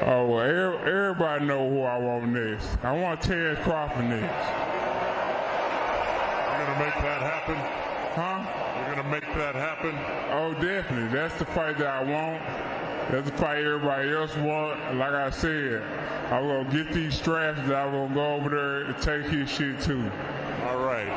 Oh, well, everybody know who I want next. I want Terrence Crawford next. You're going to make that happen? Huh? You're going to make that happen? Oh, definitely. That's the fight that I want. That's the fight everybody else want. Like I said, I'm going to get these straps that I'm going to go over there and take his shit too. All right.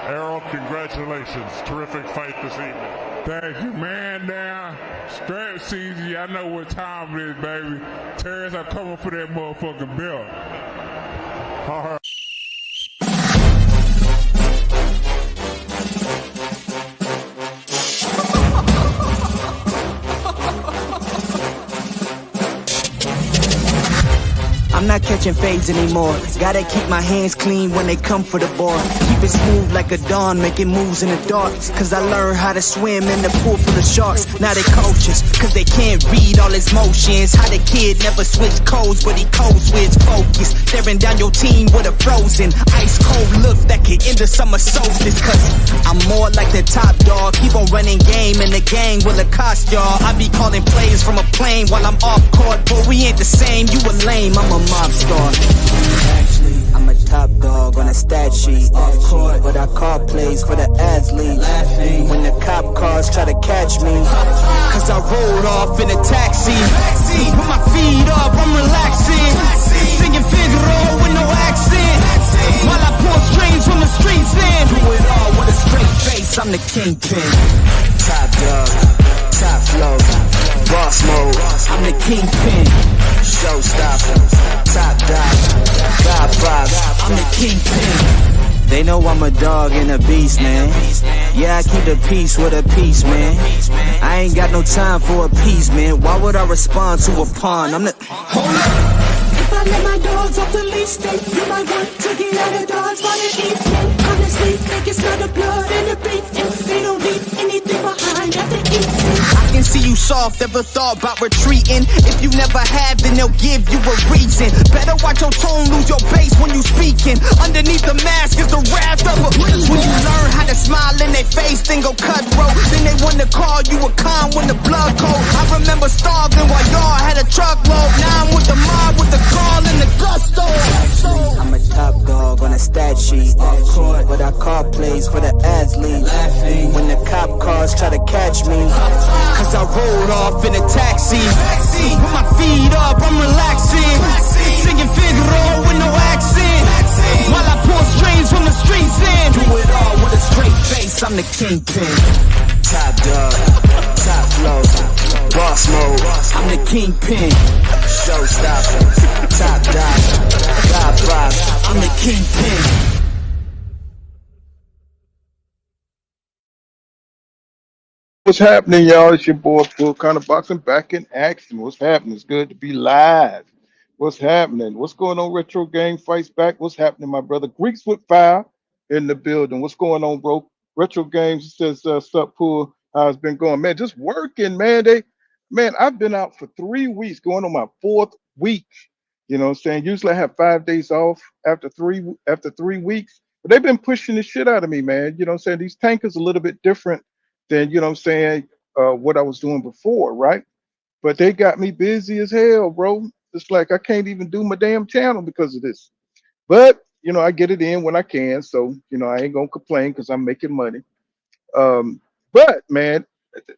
Errol, congratulations. Terrific fight this evening. Thank you, man. Now, strap season, I know what time it is, baby. Terrence, I'm coming for that motherfucking belt. All right. I'm not catching fades anymore. Gotta keep my hands clean when they come for the board. Keep it smooth like a dawn, making moves in the dark. Cause I learned how to swim in the pool full of sharks. Now they coaches, cause they can't read all his motions. How the kid never switched codes, but he code switch focus. Staring down your team with a frozen, ice cold look that could end the summer solstice. Cause I'm more like the top dog. Keep on running game and the gang will accost y'all. I be calling plays from a plane while I'm off court. But we ain't the same, you a lame, I'm a mob star. Actually, I'm a top dog on a stat sheet. Off court, but I call plays for the athlete. Laughing when the cop cars try to catch me. Cause I rolled off in a taxi. Put my feet up, I'm relaxing. Singing Figaro with no accent. While I pour strings from the streets in. Do it all with a straight face, I'm the kingpin. Top dog, top flow, boss mode. I'm the kingpin. Showstopper, top dog, God five, I'm the kingpin. They know I'm a dog and a beast, man. Yeah, I keep the peace with a piece, man. I ain't got no time for a piece, man. Why would I respond to a pawn? I'm the... Hold up. If I let my dogs off the leash, then you might want to get out of Dodge by the evening. Honestly, think it's not the blood and the beef, and they don't leave anything behind after eating. I can see you soft, ever thought about retreating. If you never have, then they'll give you a reason. Better watch your tone, lose your bass when you speaking. Underneath the mask is the wrath of a beast. When you learn how to smile in their face, then go cutthroat. Then they want to call you a con when the blood cold. I remember starving while y'all had a truckload. Now I'm with the mob with the call and the gusto. I'm a top dog on a stat sheet. Off court, but I call plays for the athlete. Laughing when the cop cars try to catch me. Cause I rolled off in a taxi. Put my feet up, I'm relaxing. Singing Figaro with no accent. While I pour strings from the streets in. Do it all with a straight face, I'm the kingpin. Top dog, top flow, boss mode. I'm the kingpin. Showstopper, top dog, God five, I'm the kingpin. What's happening, y'all? It's your boy Full Kind of Boxing back in action. What's happening? It's good to be live. What's happening? What's going on? Retro Game Fights back. What's happening, my brother? Greeks with fire in the building. What's going on, bro? Retro Games says, sup, Pool? How's it been going, man? Just working, man. I've been out for 3 weeks, going on my 4th week. You know what I'm saying? Usually I have 5 days off after 3 weeks, but they've been pushing the shit out of me, man. You know what I'm saying? These tankers a little bit different than, you know what I'm saying, what I was doing before, right? But they got me busy as hell, bro. It's like I can't even do my damn channel because of this. But, you know, I get it in when I can. So, you know, I ain't going to complain because I'm making money. But, man,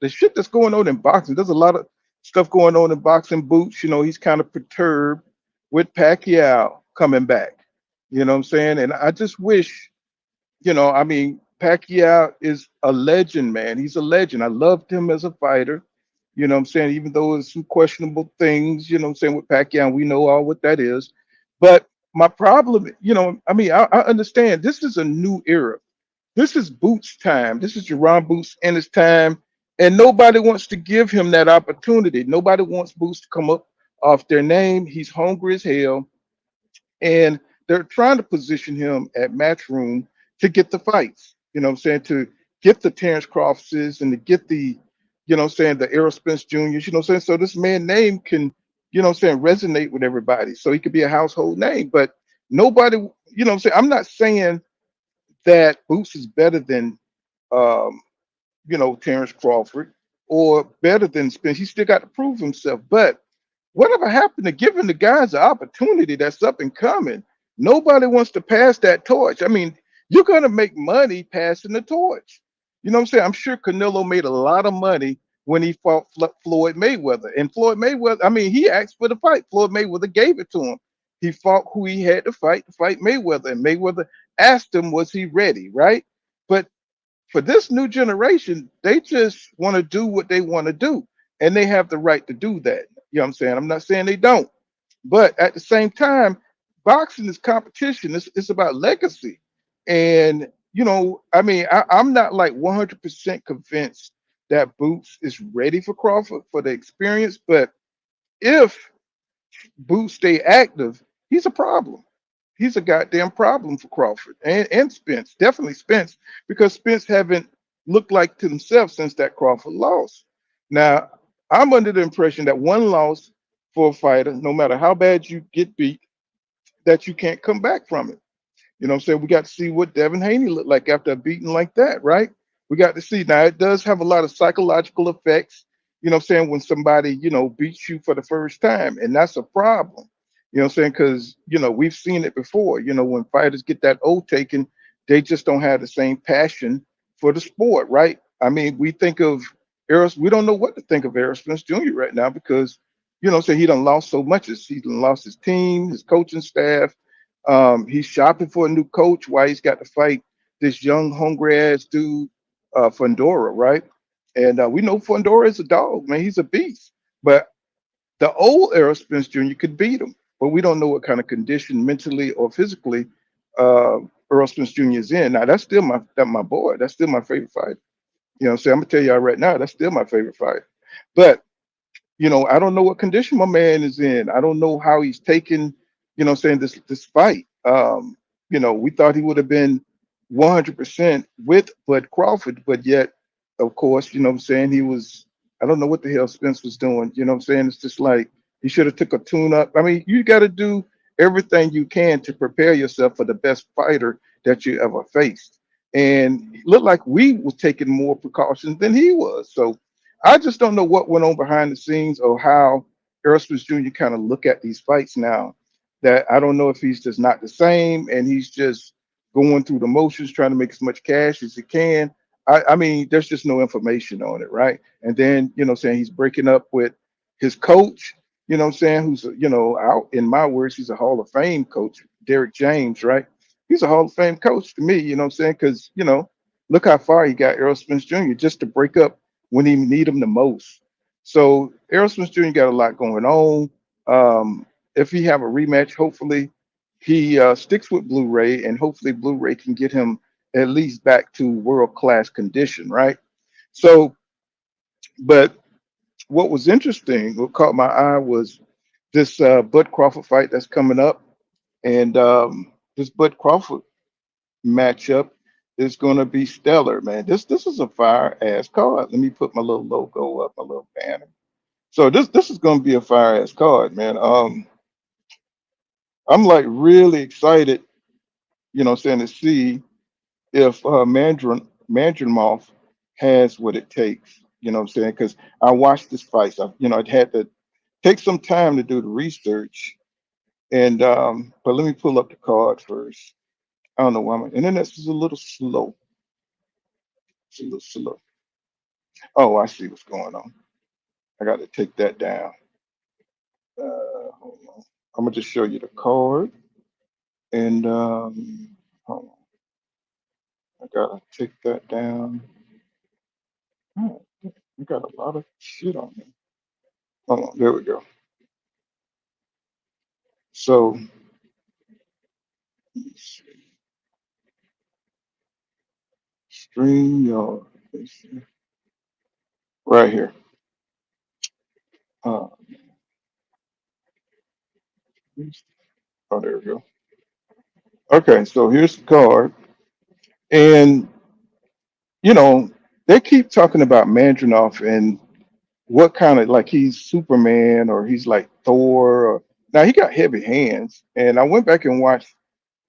the shit that's going on in boxing, there's a lot of stuff going on in boxing. Boots, you know, he's kind of perturbed with Pacquiao coming back. You know what I'm saying? And I just wish, you know, I mean, Pacquiao is a legend, man. He's a legend. I loved him as a fighter. You know what I'm saying? Even though there's some questionable things, you know what I'm saying, with Pacquiao, we know all what that is. But my problem, you know, I mean, I understand this is a new era. This is Boots' time. This is Jaron Boots and his time. And nobody wants to give him that opportunity. Nobody wants Boots to come up off their name. He's hungry as hell. And they're trying to position him at Matchroom to get the fights. You know what I'm saying? To get the Terrence Crawfords and to get the, you know what I'm saying, the Errol Spence Juniors, you know what I'm saying? So this man's name can, you know what I'm saying, resonate with everybody. So he could be a household name. But nobody, you know what I'm saying? I'm not saying that Boots is better than you know, Terrence Crawford or better than Spence. He still got to prove himself. But Whatever happened to giving the guys an opportunity that's up and coming? Nobody wants to pass that torch. I mean, you're gonna make money passing the torch. You know what I'm saying? I'm sure Canelo made a lot of money when he fought Floyd Mayweather. And Floyd Mayweather, I mean, he asked for the fight. Floyd Mayweather gave it to him. He fought who he had to fight Mayweather. And Mayweather asked him, was he ready, right? But for this new generation, they just want to do what they want to do. And they have the right to do that. You know what I'm saying? I'm not saying they don't. But at the same time, boxing is competition. It's about legacy. And, I mean, I'm not like 100% convinced that Boots is ready for Crawford for the experience. But if Boots stay active, he's a problem. He's a goddamn problem for Crawford and Spence. Definitely Spence, because Spence haven't looked like to himself since that Crawford loss. Now, I'm under the impression that one loss for a fighter, no matter how bad you get beat, that you can't come back from it. You know what I'm saying? We got to see what Devin Haney looked like after a beating like that, right? We got to see. Now, it does have a lot of psychological effects, you know what I'm saying, when somebody, beats you for the first time. And that's a problem, you know what I'm saying? Because, we've seen it before. When fighters get that oath taken, they just don't have the same passion for the sport, right? I mean, we think of Errol, we don't know what to think of Errol Spence Jr. right now because, he done lost so much. He done lost his team, his coaching staff. He's shopping for a new coach. Why he's got to fight this young, hungry ass dude, Fundora, right? And we know Fundora is a dog, man. He's a beast. But the old Errol Spence Jr. could beat him, but we don't know what kind of condition, mentally or physically, Errol Spence Jr. is in. Now that's still my boy. That's still my favorite fight. You know what I'm saying? I'm gonna tell y'all right now, that's still my favorite fight. But I don't know what condition my man is in. I don't know how he's taking, this fight. We thought he would have been 100% with Bud Crawford, but yet, of course, you know what I'm saying, I don't know what the hell Spence was doing. You know what I'm saying? It's just like he should have took a tune up. I mean, you got to do everything you can to prepare yourself for the best fighter that you ever faced. And it looked like we was taking more precautions than he was. So I just don't know what went on behind the scenes or how Errol Spence Jr. kind of look at these fights now. That I don't know if he's just not the same and he's just going through the motions, trying to make as much cash as he can. I mean, there's just no information on it, right? And then, saying he's breaking up with his coach, saying, who's, out in my words, he's a Hall of Fame coach, Derek James, right? He's a Hall of Fame coach to me, saying? Because, look how far he got Errol Spence Jr. just to break up when he need him the most. So Errol Spence Jr. got a lot going on. If he have a rematch, hopefully he sticks with Blu-ray, and hopefully Blu-ray can get him at least back to world-class condition, right? So, but what was interesting, what caught my eye was this Bud Crawford fight that's coming up, and this Bud Crawford matchup is going to be stellar, man. This is a fire ass card. Let me put my little logo up, my little banner. So this is going to be a fire ass card, man. I'm like really excited, saying to see if Madrimov has what it takes, saying? Because I watched this fight. So, I'd had to take some time to do the research. And but let me pull up the card first. I don't know why my internet is a little slow. It's a little slow. Oh, I see what's going on. I got to take that down. Hold on. I'm gonna just show you the card. And hold on. I gotta take that down. Oh, we got a lot of shit on me. Hold on, there we go. So let's see. Stream your right here. Uh, oh, there we go. Okay, so here's the card, and you know they keep talking about Mandrinov and what kind of like he's Superman or he's like Thor. Or, now he got heavy hands, and I went back and watched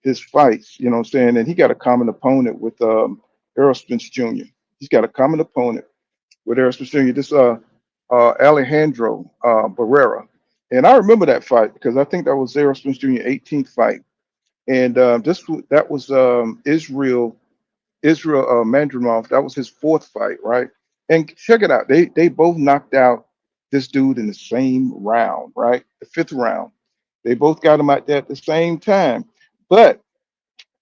his fights. You know what I'm saying? And he got a common opponent with Errol Spence Jr. He's got a common opponent with Errol Spence Jr. This Alejandro Barrera. And I remember that fight because I think that was Errol Spence Jr. 18th fight. And that was Israil Madrimov. That was his fourth fight, right? And check it out. They both knocked out this dude in the same round, right? The fifth round. They both got him out there at the same time. But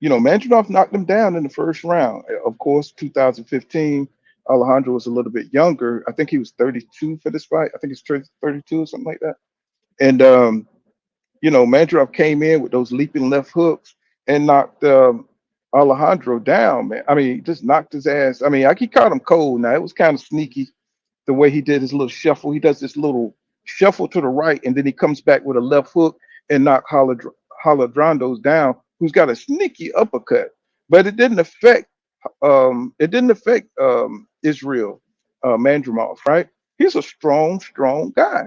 Madrimov knocked him down in the first round. Of course, 2015, Alejandro was a little bit younger. I think he was 32 for this fight. I think it's 32 or something like that. And Madrimov came in with those leaping left hooks and knocked Alejandro down, man. I mean, just knocked his ass. I mean, he caught him cold. Now it was kind of sneaky the way he did his little shuffle. He does this little shuffle to the right, and then he comes back with a left hook and knock Holodrondo's down, who's got a sneaky uppercut. But it didn't affect Israil Madrimov, right? He's a strong, strong guy.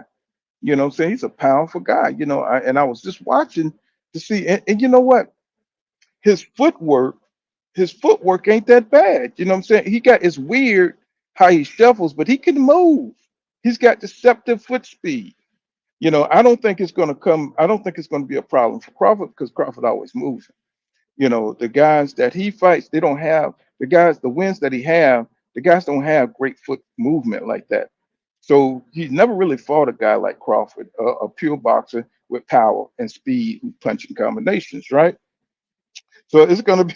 You know what I'm saying? He's a powerful guy. I was just watching to see, and you know what? His footwork, his footwork ain't that bad. You know what I'm saying? It's weird how he shuffles, but he can move. He's got deceptive foot speed. I don't think it's gonna be a problem for Crawford because Crawford always moves. The guys that he fights, they don't have the wins that the guys don't have great foot movement like that. So he's never really fought a guy like Crawford, a pure boxer with power and speed who punching combinations, right? So it's gonna be,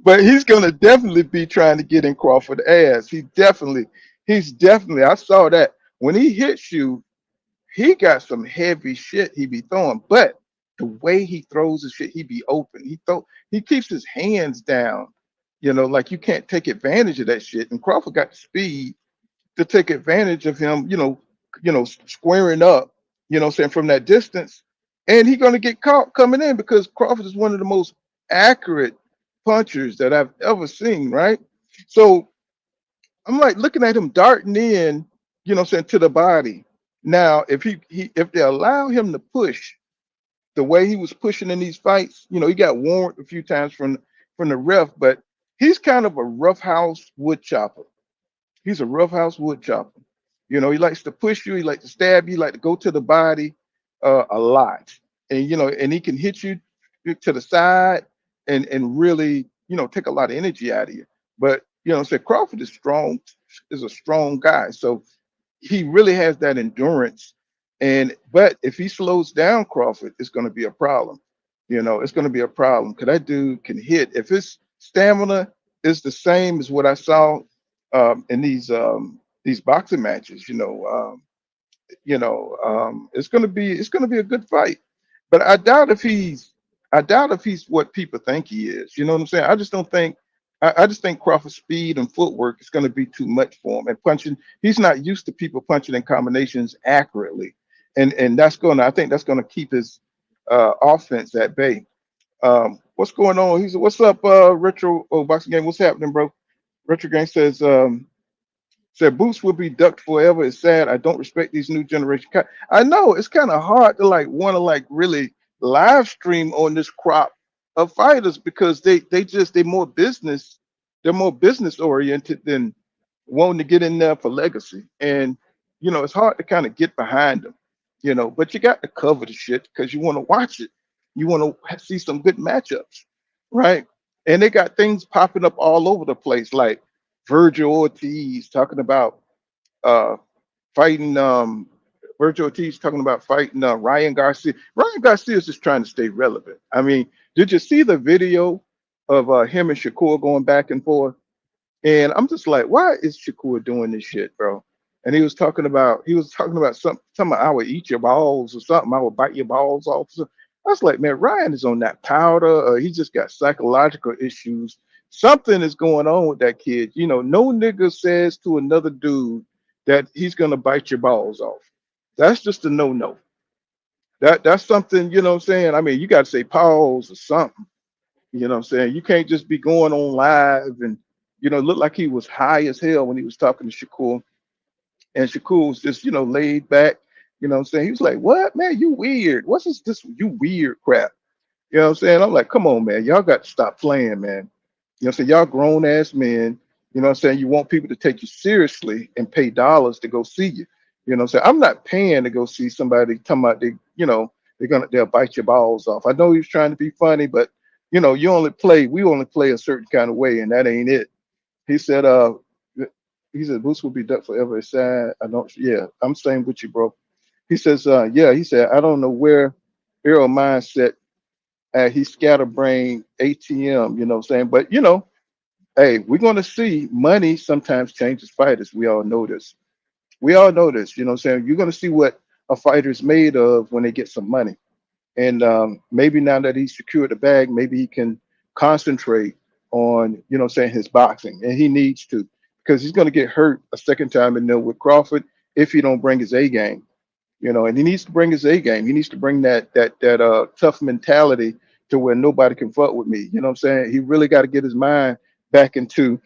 but he's gonna definitely be trying to get in Crawford ass. He's definitely. I saw that when he hits you, he got some heavy shit he be throwing, but the way he throws his shit, he be open. He keeps his hands down, like you can't take advantage of that shit. And Crawford got the speed to take advantage of him, squaring up, saying from that distance. And he's gonna get caught coming in because Crawford is one of the most accurate punchers that I've ever seen, right? So I'm like looking at him darting in, to the body. Now, if they allow him to push the way he was pushing in these fights, he got warned a few times from the ref, but he's kind of a roughhouse wood chopper. He's a roughhouse wood chopper. He likes to push you, he likes to stab you, he likes to go to the body a lot. And he can hit you to the side and really, take a lot of energy out of you. But Crawford is a strong guy. So he really has that endurance. But if he slows down Crawford, it's going to be a problem. It's going to be a problem because that dude can hit. If his stamina is the same as what I saw in these boxing matches, it's going to be a good fight. But I doubt if he's what people think he is. You know what I'm saying? I just don't think. I just think Crawford's speed and footwork is going to be too much for him. And punching, he's not used to people punching in combinations accurately, and I think that's gonna keep his offense at bay. What's going on? What's up, Retro Boxing Game? What's happening, bro? Retro Game said Boots will be ducked forever. It's sad. I don't respect these new generation. I know it's kind of hard to want to really live stream on this crop of fighters because they're more business. They're more business oriented than wanting to get in there for legacy. And it's hard to kind of get behind them. But you got to cover the shit because you want to watch it. You want to see some good matchups, right? And they got things popping up all over the place, like Virgil Ortiz talking about fighting Virgil Ortiz talking about fighting Ryan Garcia. Ryan Garcia is just trying to stay relevant. I mean, did you see the video of him and Shakur going back and forth? And I'm just like, why is Shakur doing this shit, bro? And he was talking about something I would eat your balls or something. I would bite your balls off. So I was like, man, Ryan is on that powder. He just got psychological issues. Something is going on with that kid. No nigga says to another dude that he's gonna bite your balls off. That's just a no-no. That's something, what I'm saying? I mean, you got to say pause or something. You know what I'm saying? You can't just be going on live and, look like he was high as hell when he was talking to Shakur. And Shakur was just, laid back. You know what I'm saying? He was like, what, man? You weird. What's this you weird crap? You know what I'm saying? I'm like, come on, man. Y'all got to stop playing, man. You know what I'm saying? Y'all grown-ass men. You know what I'm saying? You want people to take you seriously and pay dollars to go see you. You know what I'm saying? I'm not paying to go see somebody talking about they'll bite your balls off. I know he was trying to be funny, but we only play a certain kind of way, and that ain't it. He said, Boots will be ducked forever. It's sad. I don't yeah, I'm staying with you, bro. He says, he said, I don't know where Errol mindset he's scatterbrained ATM, you know what I'm saying? But hey, we're gonna see money sometimes changes fighters. We all know this. We all know this, you know what I'm saying? You're gonna see what a fighter's made of when they get some money. And maybe now that he's secured the bag, maybe he can concentrate on, his boxing. And he needs to, because he's going to get hurt a second time in there with Crawford if he don't bring his A game. And he needs to bring his A game. He needs to bring that tough mentality to where nobody can fuck with me. You know what I'm saying? He really got to get his mind back into,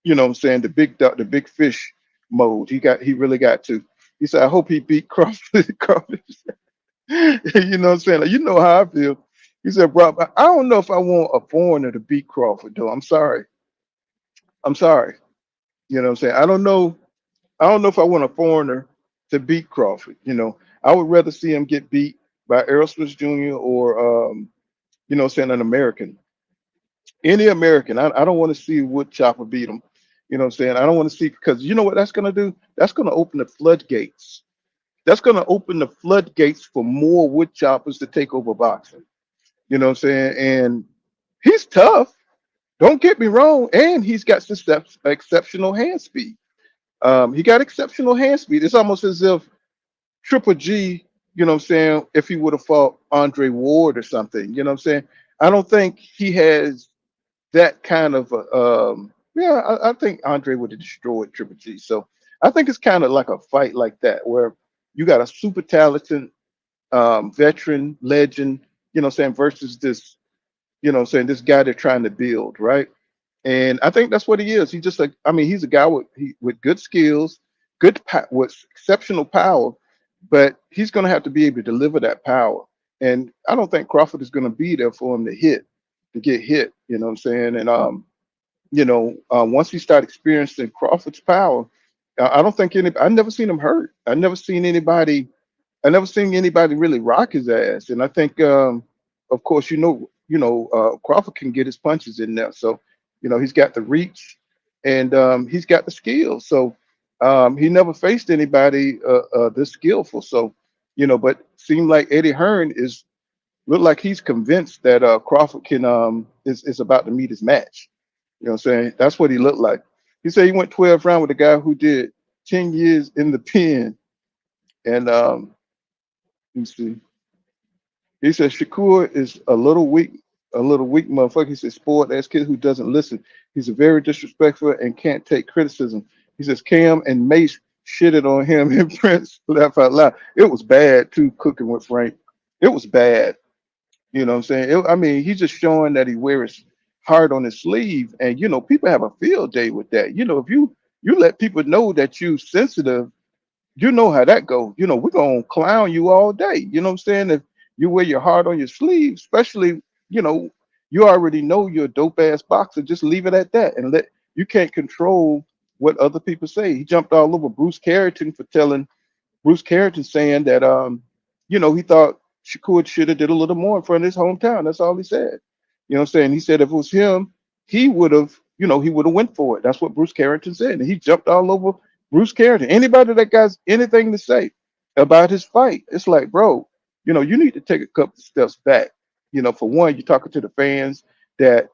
the big fish mode. He really got to. He said, I hope he beat Crawford. Crawford. You know what I'm saying? Like, you know how I feel. He said, bro, I don't know if I want a foreigner to beat Crawford, though. I'm sorry. I'm sorry. You know what I'm saying? I don't know. I don't know if I want a foreigner to beat Crawford. I would rather see him get beat by Errol Jr. or, an American. Any American. I don't want to see Wood Chopper beat him. You know what I'm saying? I don't want to see, because you know what that's going to do? That's going to open the floodgates. That's going to open the floodgates for more wood choppers to take over boxing. You know what I'm saying? And he's tough. Don't get me wrong. And he's got exceptional hand speed. He got exceptional hand speed. It's almost as if Triple G, you know what I'm saying, if he would have fought Andre Ward or something, you know what I'm saying? I don't think he has that kind of, I think Andre would have destroyed Triple G. So I think it's kind of like a fight like that, where you got a super talented veteran legend, versus this, this guy they're trying to build, right? And I think that's what he is. He's just like, I mean, he's a guy with good skills, with exceptional power, but he's going to have to be able to deliver that power. And I don't think Crawford is going to be there for him to get hit. You know what I'm saying? And once he start experiencing Crawford's power, I don't think I never seen him hurt. I never seen anybody really rock his ass. And I think, of course, Crawford can get his punches in there. So, he's got the reach and he's got the skill. So he never faced anybody this skillful. So, but seemed like Eddie Hearn look like he's convinced that Crawford is about to meet his match. You know what I'm saying? That's what he looked like. He said he went 12 rounds with a guy who did 10 years in the pen. And let me see. He said Shakur is a little weak motherfucker. He said spoiled ass kid who doesn't listen. He's a very disrespectful and can't take criticism. He says Cam and Mace shitted on him and Prince laughed out loud. It was bad too, cooking with Frank. It was bad. You know what I'm saying? He's just showing that he wears heart on his sleeve. And people have a field day with that. If you let people know that you sensitive, you know how that goes. We're gonna clown you all day. You know what I'm saying? If you wear your heart on your sleeve, especially, you already know you're a dope ass boxer. Just leave it at that, and you can't control what other people say. He jumped all over Bruce Carrington for telling Bruce Carrington saying that he thought Shakur should have did a little more in front of his hometown. That's all he said. You know what I'm saying? He said if it was him, he would have went for it. That's what Bruce Carrington said. And he jumped all over Bruce Carrington. Anybody that got anything to say about his fight, it's like, bro, you need to take a couple steps back. For one, you're talking to the fans that,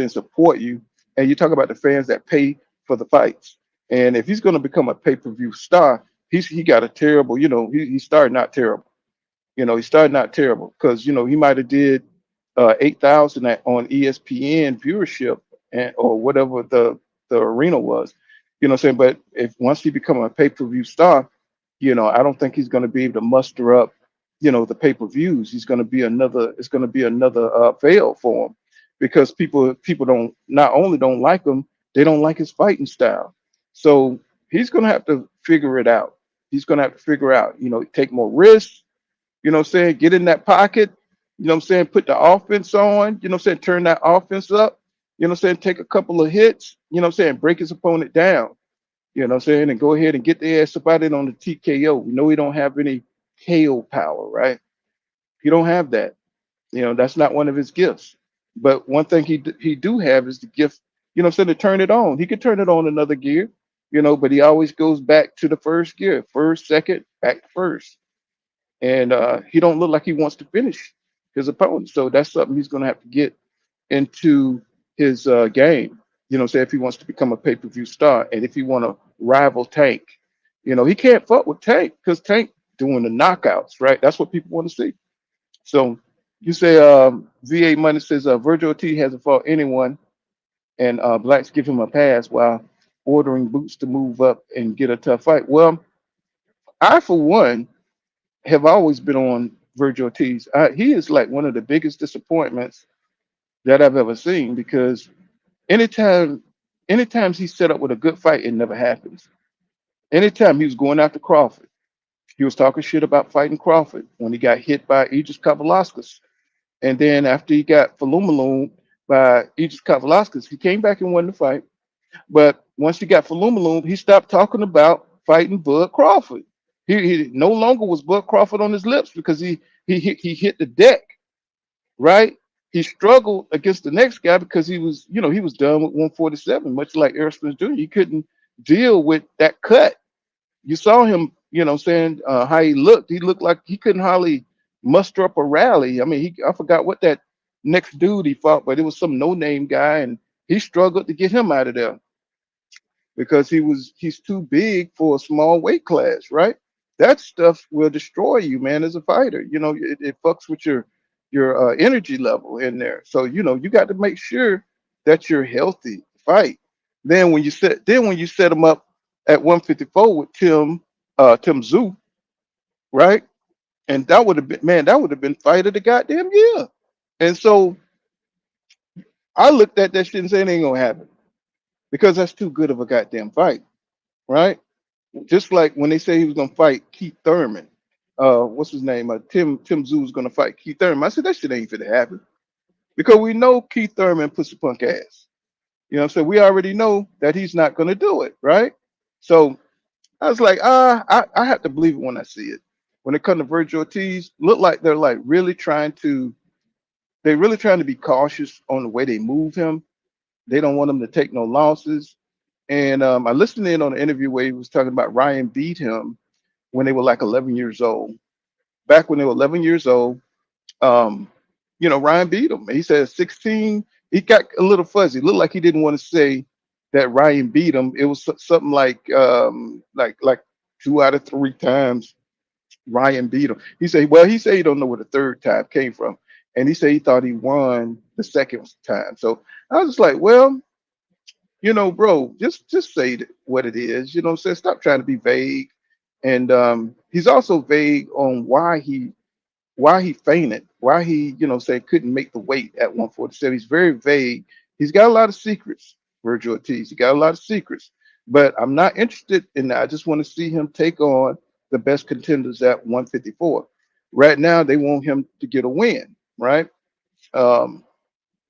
support you. And you talk about the fans that pay for the fights. And if he's going to become a pay-per-view star, he got a terrible, he started not terrible. He started out terrible because, he might have did 8,000 on ESPN viewership or whatever the arena was, what I'm saying? But if once he become a pay-per-view star, I don't think he's going to be able to muster up, the pay-per-views. It's going to be another fail for him because people not only don't like him, they don't like his fighting style. So he's going to have to figure it out. He's going to have to figure out, take more risks. Get in that pocket, put the offense on, turn that offense up, take a couple of hits, break his opponent down. You know what I'm saying? And go ahead and get the ass up out it on the TKO. We know he don't have any KO power, right? He don't have that. You know, that's not one of his gifts. But one thing he do have is the gift, you know what I'm saying, to turn it on. He could turn it on another gear, you know, but he always goes back to the first gear, first, second, back to first. And he don't look like he wants to finish his opponent. So that's something he's going to have to get into his game. You know, say if he wants to become a pay-per-view star and if he want to rival Tank, you know, he can't fuck with Tank because Tank doing the knockouts, right? That's what people want to see. So you say VA Money says Virgil Ortiz hasn't fought anyone, and blacks give him a pass while ordering Boots to move up and get a tough fight. Well, I for one have always been on Virgil Ortiz. He is like one of the biggest disappointments that I've ever seen because anytime, anytime he's set up with a good fight, it never happens. Anytime he was going after Crawford, he was talking shit about fighting Crawford when he got hit by Aegis Kavalauskas. And then after he got Falumaloon by Aegis Kavalauskas, he came back and won the fight. But once he got Falumaloon, he stopped talking about fighting Bud Crawford. He no longer was Bud Crawford on his lips because he hit the deck, right? He struggled against the next guy because he was, you know, he was done with 147, much like Errol Spence Jr. He couldn't deal with that cut. You saw him, you know, what I'm saying how he looked. He looked like he couldn't hardly muster up a rally. I mean, I forgot what that next dude he fought, but it was some no-name guy, and he struggled to get him out of there because he's too big for a small weight class, right? That stuff will destroy you, man, as a fighter. You know, it fucks with your energy level in there. So you know, you got to make sure that you're healthy to fight. Then when you set him up at 154 with Tim Zoo, right? And that would have been, man, that would have been fight of the goddamn year. And so I looked at that shit and said it ain't gonna happen because that's too good of a goddamn fight, right? Just like when they say he was gonna fight Keith Thurman. What's his name? Tim Zoo was gonna fight Keith Thurman. I said that shit ain't finna happen because we know Keith Thurman pussy punk ass. You know what I'm saying? We already know that he's not gonna do it, right? So I was like, I have to believe it when I see it. When it comes to Virgil Ortiz, look like they're like really trying to be cautious on the way they move him. They don't want him to take no losses. And I listened in on an interview where he was talking about Ryan beat him when they were like 11 years old. Back when they were 11 years old, um, you know, Ryan beat him. He said 16. He got a little fuzzy. Looked like he didn't want to say that Ryan beat him. It was something like 2 out of 3 times Ryan beat him. He said he don't know where the third time came from, and he said he thought he won the second time. So I was just like, well, you know, bro, just say what it is. You know what I'm saying? Stop trying to be vague. And he's also vague on why he fainted, why he, you know, say couldn't make the weight at 147. He's very vague. He's got a lot of secrets, Virgil Ortiz. He got a lot of secrets, but I'm not interested in that. I just want to see him take on the best contenders at 154. Right now, they want him to get a win, right? Um,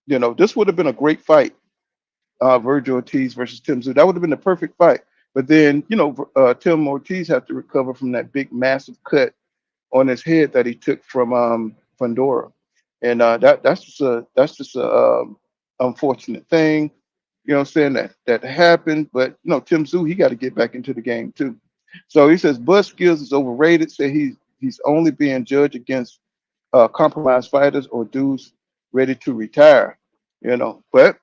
you know, this would have been a great fight, Virgil Ortiz versus Tim Tszyu. That would have been the perfect fight. But then, you know, Tim Ortiz had to recover from that big, massive cut on his head that he took from Fundora, and that's just a unfortunate thing. You know what I'm saying that happened, but you know Tim Tszyu he got to get back into the game too. So he says Bud Skills is overrated. Say he's only being judged against compromised fighters or dudes ready to retire. You know, but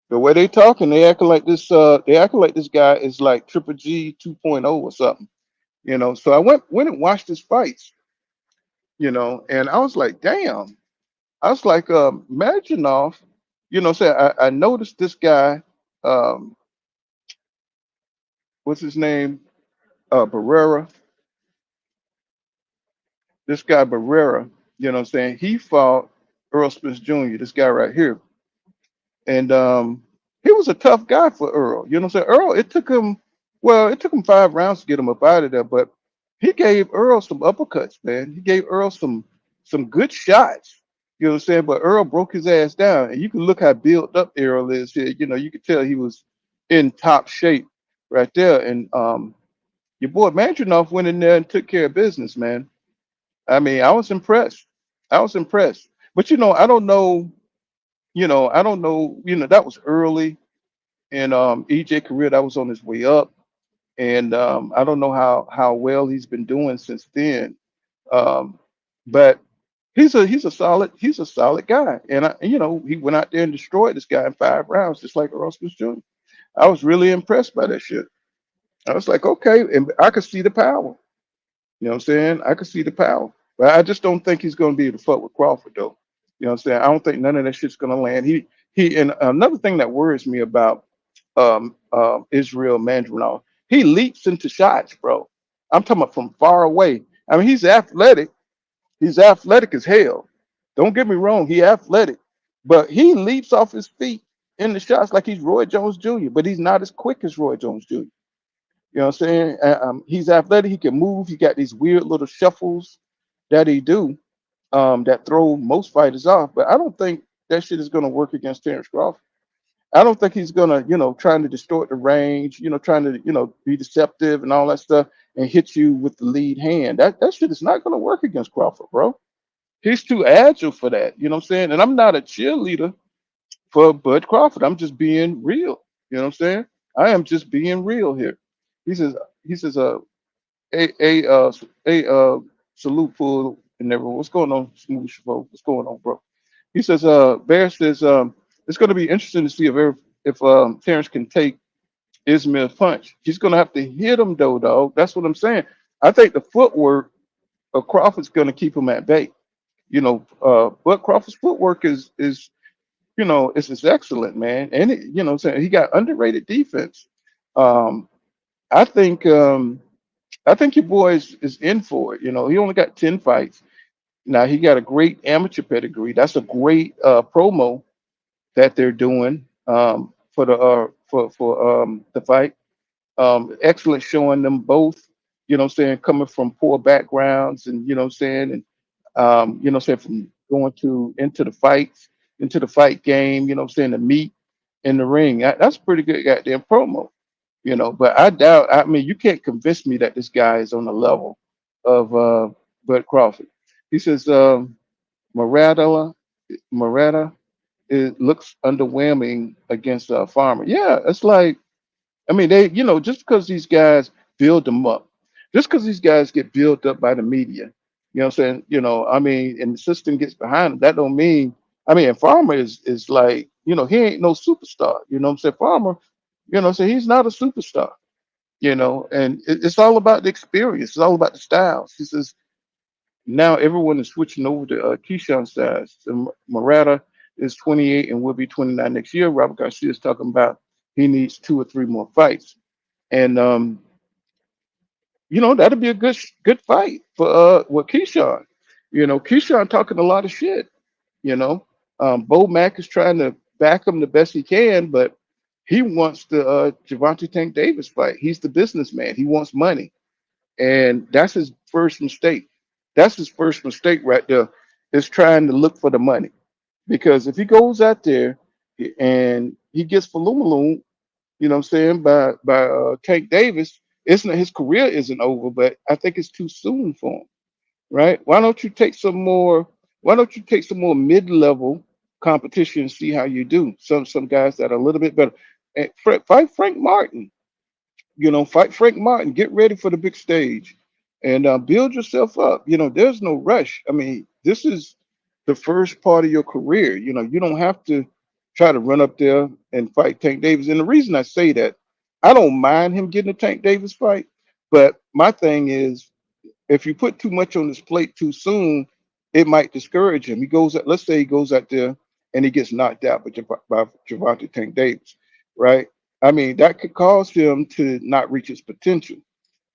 the way they talking, they acting like this. They acting like this guy is like Triple G 2.0 or something. You know, so I went and watched his fights, you know, and I was like, damn. I was like, Maginov, you know, say I noticed this guy, um, what's his name? Barrera. This guy Barrera, you know what I'm saying? He fought Errol Spence Jr., this guy right here. And he was a tough guy for Earl. You know what I'm saying? Earl, it took him 5 rounds to get him up out of there, but he gave Earl some uppercuts, man. He gave Earl some good shots. You know what I'm saying? But Earl broke his ass down. And you can look how built up Earl is here. You know, you could tell he was in top shape. right there. And your boy Madrimov went in there and took care of business, man. I mean, I was impressed. I was impressed. But I don't know. I don't know. That was early in EJ career. That was on his way up, and I don't know how well he's been doing since then. Um, but he's a solid guy, and he went out there and destroyed this guy in 5 rounds, just like Errol Jr. I was really impressed by that shit. I was like, okay, and I could see the power. You know what I'm saying? I could see the power, but I just don't think he's going to be able to fuck with Crawford though. You know what I'm saying? I don't think none of that shit's going to land. And another thing that worries me about Israil Madrimov, he leaps into shots, bro. I'm talking about from far away. I mean, he's athletic. He's athletic as hell. Don't get me wrong, he athletic, but he leaps off his feet in the shots like he's Roy Jones Jr. But he's not as quick as Roy Jones Jr. You know what I'm saying? He's athletic. He can move. He got these weird little shuffles that he do that throw most fighters off. But I don't think that shit is going to work against Terrence Crawford. I don't think he's going to, trying to distort the range, trying to, be deceptive and all that stuff and hit you with the lead hand. That shit is not going to work against Crawford, bro. He's too agile for that. You know what I'm saying? And I'm not a cheerleader for Bud Crawford. I'm just being real. You know what I'm saying? I am just being real here. He says, he says, salute full and everyone. What's going on, Smooth Chavo? What's going on, bro? He says, Bear says, it's going to be interesting to see if Terrence can take Ismail's punch. He's going to have to hit him though, dog. That's what I'm saying. I think the footwork of Crawford's going to keep him at bay. But Crawford's footwork is excellent, man. And what I'm saying, he got underrated defense. Um, I think I think your boy is in for it. He only got 10 fights. Now he got a great amateur pedigree. That's a great promo that they're doing for the fight. Excellent showing them both, coming from poor backgrounds and from going to into the fight game, the meet in the ring. That's pretty good goddamn promo. But I doubt. I mean, you can't convince me that this guy is on the level of Bud Crawford. He says Murata Murata it looks underwhelming against Farmer. Yeah, it's like I mean they just because these guys build them up, just because these guys get built up by the media, what I'm saying. I mean, and the system gets behind them. That don't mean. I mean, and Farmer is like he ain't no superstar. What I'm saying. Farmer, so he's not a superstar. And it's all about the experience. It's all about the styles. He says now everyone is switching over to Keyshawn styles. So Murata is 28 and will be 29 next year. Robert Garcia is talking about he needs 2 or 3 more fights, and that'll be a good fight for with Keyshawn. Keyshawn talking a lot of shit. You know, Bo Mack is trying to back him the best he can, but he wants the Gervonta Tank Davis fight. He's the businessman. He wants money, and that's his first mistake. That's his first mistake right there. Is trying to look for the money, because if he goes out there and he gets Falumaloon, what I'm saying, by Tank Davis, it's not his career isn't over, but I think it's too soon for him, right? Why don't you take some more? Why don't you take some more mid-level competition and see how you do? Some guys that are a little bit better. And fight Frank Martin. Fight Frank Martin. Get ready for the big stage, and build yourself up. There's no rush. I mean, this is the first part of your career. You don't have to try to run up there and fight Tank Davis. And the reason I say that, I don't mind him getting a Tank Davis fight, but my thing is, if you put too much on his plate too soon, it might discourage him. Let's say he goes out there and he gets knocked out by Gervonta Tank Davis, right? I mean, that could cause him to not reach his potential,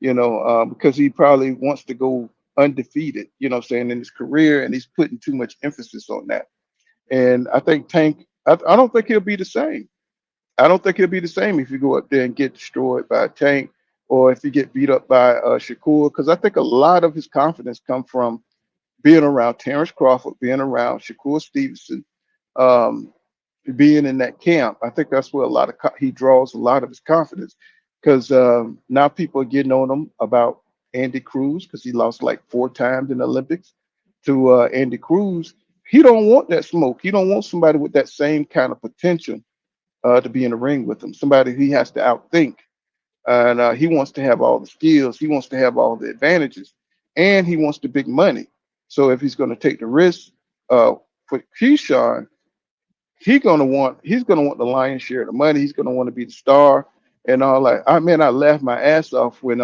because he probably wants to go undefeated, what I'm saying, in his career, and he's putting too much emphasis on that. And I think Tank, I don't think he'll be the same. I don't think he'll be the same if you go up there and get destroyed by a Tank, or if you get beat up by Shakur, because I think a lot of his confidence come from being around Terrence Crawford, being around Shakur Stevenson, um, being in that camp. I think that's where he draws a lot of his confidence. because now people are getting on him about Andy Cruz because he lost like 4 times in the Olympics to Andy Cruz. He don't want that smoke. He don't want somebody with that same kind of potential to be in the ring with him. Somebody he has to outthink, and he wants to have all the skills. He wants to have all the advantages, and he wants the big money. So if he's going to take the risk for Keyshawn, he's gonna want the lion's share of the money. He's gonna want to be the star and all that. I laughed my ass off when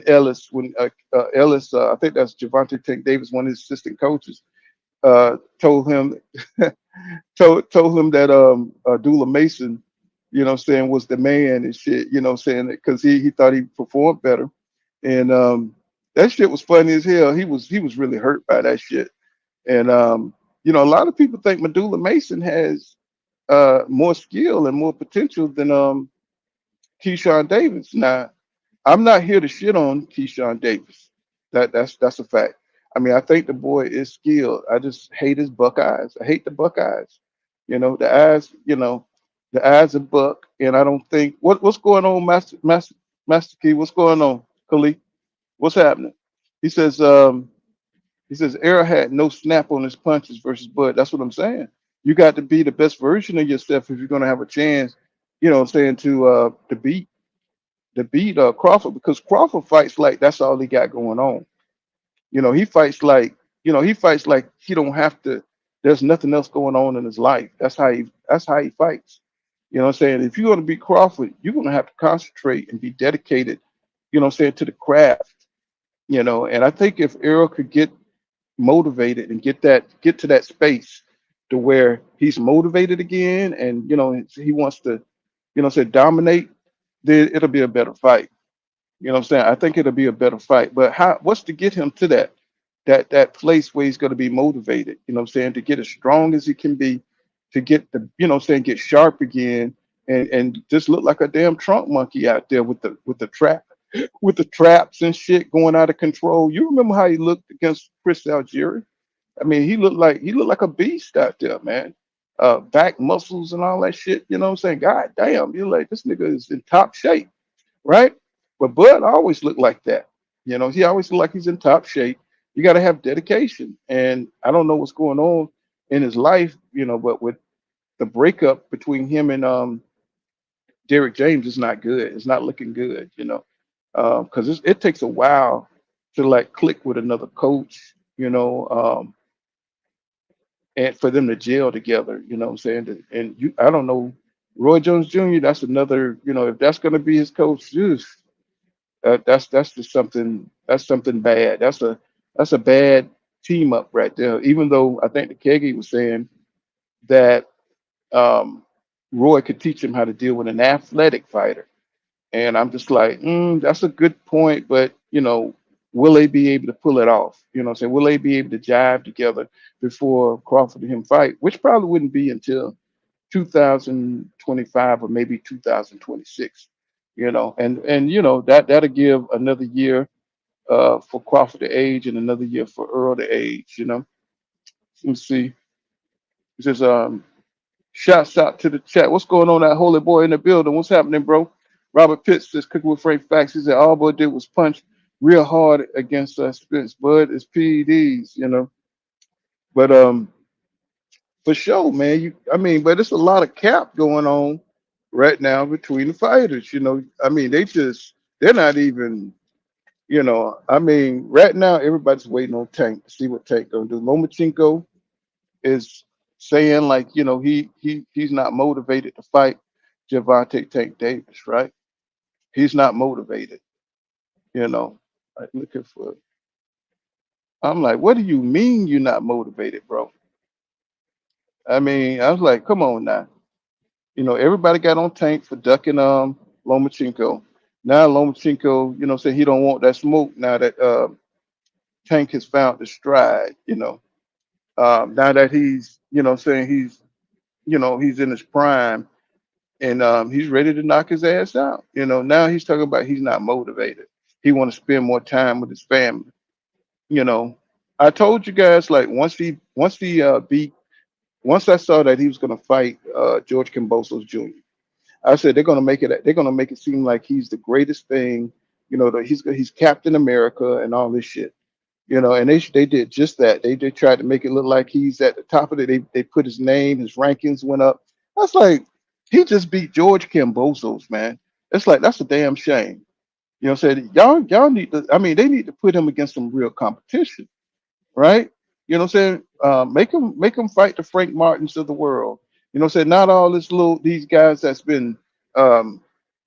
Ellis, I think that's Javante Tank Davis, one of his assistant coaches, told him told him that Dula Mason, was the man and shit, because he thought he performed better. And that shit was funny as hell. He was really hurt by that shit. And a lot of people think Medulla Mason has more skill and more potential than Keyshawn Davis. Now, I'm not here to shit on Keyshawn Davis. That's a fact. I mean, I think the boy is skilled. I just hate his buck eyes. I hate the buck eyes. The eyes. The eyes are buck, and I don't think what's going on, Master Key. What's going on, Khalid? What's happening? He says. He says Errol had no snap on his punches versus Bud. That's what I'm saying. You got to be the best version of yourself if you're going to have a chance. What I'm saying, to beat Crawford, because Crawford fights like that's all he got going on. He fights like he don't have to. There's nothing else going on in his life. That's how he fights. What I'm saying? If you're going to beat Crawford, you're going to have to concentrate and be dedicated. What I'm saying, to the craft. And I think if Errol could get motivated and get to that space to where he's motivated again, and he wants to say dominate, then it'll be a better fight. What I'm saying? I think it'll be a better fight. But what's to get him to that place where he's going to be motivated, what I'm saying, to get as strong as he can be, to get get sharp again, and just look like a damn trunk monkey out there with the traps and shit going out of control. You remember how he looked against Chris Algieri? I mean, he looked like a beast out there, man. Back muscles and all that shit. You know what I'm saying? God damn, you're like, this nigga is in top shape, right? But Bud always looked like that. He always looked like he's in top shape. You got to have dedication, and I don't know what's going on in his life, but with the breakup between him and Derek James, is not good. It's not looking good, because it takes a while to like click with another coach, and for them to gel together. You know what I'm saying? And I don't know, Roy Jones Jr. That's another. If that's going to be his coach, that's just something. That's something bad. That's a bad team up right there. Even though I think the Kegi was saying that Roy could teach him how to deal with an athletic fighter. And I'm just like, that's a good point, but will they be able to pull it off? What I'm saying? Will they be able to jive together before Crawford and him fight? Which probably wouldn't be until 2025 or maybe 2026. That'll give another year for Crawford to age and another year for Earl to age. Let's see. It says, shouts out to the chat. What's going on, that holy boy in the building? What's happening, bro? Robert Pitts says, cooking with Frank Facts. He said, all boy did was punch real hard against Spence. Bud is PEDs. But for sure, man. But it's a lot of cap going on right now between the fighters. They're not even, right now everybody's waiting on Tank to see what Tank gonna do. Lomachenko is saying like, he's not motivated to fight Javante Tank Davis, right? He's not motivated, like looking for. I'm like, what do you mean you're not motivated, bro? I was like, come on now. Everybody got on Tank for ducking Lomachenko. Now Lomachenko, say he don't want that smoke now that Tank has found his stride, now that he's, saying he's in his prime, and he's ready to knock his ass out. Now he's talking about he's not motivated. He want to spend more time with his family. I told you guys, like, once I saw that he was going to fight George Kambosos Jr., I said they're gonna make it seem like he's the greatest thing, that he's Captain America and all this shit. And they did just that. They tried to make it look like he's at the top of it. They put his name, his rankings went up. That's like he just beat George Kambosos, man. It's like that's a damn shame. Saying y'all need to. I mean, they need to put him against some real competition, right? Saying? Make him fight the Frank Martins of the world. Saying? Not all these guys um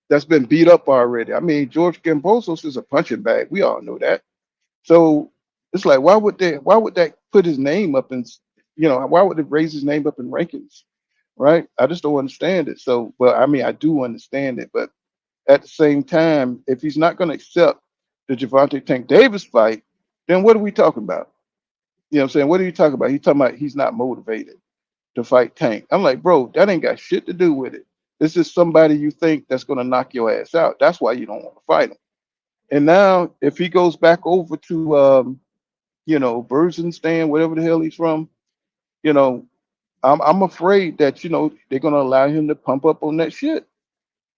that's been beat up already. I mean, George Kambosos is a punching bag. We all know that. So it's like, why would that put his name up in, why would it raise his name up in rankings, right? I just don't understand it. So, but I mean, I do understand it, but at the same time, if he's not going to accept the Javante Tank Davis fight, then what are we talking about? What I'm saying? What are you talking about? He's talking about he's not motivated to fight Tank. I'm like, bro, that ain't got shit to do with it. This is somebody you think that's going to knock your ass out. That's why you don't want to fight him. And now, if he goes back over to, Berzinstan, whatever the hell he's from, you know, I'm afraid that they're gonna allow him to pump up on that shit,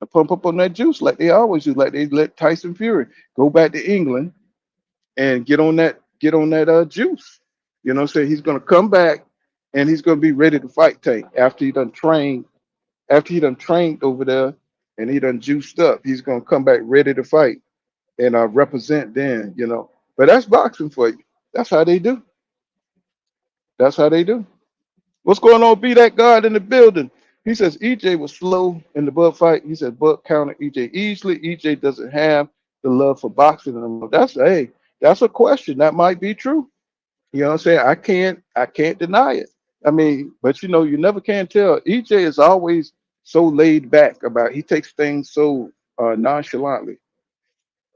to pump up on that juice like they always do, like they let Tyson Fury go back to England and get on that juice. So he's gonna come back and he's gonna be ready to fight Tank after he done trained over there and he done juiced up. He's gonna come back ready to fight and represent then. But that's boxing for you. That's how they do. That's how they do. What's going on? Be that guard in the building. He says EJ was slow in the Bud fight. He said Bud countered EJ easily. EJ doesn't have the love for boxing anymore. That's a question. That might be true. You know what I'm saying? I can't deny it. I mean, but you never can tell. EJ is always so laid back about. He takes things so nonchalantly.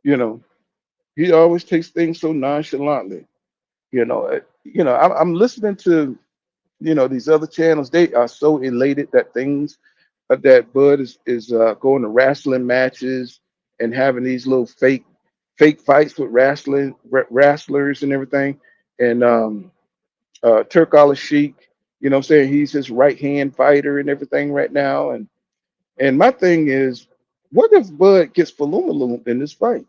You know, he always takes things so nonchalantly. I'm listening to these other channels. They are so elated that Bud is going to wrestling matches and having these little fake fights with wrestlers and everything. And Turk Al Sheik, what I'm saying, he's his right hand fighter and everything right now. And my thing is, what if Bud gets Falumaloom in this fight?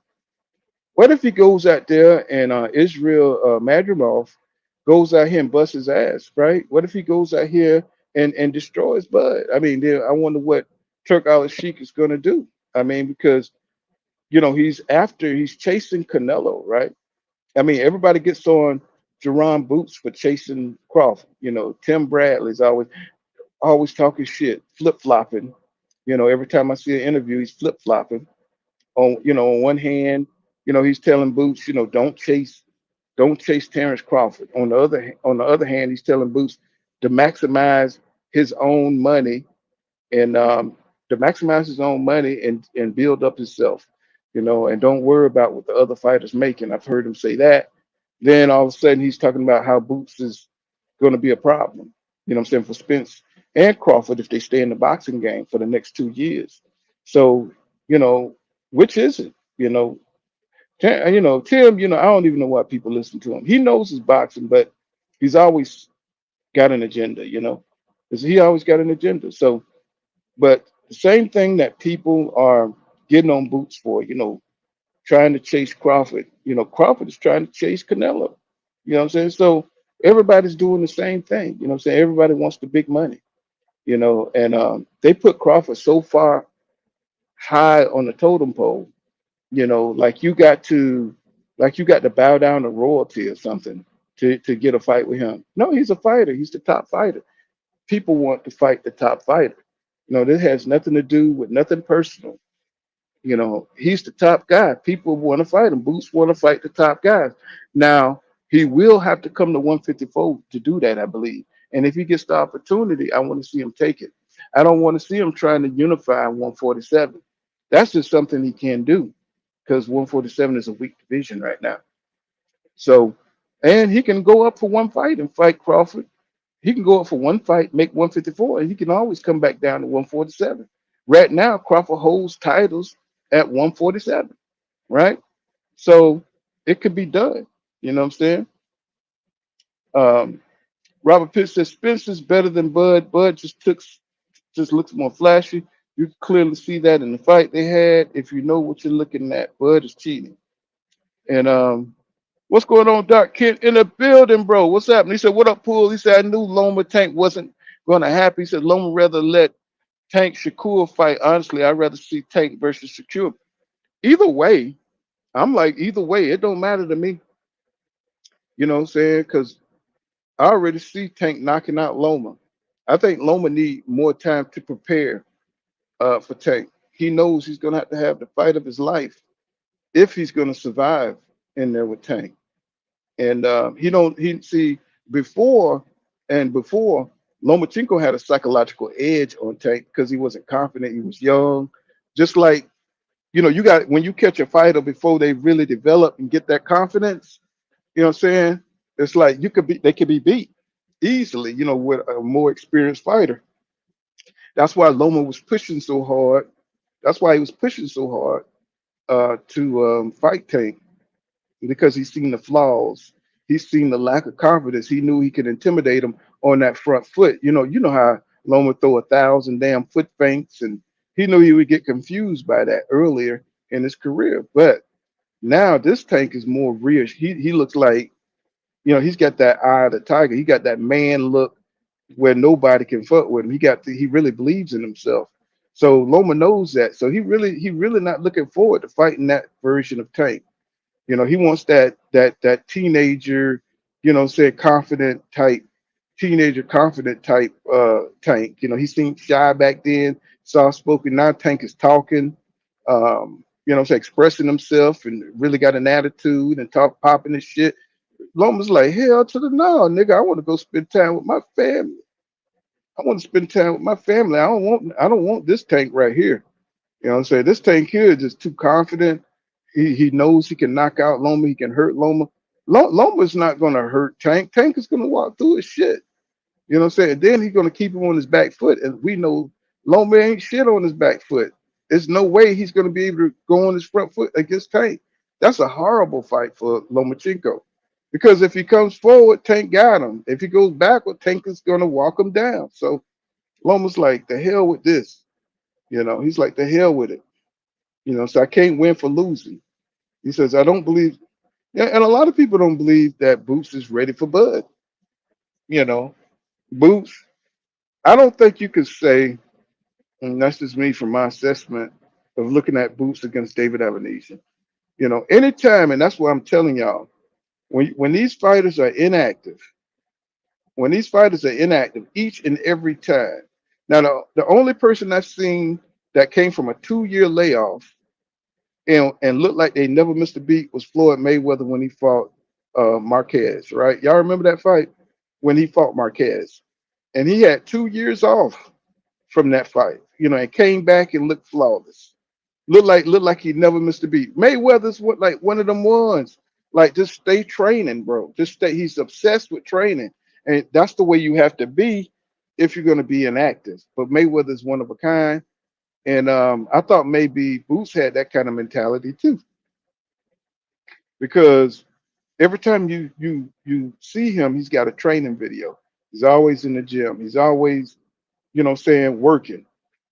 What if he goes out there and Israil Madrimov goes out here and busts his ass, right? What if he goes out here and destroys Bud? I mean, then I wonder what Turk Al Sheik is going to do. I mean, because he's chasing Canelo, right? I mean, everybody gets on Jaron Boots for chasing Crawford. Tim Bradley's always talking shit, flip flopping. Every time I see an interview, he's flip flopping. On one hand, he's telling Boots, don't chase Terrence Crawford. On the other hand, he's telling Boots to maximize his own money and and build up himself, and don't worry about what the other fighters making. I've heard him say that. Then all of a sudden he's talking about how Boots is going to be a problem. What I'm saying, for Spence and Crawford if they stay in the boxing game for the next 2 years. So, which is it? Tim, I don't even know why people listen to him. He knows his boxing, but he's always got an agenda, 'Cause he always got an agenda. So, but the same thing that people are getting on Boots for, trying to chase Crawford. Crawford is trying to chase Canelo. You know what I'm saying? So everybody's doing the same thing. You know what I'm saying? Everybody wants the big money, and they put Crawford so far high on the totem pole, like you got to bow down to royalty or something to get a fight with him. No, he's a fighter. He's the top fighter. People want to fight the top fighter. This has nothing to do with nothing personal. He's the top guy. People want to fight him. Boots want to fight the top guys. Now, he will have to come to 154 to do that, I believe. And if he gets the opportunity, I want to see him take it. I don't want to see him trying to unify 147. That's just something he can do because 147 is a weak division right now. So, and he can go up for one fight and fight Crawford. He can go up for one fight, make 154, and he can always come back down to 147. Right now, Crawford holds titles at 147, right? So it could be done. You know what I'm saying? Um, Robert Pitt says Spence is better than Bud. Bud just looks more flashy. You can clearly see that in the fight they had. If you know what you're looking at, Bud is cheating. And what's going on, Doc Kent in the building, bro? What's happening? He said, "What up, Pool?" He said, "I knew Loma Tank wasn't going to happen." He said, "Loma rather let Tank Shakur fight. Honestly, I'd rather see Tank versus Shakur. Either way, I'm like, either way, it don't matter to me. You know what I'm saying? Because I already see Tank knocking out Loma. I think Loma need more time to prepare for Tank. He knows he's going to have the fight of his life if he's going to survive in there with Tank. And he see before before Lomachenko had a psychological edge on Tank because he wasn't confident. He was young, just like you got when you catch a fighter before they really develop and get that confidence. You know what I'm saying? It's like they could be beat easily. With a more experienced fighter. That's why Loma was pushing so hard. That's why he was pushing so hard to fight Tank because he's seen the flaws. He's seen the lack of confidence. He knew he could intimidate him on that front foot. You know how Loma throw 1,000 damn foot feints, and he knew he would get confused by that earlier in his career. But now this Tank is more real. He looks like he's got that eye of the tiger. He got that man look where nobody can fuck with him. He really believes in himself. So Loma knows that. So he really not looking forward to fighting that version of Tank. He wants that teenager, say confident type Tank. He seemed shy back then, soft spoken. Now Tank is talking, say expressing himself and really got an attitude and talk popping and shit. Loma's like, hell to the no, nigga. I want to go spend time with my family. I want to spend time with my family. I don't want this Tank right here. You know what I'm saying? This Tank here is just too confident. He knows he can knock out Loma. He can hurt Loma. Loma's not going to hurt Tank. Tank is going to walk through his shit. You know what I'm saying? And then he's going to keep him on his back foot. And we know Loma ain't shit on his back foot. There's no way he's going to be able to go on his front foot against Tank. That's a horrible fight for Lomachenko. Because if he comes forward, Tank got him. If he goes backward, Tank is going to walk him down. So Loma's like, the hell with this. He's like, the hell with it. So I can't win for losing. He says, I don't believe. Yeah, and a lot of people don't believe that Boots is ready for Bud. Boots, I don't think you could say, and that's just me from my assessment of looking at Boots against David Avenesian. Anytime, and that's what I'm telling y'all, when these fighters are inactive, each and every time. Now, the only person I've seen that came from a 2-year layoff and looked like they never missed a beat was Floyd Mayweather when he fought Marquez, right? Y'all remember that fight when he fought Marquez? And he had 2 years off from that fight, and came back and looked flawless. Looked like he never missed a beat. Mayweather's one of them ones. Like, just stay training, bro. Just stay. He's obsessed with training. And that's the way you have to be if you're going to be inactive. But Mayweather's one of a kind. And I thought maybe Boots had that kind of mentality too. Because every time you see him, he's got a training video. He's always in the gym. He's always, working.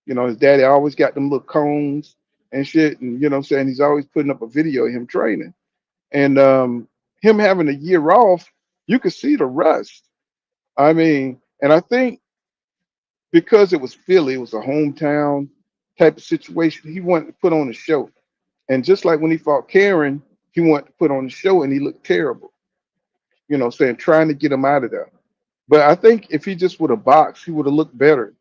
His daddy always got them little cones and shit. And he's always putting up a video of him training. And him having a year off, you could see the rust. I mean, and I think because it was Philly, it was a hometown type of situation, he wanted to put on a show. And just like when he fought Karen, he wanted to put on a show and he looked terrible, trying to get him out of there. But I think if he just would have boxed, he would have looked better,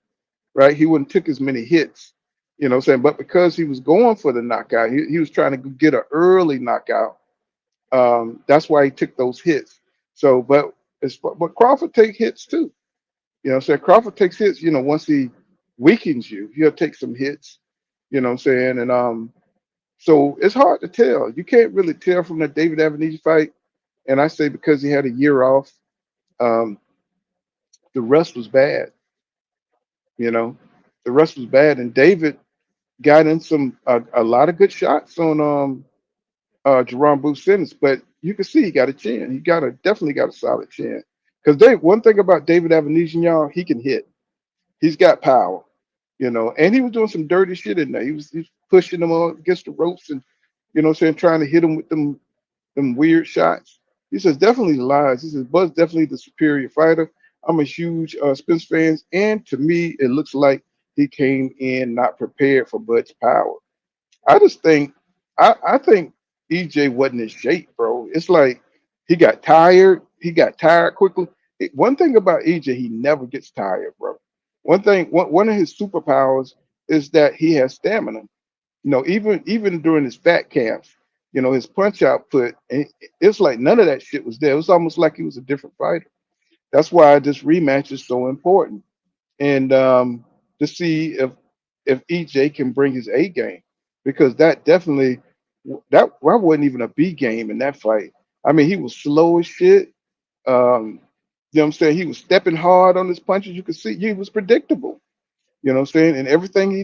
right? He wouldn't took as many hits, But because he was going for the knockout, he was trying to get an early knockout. That's why he took those hits. So, but Crawford take hits too. Crawford takes hits. Once he weakens you, he'll take some hits. And so it's hard to tell. You can't really tell from the David Avenesian fight. And I say because he had a year off, the rest was bad. The rest was bad, and David got in a lot of good shots on Jaron Ennis, but you can see he got a chin. He definitely got a solid chin. Because one thing about David Avenesian, y'all, he can hit. He's got power. And he was doing some dirty shit in there. He was pushing them on against the ropes and trying to hit him with them weird shots. He says definitely lies. He says Bud's definitely the superior fighter. I'm a huge Spence fan, and to me, it looks like he came in not prepared for Bud's power. I just think, I think EJ wasn't in shape, bro. It's like he got tired. He got tired quickly. One thing about EJ, he never gets tired, bro. One of his superpowers is that he has stamina. Even during his fat camps, his punch output, it's like none of that shit was there. It was almost like he was a different fighter. That's why this rematch is so important, and to see if EJ can bring his A game, because that definitely that wasn't even a B game in that fight. I mean, he was slow as shit. You know what I'm saying? He was stepping hard on his punches. You could see he was predictable. You know what I'm saying? And everything he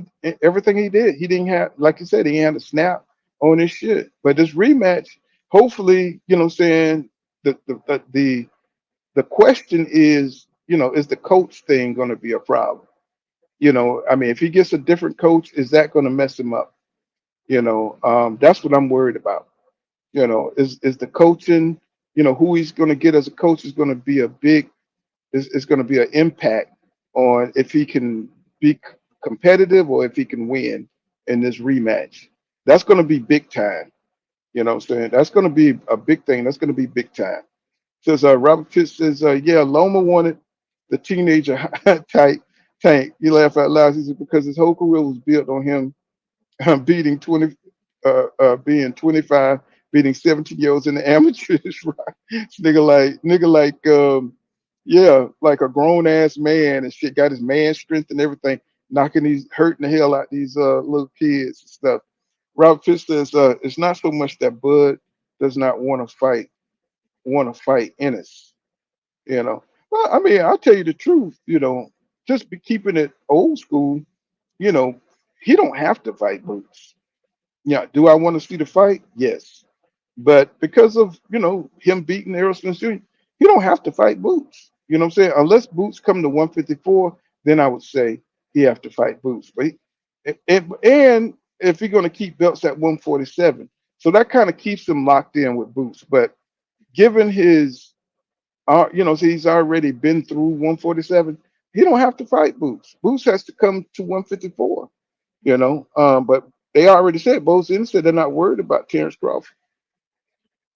did, he didn't have, like you said, he had a snap on his shit. But this rematch, hopefully, what I'm saying, the question is the coach thing going to be a problem? I mean, if he gets a different coach, is that going to mess him up? That's what I'm worried about. Is the coaching, who he's going to get as a coach is going to be a big, is going to be an impact on if he can be competitive or if he can win in this rematch. That's going to be big time. You know what I'm saying? That's going to be a big thing. That's going to be big time. Says Robert Fitz says, yeah, Loma wanted the teenager type tank. You laugh out loud. He said, because his whole career was built on him beating 20, being 25, beating 17-year-olds in the amateurs. Right? Yeah, like a grown ass man and shit, got his man strength and everything, hurting the hell out these little kids and stuff. Robert Fitz says, it's not so much that Bud does not want to fight Ennis. Well, I mean, I'll tell you the truth. Just be keeping it old school. You know, he don't have to fight Boots. Yeah, do I want to see the fight? Yes, but because of him beating Errol Spence Jr., he don't have to fight Boots. You know what I'm saying? Unless Boots come to 154, then I would say he have to fight Boots. But and if he's going to keep belts at 147, so that kind of keeps him locked in with Boots. But given his so he's already been through 147. He don't have to fight Boots. Boots has to come to 154. But they already said both ends said they're not worried about Terrence Crawford,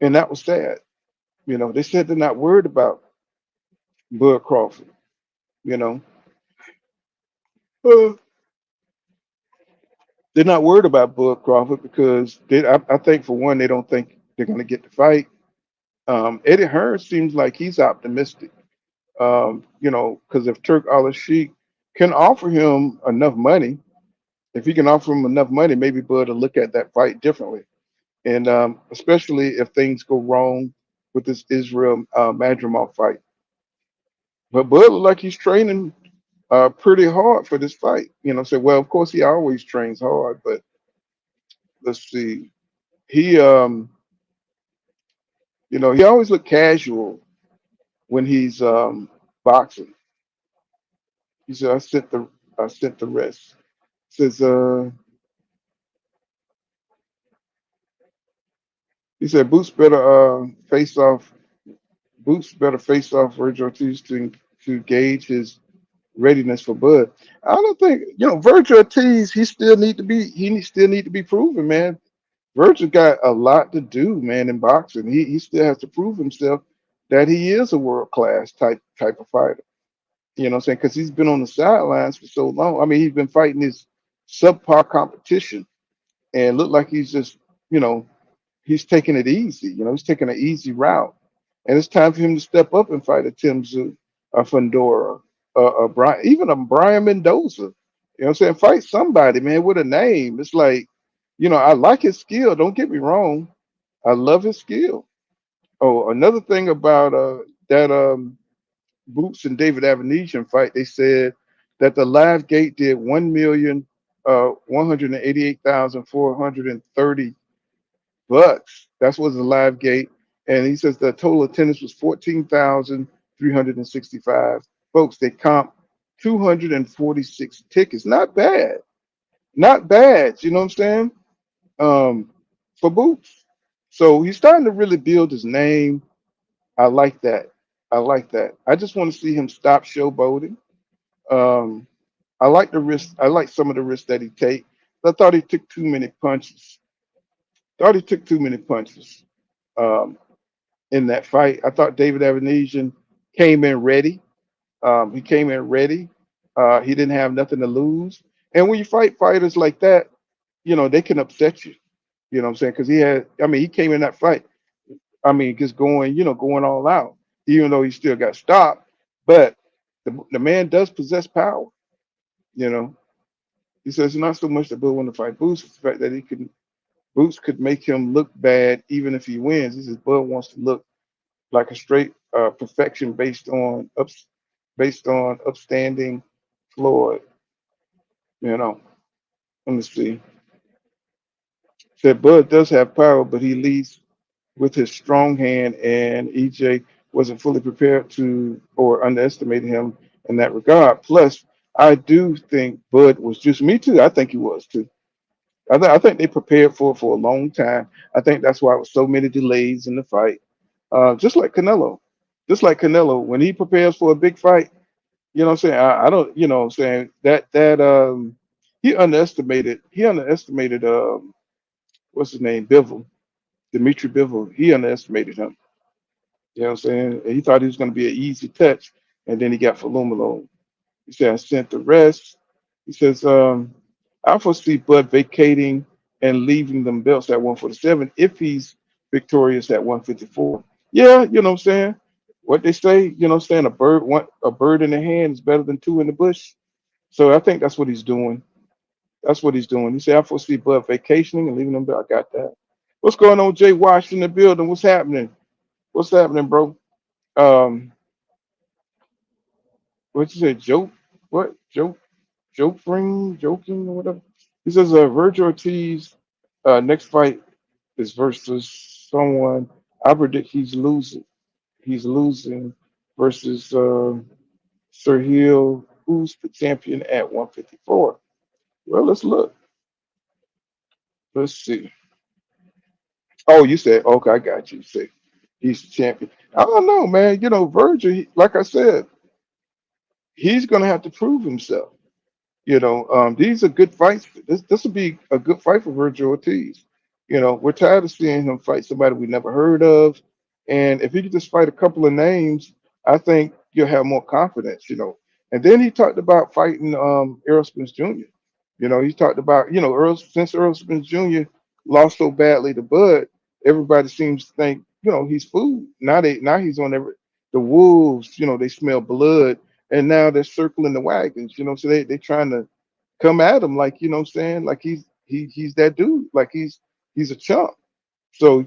and that was sad. They said they're not worried about Bud Crawford. You know, Uh, they're not worried about Bud Crawford because I think for one they don't think they're going to get the fight. Eddie Hearn seems like he's optimistic. Because if Turk Al Sheikh can offer him enough money, if he can offer him enough money, maybe Bud will look at that fight differently. And especially if things go wrong with this Israil Madrimov fight. But Bud look like he's training pretty hard for this fight. Well, of course he always trains hard, but let's see. He he always look casual when he's boxing. He said, I sent the rest. Says he said Boots better face off Virgil Ortiz to gauge his readiness for Bud. I don't think Virgil Ortiz. Still need to be proven, man. Virgil got a lot to do, man, in boxing. He still has to prove himself that he is a world class type of fighter. You know what I'm saying? Because he's been on the sidelines for so long. I mean, he's been fighting this subpar competition and looked like he's just, you know, he's taking it easy. He's taking an easy route. And it's time for him to step up and fight a Tim Tszyu, a Fundora, a Brian, even a Brian Mendoza. You know what I'm saying? Fight somebody, man, with a name. It's like, I like his skill. Don't get me wrong. I love his skill. Oh, another thing about that Boots and David Avenesian fight, they said that the live gate did 1,188,430 bucks. That was the live gate. And he says the total attendance was 14,365 folks. They comp 246 tickets. Not bad. Not bad. You know what I'm saying? Um, for Boots. So he's starting to really build his name. I like that. I like that. I just want to see him stop showboating. Um, I like the risk. I like some of the risks that he take. I thought he took too many punches. Thought he took too many punches um, in that fight. I thought David Avenesian came in ready. He came in ready. He didn't have nothing to lose. And when you fight fighters like that, they can upset you. You know what I'm saying? Because he came in that fight. I mean, just going all out, even though he still got stopped. But the man does possess power. You know, he says it's not so much that Bill want to fight Boots, it's the fact that Boots could make him look bad even if he wins. He says Bud wants to look like a straight perfection based on upstanding Floyd. You know, let me see. Said Bud does have power, but he leads with his strong hand, and EJ wasn't fully prepared to or underestimated him in that regard. Plus, I do think Bud was just me too. I think he was too. I think they prepared for a long time. I think that's why it was so many delays in the fight. Just like Canelo, when he prepares for a big fight, you know what I'm saying? I don't, you know what I'm saying, that he underestimated what's his name, Bivol, Dimitri Bivol. He underestimated him. You know what I'm saying? And he thought he was going to be an easy touch, and then he got Falumalo. He said, I sent the rest. He says, I foresee Bud vacating and leaving them belts at 147 if he's victorious at 154. Yeah, you know what I'm saying? What they say, you know what I'm saying? A bird in the hand is better than two in the bush. So I think that's what he's doing. That's what he's doing. He said, I foresee Bud vacationing and leaving them belts. I got that. What's going on, Jay Wash in the building? What's happening? What's happening, bro? Um, what you say? Joke? What? Joking or whatever. He says Virgil Ortiz next fight is versus someone. I predict he's losing. He's losing versus Sir Hill, who's the champion at 154. Well, let's look. Let's see. Oh, you said okay. I got you. You say he's the champion. I don't know, man. Virgil. Like I said, he's gonna have to prove himself. These are good fights. This will be a good fight for Virgil Ortiz. We're tired of seeing him fight somebody we never heard of. And if he could just fight a couple of names, I think you'll have more confidence. And then he talked about fighting Errol Spence Jr. He talked about, since Errol Spence Jr. lost so badly to Bud, everybody seems to think, he's food. Now he's on the Wolves, they smell blood, and now they're circling the wagons, so they trying to come at him like, what I'm saying, like he's that dude, like he's a chump. So,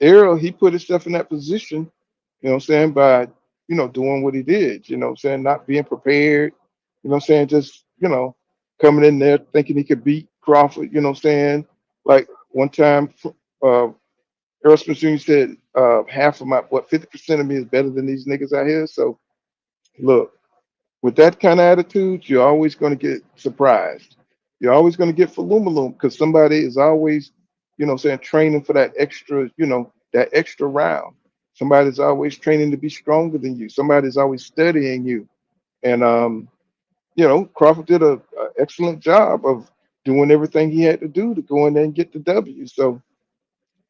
Errol, he put himself in that position, what I'm saying, by, doing what he did, what I'm saying, not being prepared, what I'm saying, just, coming in there thinking he could beat Crawford, what I'm saying. Like one time, uh, Errol Spence Jr. said, half of 50% of me is better than these niggas out here. So look, with that kind of attitude, you're always going to get surprised. You're always going to get falumaloom because somebody is always, saying training for that extra, that extra round. Somebody's always training to be stronger than you. Somebody's always studying you. And Crawford did a excellent job of doing everything he had to do to go in there and get the W. So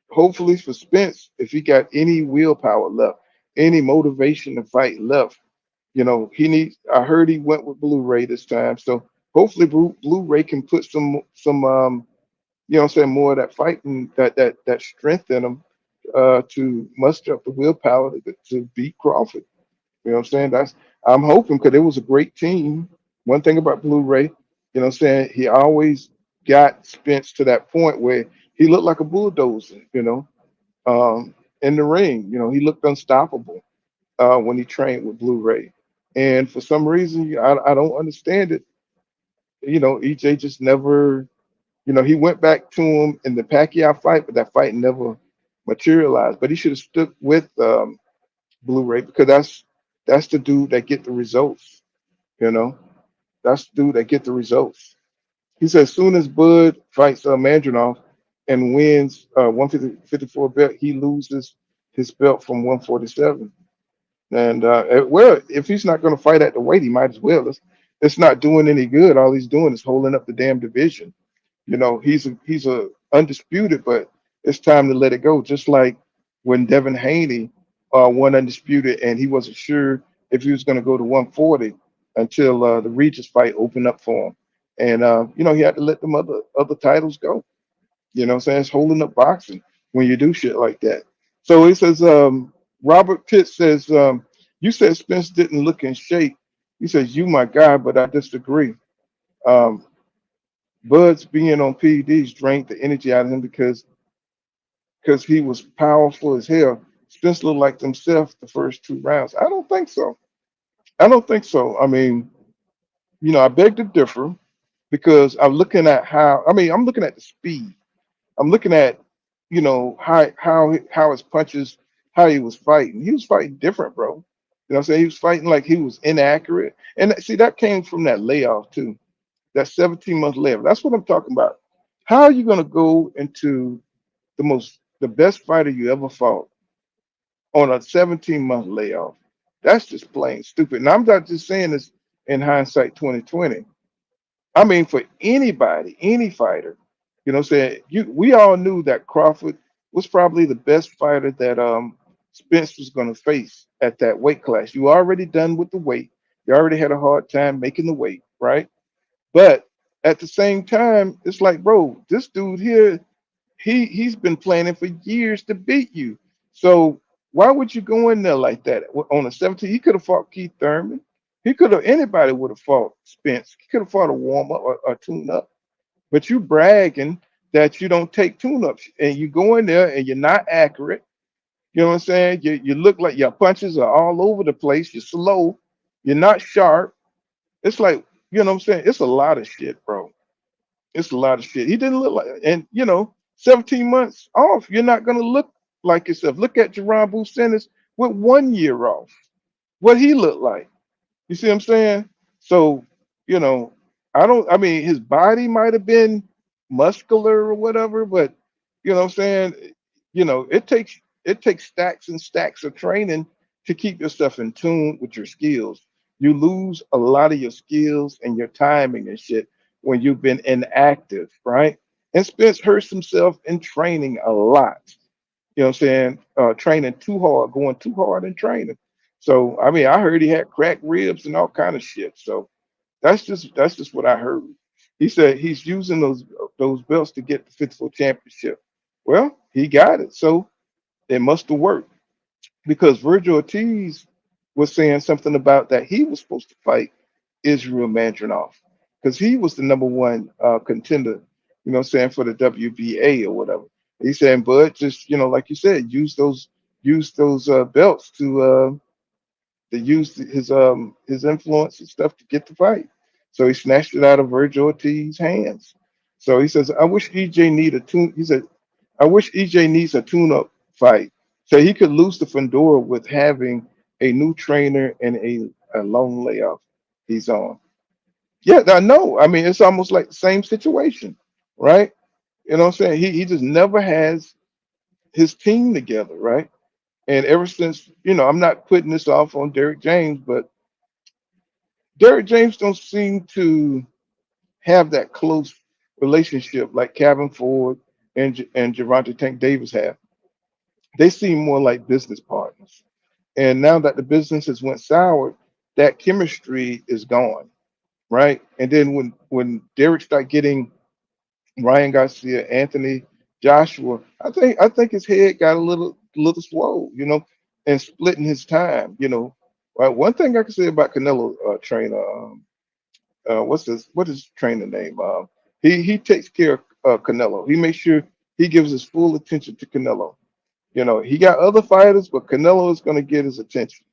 hopefully for Spence, if he got any willpower left, any motivation to fight left, he needs. I heard he went with Blu-ray this time, so hopefully Blu-ray can put some what I'm saying, more of that fighting, that strength in him to muster up the willpower to beat Crawford. You know what I'm saying? I'm hoping because it was a great team. One thing about Blu-ray, what I'm saying, he always got Spence to that point where he looked like a bulldozer, in the ring. He looked unstoppable when he trained with Blu-ray. And for some reason, I don't understand it. EJ just never, he went back to him in the Pacquiao fight, but that fight never materialized. But he should have stuck with Blu-ray because that's the dude that get the results. You know, that's the dude that get the results. He said, as soon as Bud fights Mandronov and wins 154 belt, he loses his belt from 147. And well, if he's not going to fight at the weight, he might as well. It's not doing any good. All he's doing is holding up the damn division. You know, he's a undisputed, but it's time to let it go. Just like when Devin Haney won undisputed, and he wasn't sure if he was going to go to 140 until the Regis fight opened up for him, and you know he had to let them other titles go. You know what I'm saying? It's holding up boxing when you do shit like that. So he says, Robert Pitt says, you said Spence didn't look in shape. He says, you my guy, but I disagree. Um, Bud's being on PEDs drank the energy out of him because he was powerful as hell. Spence looked like himself the first 2 rounds. I don't think so. I don't think so. I mean, you know, I beg to differ because I'm looking at I'm looking at the speed. I'm looking at, you know, how his punches, how he was fighting. He was fighting different, bro. You know what I'm saying? He was fighting like he was inaccurate. And see, that came from that layoff too. That 17-month layoff. That's what I'm talking about. How are you gonna go into the best fighter you ever fought on a 17-month layoff? That's just plain stupid. And I'm not just saying this in hindsight 2020. I mean, for anybody, any fighter, you know, saying we all knew that Crawford was probably the best fighter that Spence was going to face at that weight class. You already done with the weight. You already had a hard time making the weight, right? But at the same time, it's like, bro, this dude here, he's been planning for years to beat you. So why would you go in there like that on a 17? He could have fought Keith Thurman. He could have anybody would have fought Spence. He could have fought a warm up or tune up. But you bragging that you don't take tune ups and you go in there and you're not accurate. You know what I'm saying? You look like your punches are all over the place. You're slow. You're not sharp. It's like, you know what I'm saying? It's a lot of shit, bro. It's a lot of shit. He didn't look like, and you know, 17 months off, you're not gonna look like yourself. Look at Jaron Ennis with 1 year off. What he looked like. You see what I'm saying? So, you know, I mean, his body might have been muscular or whatever, but you know what I'm saying? You know, it takes stacks and stacks of training to keep yourself in tune with your skills. You lose a lot of your skills and your timing and shit when you've been inactive, right? And Spence hurts himself in training a lot. You know what I'm saying? Training too hard, going too hard in training. So I mean, I heard he had cracked ribs and all kind of shit. So that's just what I heard. He said he's using those belts to get the 54 championship. Well, he got it, so it must have worked because Virgil Ortiz was saying something about that he was supposed to fight Israil Madrimov because he was the number one contender, you know what I'm saying, for the WBA or whatever. He's saying, Bud, just, you know, like you said, use those belts to use his influence and stuff to get the fight. So he snatched it out of Virgil Ortiz's hands. So he says, I wish EJ need a tune. He said, I wish EJ needs a tune-up fight so he could lose the Fedora with having a new trainer and a long layoff he's on. Yeah, I know. I mean, it's almost like the same situation, right? You know what I'm saying? He just never has his team together, right? And ever since, you know, I'm not putting this off on Derek James, but Derek James don't seem to have that close relationship like Kevin Ford and Gervonta Tank Davis have. They seem more like business partners. And now that the business has went sour, that chemistry is gone, right? And then when Derek started getting Ryan Garcia, Anthony Joshua, I think his head got a little swole, you know, and splitting his time, you know. One thing I can say about Canelo trainer, what is trainer name? He takes care of Canelo. He makes sure he gives his full attention to Canelo. You know, he got other fighters, but Canelo is going to get his attention.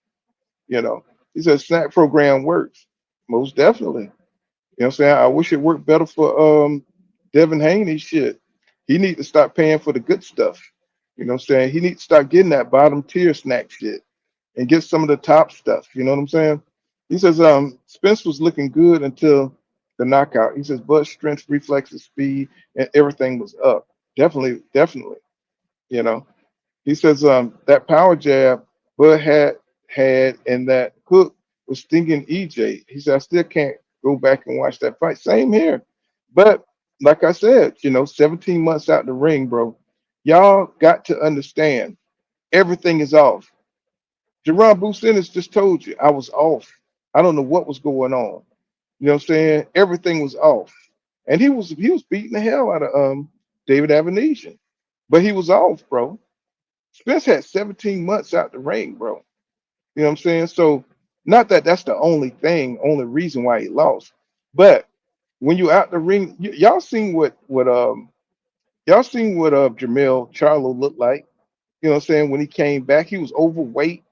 You know, he said snack program works. Most definitely. You know what I'm saying? I wish it worked better for Devin Haney. Shit. He need to stop paying for the good stuff. You know what I'm saying? He needs to start getting that bottom tier snack shit and get some of the top stuff. You know what I'm saying? He says, Spence was looking good until the knockout. He says, Bud's strength, reflexes, speed, and everything was up. Definitely, definitely. You know. He says, that power jab Bud had and that hook was stinging EJ. He said, I still can't go back and watch that fight. Same here. But like I said, 17 months out the ring, bro. Y'all got to understand everything is off. Jaron Ennis just told you I was off. I don't know what was going on. You know what I'm saying? Everything was off. And he was beating the hell out of David Avenesian. But he was off, bro. Spence had 17 months out the ring, bro. You know what I'm saying? So not that that's the only reason why he lost. But when you out the ring, y'all seen what Jamel Charlo looked like. You know what I'm saying? When he came back, he was overweight.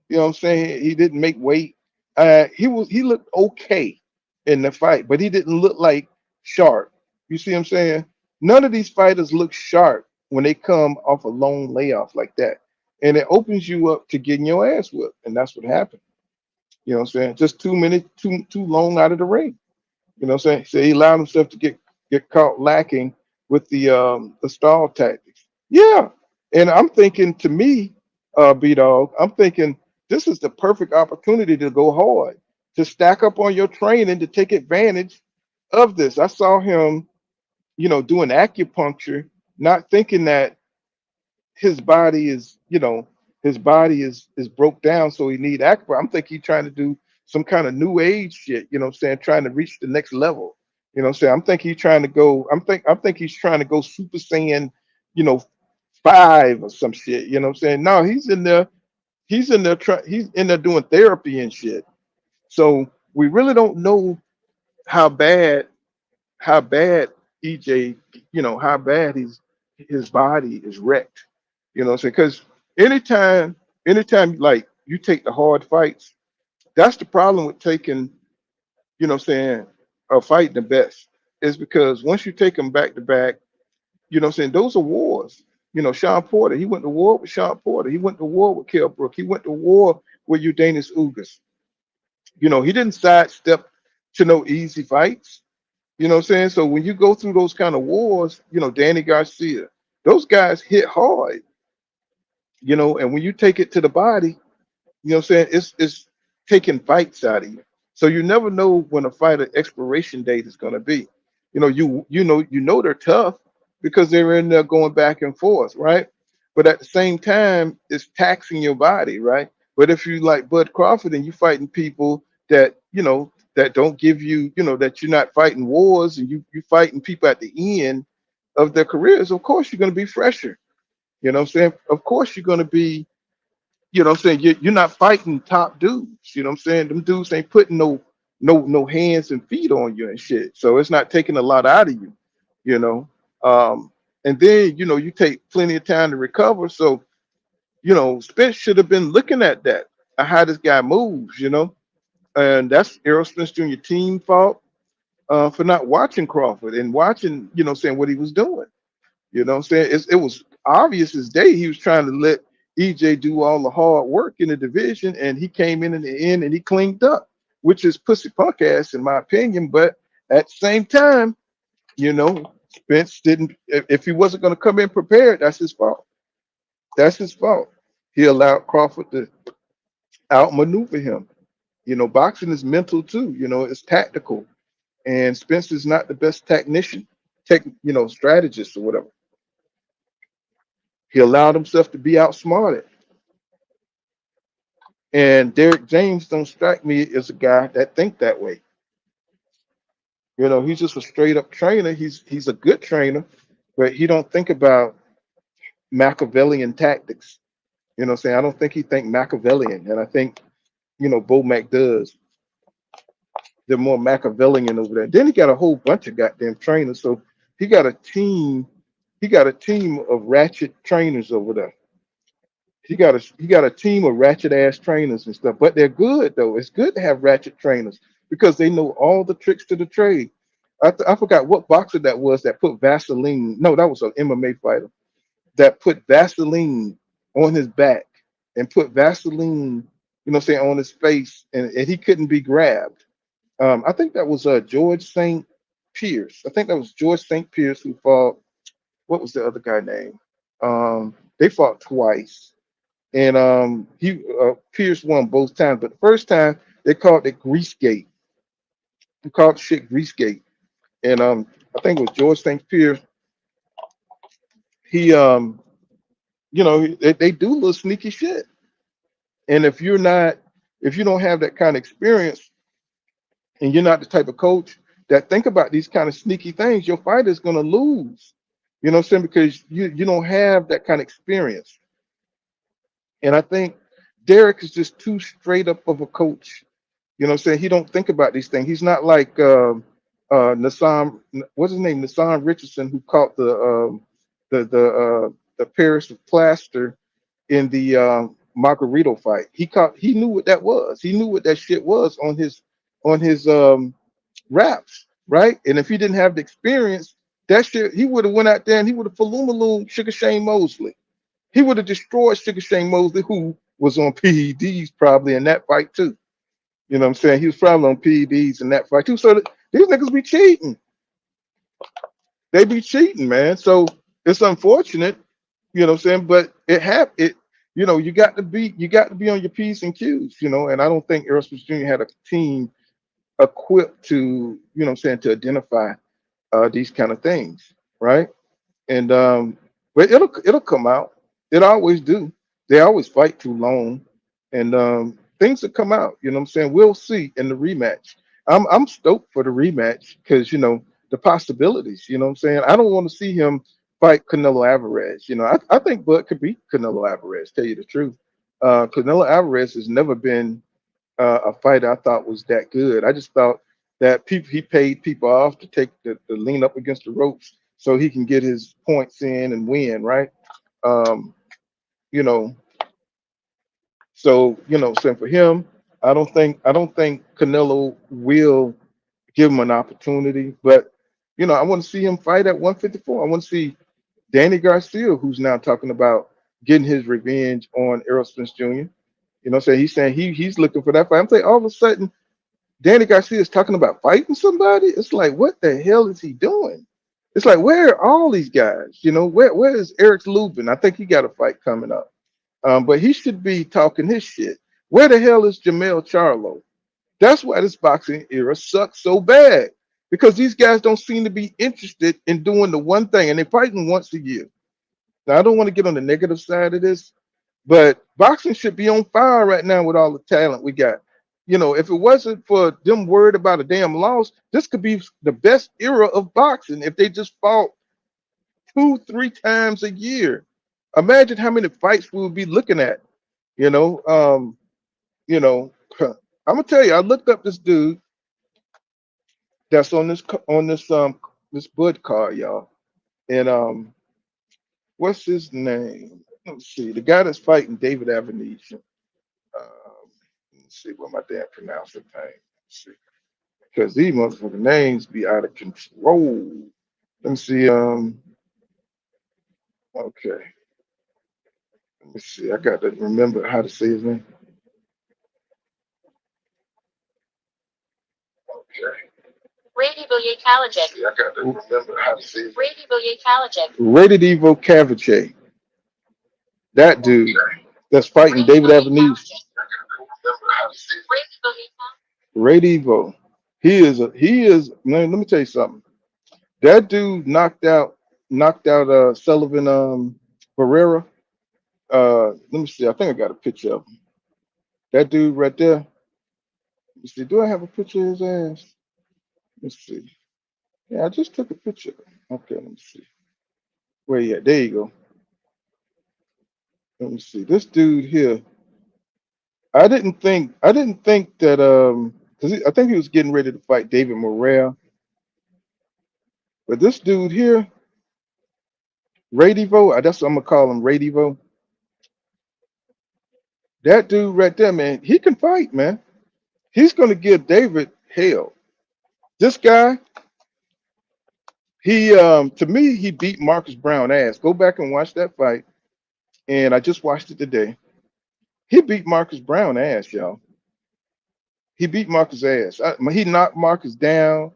You know what I'm saying? He didn't make weight. He looked okay in the fight, but he didn't look like sharp. You see what I'm saying? None of these fighters look sharp when they come off a long layoff like that. And it opens you up to getting your ass whipped. And that's what happened. You know what I'm saying? Just 2 minutes, too long out of the ring. You know what I'm saying? So he allowed himself to get caught lacking with the stall tactics. Yeah. And I'm thinking, to me, B Dog, I'm thinking this is the perfect opportunity to go hard, to stack up on your training, to take advantage of this. I saw him, doing acupuncture, not thinking that his body is, his body is broke down, so he need acupuncture. I'm thinking he's trying to do some kind of new age shit, you know what I'm saying, trying to reach the next level. You know what I'm saying? I'm thinking he's trying to go, I think he's trying to go Super Saiyan, you know, 5 or some shit. You know what I'm saying? No, he's in there doing therapy and shit. So we really don't know how bad how bad EJ, how bad his body is wrecked. You know what I'm saying? Because anytime like you take the hard fights, that's the problem with taking, fighting the best. Is because once you take them back to back, those are wars. Sean Porter, he went to war with Sean Porter. He went to war with Kell Brook. He went to war with Udanis Ugas. He didn't sidestep to no easy fights. You know what I'm saying? So when you go through those kind of wars, Danny Garcia, those guys hit hard, and when you take it to the body, you know what I'm saying? It's taking fights out of you. So you never know when a fighter expiration date is gonna be. You know they're tough because they're in there going back and forth, right? But at the same time, it's taxing your body, right? But if you like Bud Crawford and you fighting people that that don't give you, that you're not fighting wars and you fighting people at the end of their careers, of course you're gonna be fresher. You know what I'm saying? Of course you're gonna be, what I'm saying? You're not fighting top dudes. You know what I'm saying? Them dudes ain't putting no hands and feet on you and shit. So it's not taking a lot out of you, you know. And then you take plenty of time to recover. So Spence should have been looking at that, how this guy moves, and that's Errol Spence Jr. team fault for not watching Crawford and watching, saying what he was doing. You know what I'm saying? It was obvious as day he was trying to let EJ do all the hard work in the division, and he came in the end and he cleaned up, which is pussy punk ass in my opinion. But at the same time, Spence didn't. If he wasn't going to come in prepared, that's his fault. That's his fault. He allowed Crawford to outmaneuver him. Boxing is mental too. It's tactical, and Spence is not the best technician, strategist or whatever. He allowed himself to be outsmarted. And Derek James don't strike me as a guy that think that way. He's just a straight up trainer. He's a good trainer, but he don't think about Machiavellian tactics. You know what I'm saying? I don't think he think Machiavellian. And I think, Bo Mac does. They're more Machiavellian over there. Then he got a whole bunch of goddamn trainers. So he got a team of ratchet trainers over there. He got a team of ratchet ass trainers and stuff, but they're good though. It's good to have ratchet trainers because they know all the tricks to the trade. I forgot what boxer that was that put Vaseline. No, that was an MMA fighter that put Vaseline on his back and put Vaseline saying, on his face, and he couldn't be grabbed. I think that was George St. Pierce. I think that was George St. Pierce who fought. What was the other guy name? They fought twice, and he Pierce won both times. But the first time they called it Greasegate. They called the shit Greasegate, and I think it was George St. Pierce. He they do little sneaky shit, and if you don't have that kind of experience, and you're not the type of coach that think about these kind of sneaky things, your fighter's gonna lose. You know what I'm saying? Because you don't have that kind of experience. And I think Derek is just too straight up of a coach. You know what I'm saying? He don't think about these things. He's not like Nassim, what's his name? Nassim Richardson, who caught the Paris of plaster in the Margarito fight. He knew what that was. He knew what that shit was on his raps, right? And if he didn't have the experience, that shit, he would have went out there and he would have Falumaloon Sugar Shane Mosley. He would have destroyed Sugar Shane Mosley, who was on PEDs probably in that fight too. You know what I'm saying? He was probably on PEDs in that fight too. So these niggas be cheating. They be cheating, man. So it's unfortunate, you know what I'm saying? But you got to be on your P's and Q's, and I don't think Errol Spence Jr. had a team equipped to, what I'm saying, to identify these kind of things, right? And but it'll come out. It always do. They always fight too long, and things will come out. You know what I'm saying? We'll see in the rematch. I'm stoked for the rematch because the possibilities. You know what I'm saying? I don't want to see him fight Canelo Alvarez. I think Bud could beat Canelo Alvarez. Tell you the truth, Canelo Alvarez has never been a fighter I thought was that good. I just thought that he paid people off to take the lean up against the ropes so he can get his points in and win, right? Um, you know, so saying for him, I don't think Canelo will give him an opportunity, but I want to see him fight at 154. I want to see Danny Garcia, who's now talking about getting his revenge on Errol Spence Jr. He's saying he's looking for that fight. I'm saying all of a sudden Danny Garcia is talking about fighting somebody. It's like, what the hell is he doing? It's like, where are all these guys? Where is Eric Lubin? I think he got a fight coming up. But he should be talking his shit. Where the hell is Jamel Charlo? That's why this boxing era sucks so bad. Because these guys don't seem to be interested in doing the one thing, and they're fighting once a year. Now, I don't want to get on the negative side of this, but boxing should be on fire right now with all the talent we got. If it wasn't for them worried about a damn loss, this could be the best era of boxing if they just fought 2-3 times a year. Imagine how many fights we would be looking at. You know, um, I'm gonna tell you, I looked up this dude that's on this Bud card, y'all. And what's his name? Let's see, the guy that's fighting David Avenesian. Let's see what my damn pronouncer name. Let's see, because these motherfucking names be out of control. Let me see. Okay. Let me see. I got to remember how to say his name. Okay. See, I got to remember how to say his name. Rated Evo Cavache. That dude that's fighting David Avenesian. Rated Evo. He is. Let me tell you something. That dude knocked out Sullivan Barrera. Let me see. I think I got a picture of him. That dude right there. Let me see. Do I have a picture of his ass? Let's see. Yeah, I just took a picture. Okay, let me see. Where you at? There you go. Let me see. This dude here. I didn't think that because I think he was getting ready to fight David Morrell. But this dude here, Radivo, that's what I'm gonna call him, Radivo. That dude right there, man, he can fight, man. He's gonna give David hell. This guy, he to me, he beat Marcus Brown ass. Go back and watch that fight. And I just watched it today. He beat Marcus Brown ass, y'all. He beat Marcus ass. He knocked Marcus down.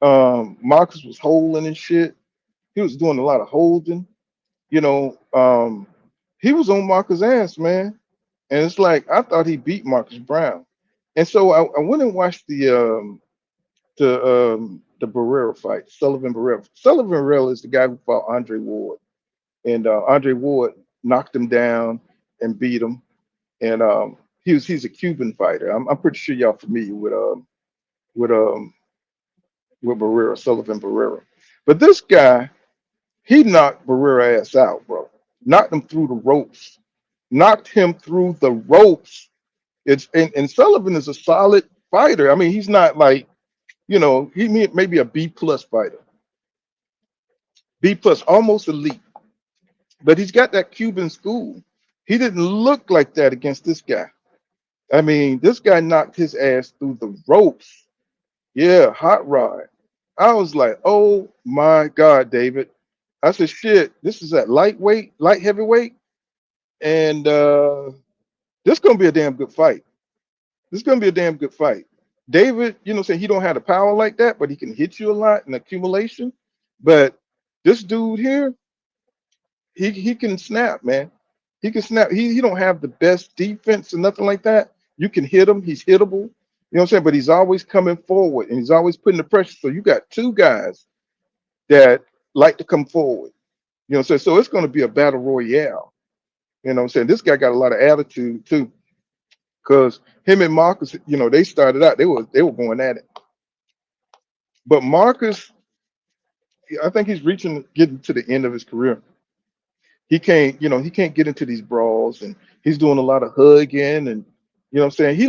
Marcus was holding and shit. He was doing a lot of holding. You know, he was on Marcus ass, man. And it's like I thought he beat Marcus Brown. And so I went and watched the Barrera fight, Sullivan Barrera. Sullivan Barrera is the guy who fought Andre Ward, and Andre Ward knocked him down and beat him. And he's a Cuban fighter. I'm pretty sure y'all familiar with um with Barrera, Sullivan Barrera. But this guy, he knocked Barrera ass out, bro. Knocked him through the ropes. Knocked him through the ropes. And Sullivan is a solid fighter. I mean, he's not like, he may be a B plus fighter, B plus, almost elite, but he's got that Cuban school. He didn't look like that against this guy. I mean, this guy knocked his ass through the ropes. Yeah, hot rod. I was like, oh my God, David. I said, shit, this is at lightweight, light heavyweight, and this gonna be a damn good fight. This is gonna be a damn good fight. David, saying he don't have the power like that, but he can hit you a lot in accumulation. But this dude here, he can snap, man. He can snap. He don't have the best defense or nothing like that. You can hit him. He's hittable. You know what I'm saying? But he's always coming forward and he's always putting the pressure. So you got two guys that like to come forward. You know what I'm saying? So it's going to be a battle royale. You know what I'm saying? This guy got a lot of attitude too. Because him and Marcus, they started out, they were going at it. But Marcus, I think he's getting to the end of his career. He can't get into these brawls, and he's doing a lot of hugging, and what I'm saying?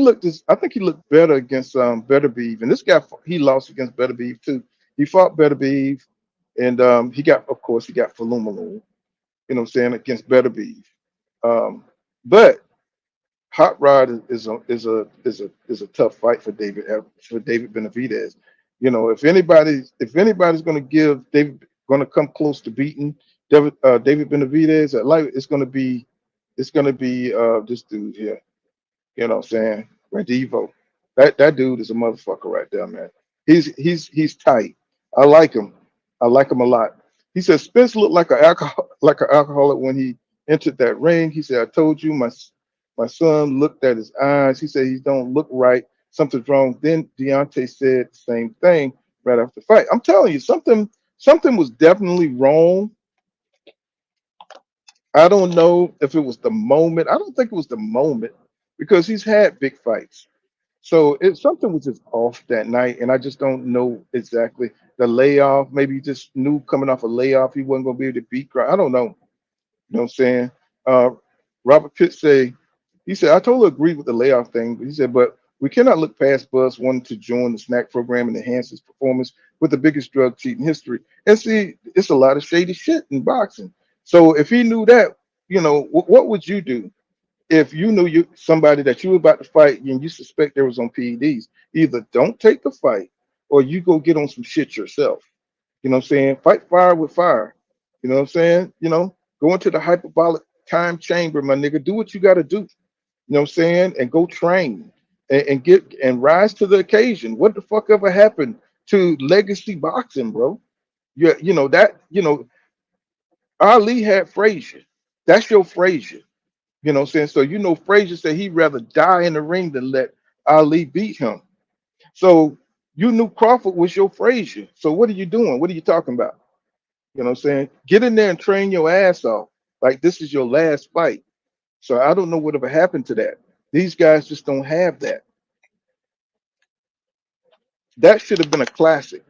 I think he looked better against Beterbiev. And this guy, he lost against Beterbiev too. He fought Beterbiev, and he got Falumalo, against Beterbiev. But Hot Rod is a tough fight for David Benavidez. If anybody's going to come close to beating David Benavidez at light, it's going to be this dude here. You know what I'm saying? Radivo. That dude is a motherfucker right there, man. He's tight. I like him. I like him a lot. He said Spence looked like an alcoholic when he entered that ring. He said, I told you my son looked at his eyes. He said he don't look right. Something's wrong. Then Deontay said the same thing right after the fight. I'm telling you, something was definitely wrong. I don't know if it was the moment. I don't think it was the moment because he's had big fights. So something was just off that night, and I just don't know exactly the layoff. Maybe he just knew coming off a layoff he wasn't going to be able to beat. I don't know. You know what I'm saying? Robert Pitt he said, I totally agree with the layoff thing. But he said, but we cannot look past Buzz wanting to join the snack program and enhance his performance with the biggest drug cheat in history. And see, it's a lot of shady shit in boxing. So if he knew that, what would you do if you knew somebody that you were about to fight and you suspect there was on PEDs? Either don't take the fight or you go get on some shit yourself. You know what I'm saying? Fight fire with fire. You know what I'm saying? Go into the hyperbolic time chamber, my nigga. Do what you got to do. You know what I'm saying? And go train and rise to the occasion. What the fuck ever happened to legacy boxing, bro? Ali had Frazier. That's your Frazier. You know what I'm saying? So Frazier said he'd rather die in the ring than let Ali beat him. So you knew Crawford was your Frazier. So what are you doing? What are you talking about? You know what I'm saying? Get in there and train your ass off. Like this is your last fight. So I don't know whatever happened to that. These guys just don't have that. That should have been a classic.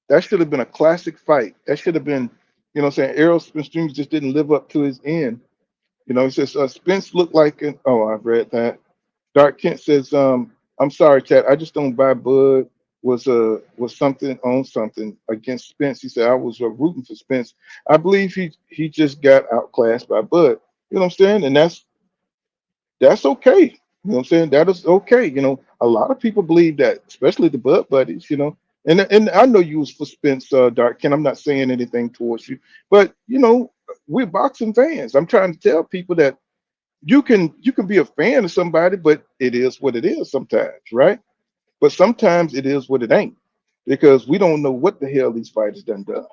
That should have been a classic fight. That should have been, what I'm saying? Errol Spence Jr. just didn't live up to his end. He says Spence looked like I've read that. Dark Kent says, I'm sorry, chat. I just don't buy Bud was something on something against Spence. He said I was rooting for Spence. I believe he just got outclassed by Bud. You know what I'm saying? And that's okay. You know what I'm saying? That is okay. A lot of people believe that, especially the Bud buddies, And I know you was for Spence, Dark Ken. I'm not saying anything towards you, but we're boxing fans. I'm trying to tell people that You can be a fan of somebody, but it is what it is sometimes, right? But sometimes it is what it ain't, because we don't know what the hell these fighters done. You know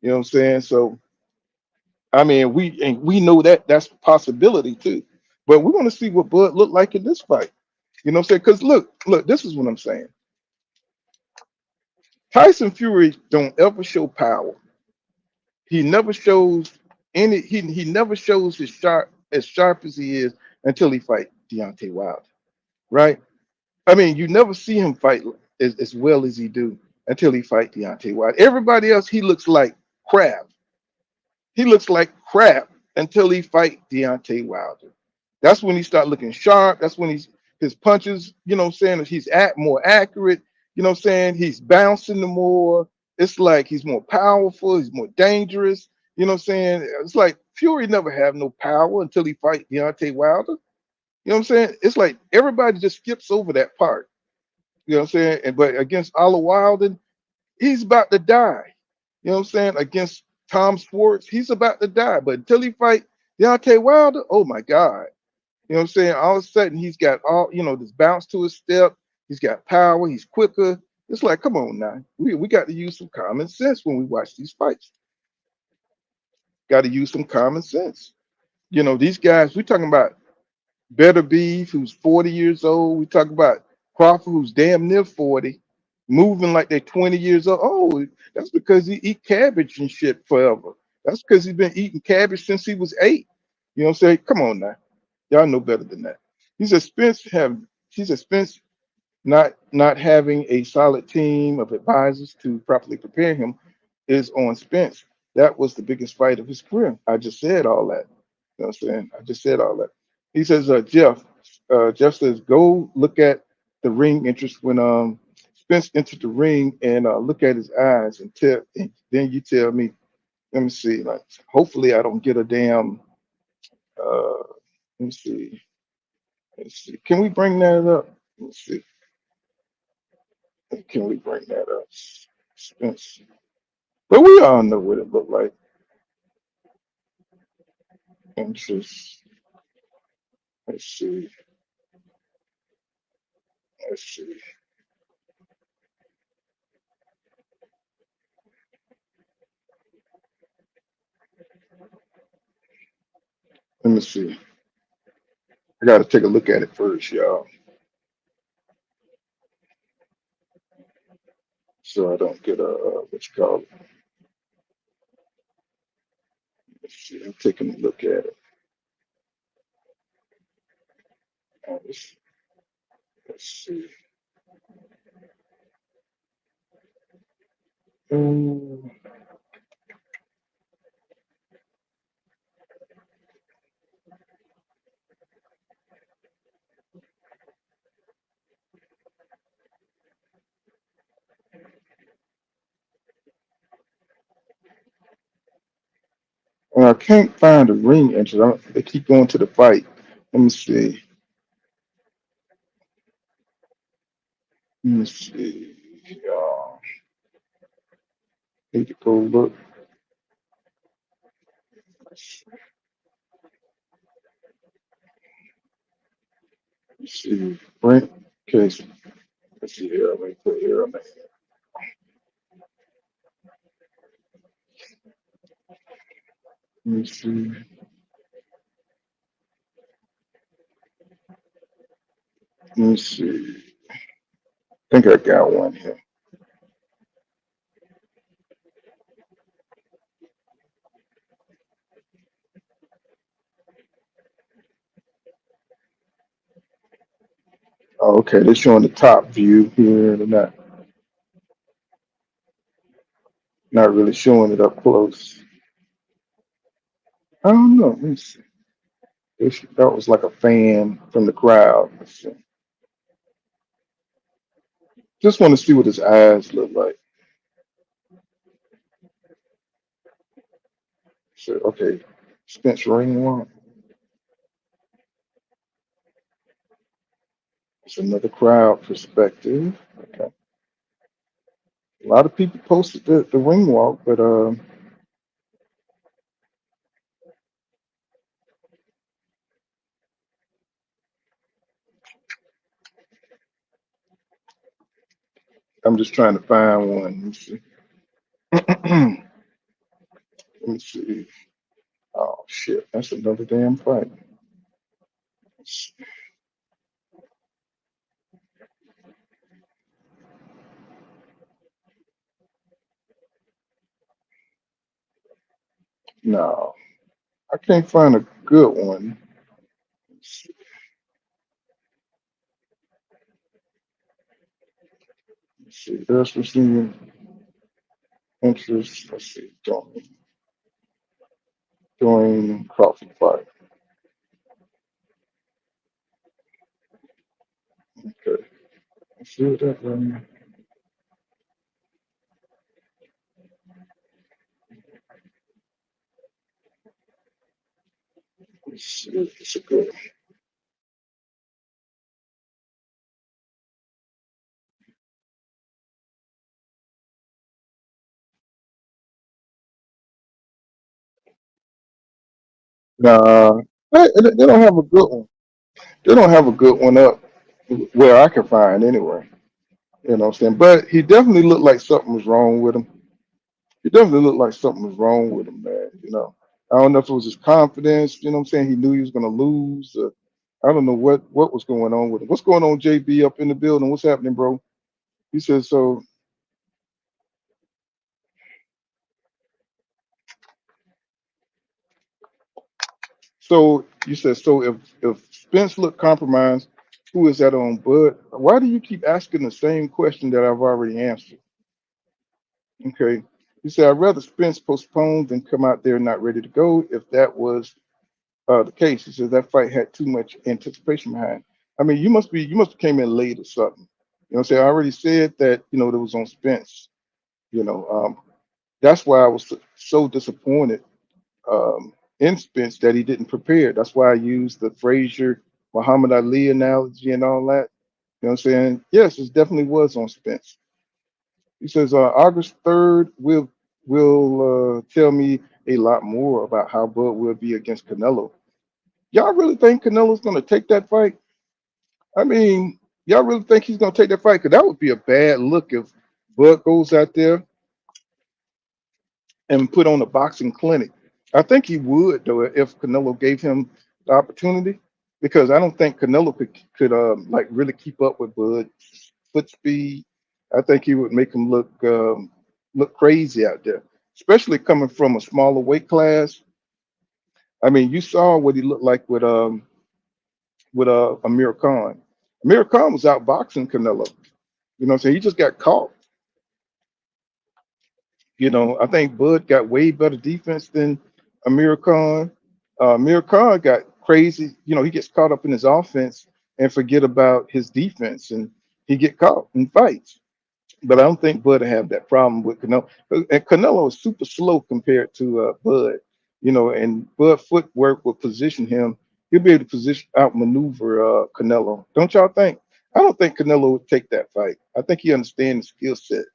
what I'm saying? So I mean, we know that that's a possibility too. But we want to see what Bud looked like in this fight. You know what I'm saying? Because look, this is what I'm saying. Tyson Fury don't ever show power. He never shows he never shows his sharp as he is until he fight Deontay Wilder, right? I mean, you never see him fight as well as he do until he fight Deontay Wilder. Everybody else, he looks like crap. He looks like crap until he fight Deontay Wilder. That's when he start looking sharp. That's when his punches, you know what I'm saying, he's more accurate. You know what I'm saying? He's bouncing the more. It's like he's more powerful. He's more dangerous. You know what I'm saying? It's like Fury never have no power until he fight Deontay Wilder. You know what I'm saying? It's like everybody just skips over that part. You know what I'm saying? And but against Oliver Wilder, he's about to die. You know what I'm saying? Against Tom Schwartz, he's about to die. But until he fight Deontay Wilder, oh my God. You know what I'm saying? All of a sudden he's got this bounce to his step. He's got power. He's quicker. It's like, come on now. We got to use some common sense when we watch these fights. Got to use some common sense. You know, these guys, we're talking about Better Beef, who's 40 years old. We talk about Crawford, who's damn near 40, moving like they're 20 years old. Oh, that's because he eat cabbage and shit forever. That's because he's been eating cabbage since he was 8. You know what I'm saying? Come on now. Y'all know better than that. He said Spence not having a solid team of advisors to properly prepare him is on Spence. That was the biggest fight of his career. I just said all that. You know what I'm saying? I just said all that. He says, Jeff says, go look at the ring interest when Spence entered the ring and look at his eyes and then you tell me. Let me see. Like, hopefully I don't get a damn. Uh, let me see. Let's see. Can we bring that up? Let's see. Can we bring that up? Spence. But we all know what it looked like. Interest. Let's see. Let's see. Let me see. I got to take a look at it first, y'all, so I don't get a what you call it. Let's see. I'm taking a look at it. Let's see. Um, I can't find the ring interest. They keep going to the fight. Let me see. Let me see. Y'all. Need to go look. Let's see. Brent. Okay. Let's see here. Let me put here. Let me see. Let me see. I think I got one here. Oh, okay. They're showing the top view here. They're not really showing it up close. I don't know. Let me see. That was like a fan from the crowd. Let's see. Just want to see what his eyes look like. So, okay. Spence Ringwald. It's another crowd perspective. Okay. A lot of people posted the ring walk, but I'm just trying to find one. Let me see. Let me see. Oh shit, that's another damn fight. No, I can't find a good one. Let's see. There's receiving interest. Let's see. Join Crawford fight. Okay. Let's see what that one. Let's see. It's a good. Nah, they don't have a good one. They don't have a good one up where I can find anyway. You know what I'm saying? But he definitely looked like something was wrong with him. He definitely looked like something was wrong with him, man. I don't know if it was his confidence. You know what I'm saying? He knew he was going to lose. I don't know what was going on with him. What's going on, JB, up in the building? What's happening, bro? He said so. So you said so. If Spence looked compromised, who is that on? Bud? Why do you keep asking the same question that I've already answered? Okay. He said I'd rather Spence postpone than come out there not ready to go. If that was the case, he says that fight had too much anticipation behind. I mean, you must have came in late or something. You know what I'm saying? I already said that, that was on Spence. You know, that's why I was so disappointed in Spence that he didn't prepare. That's why I used the Frazier Muhammad Ali analogy and all that. You know what I'm saying? Yes, it definitely was on Spence. He says August 3rd will tell me a lot more about how Bud will be against Canelo. Y'all really think Canelo's going to take that fight? I mean, y'all really think he's going to take that fight? Because that would be a bad look if Bud goes out there and put on a boxing clinic. I think he would, though, if Canelo gave him the opportunity, because I don't think Canelo could like really keep up with Bud's foot speed. I think he would make him look crazy out there, especially coming from a smaller weight class. I mean, you saw what he looked like with Amir Khan. Amir Khan was out boxing Canelo. You know what I'm saying? He just got caught. I think Bud got way better defense than Amir Khan. Amir Khan got crazy. He gets caught up in his offense and forget about his defense, and he get caught in fights. But I don't think Bud will have that problem with Canelo. And Canelo is super slow compared to Bud. And Bud footwork will position him. He'll be able to position outmaneuver Canelo. Don't y'all think? I don't think Canelo would take that fight. I think he understands the skill set.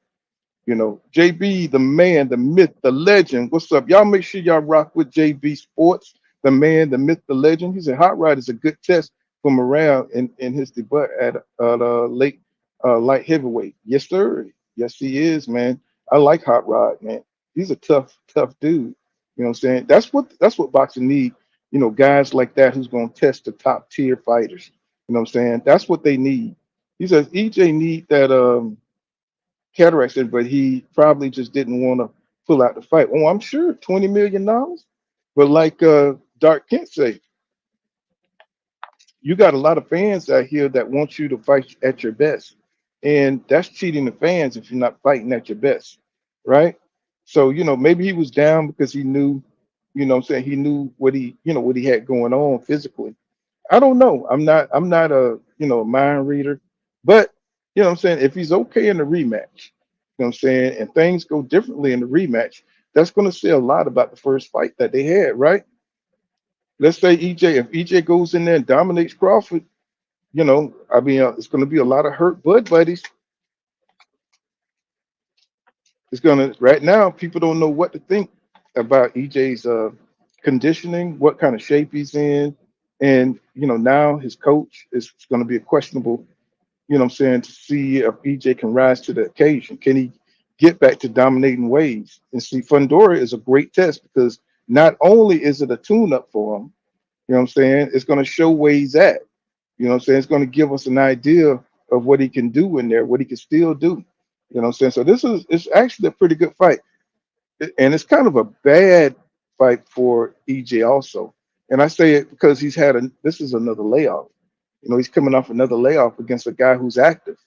JB, the man, the myth, the legend. What's up? Y'all make sure y'all rock with JB Sports, the man, the myth, the legend. He said Hot Rod is a good test for morale in his debut at late light heavyweight. Yes, sir. Yes, he is, man. I like Hot Rod, man. He's a tough dude. You know what I'm saying? That's what boxing need. Guys like that who's gonna test the top tier fighters. You know what I'm saying? That's what they need. He says EJ need that cataract surgery, but he probably just didn't want to pull out the fight. Oh, I'm sure $20 million. But like Dark Kent say, you got a lot of fans out here that want you to fight at your best. And that's cheating the fans if you're not fighting at your best. Right? So, maybe he was down because he knew, what I'm saying, he knew what he had going on physically. I don't know. I'm not a mind reader, but what I'm saying, if he's okay in the rematch, what I'm saying, and things go differently in the rematch, that's going to say a lot about the first fight that they had, right? Let's say if EJ goes in there and dominates Crawford, I mean, it's going to be a lot of hurt Bud buddies. Right now, people don't know what to think about EJ's conditioning, what kind of shape he's in, and now his coach is going to be a questionable you know what I'm saying, to see if EJ can rise to the occasion. Can he get back to dominating ways? And see, Fundora is a great test because not only is it a tune up for him, you know what I'm saying, it's going to show where he's at. You know what I'm saying? It's going to give us an idea of what he can do in there, what he can still do. You know what I'm saying? So this is it's actually a pretty good fight. And it's kind of a bad fight for EJ also. And I say it because he's had a this is another layoff. You know, he's coming off another layoff against a guy who's active.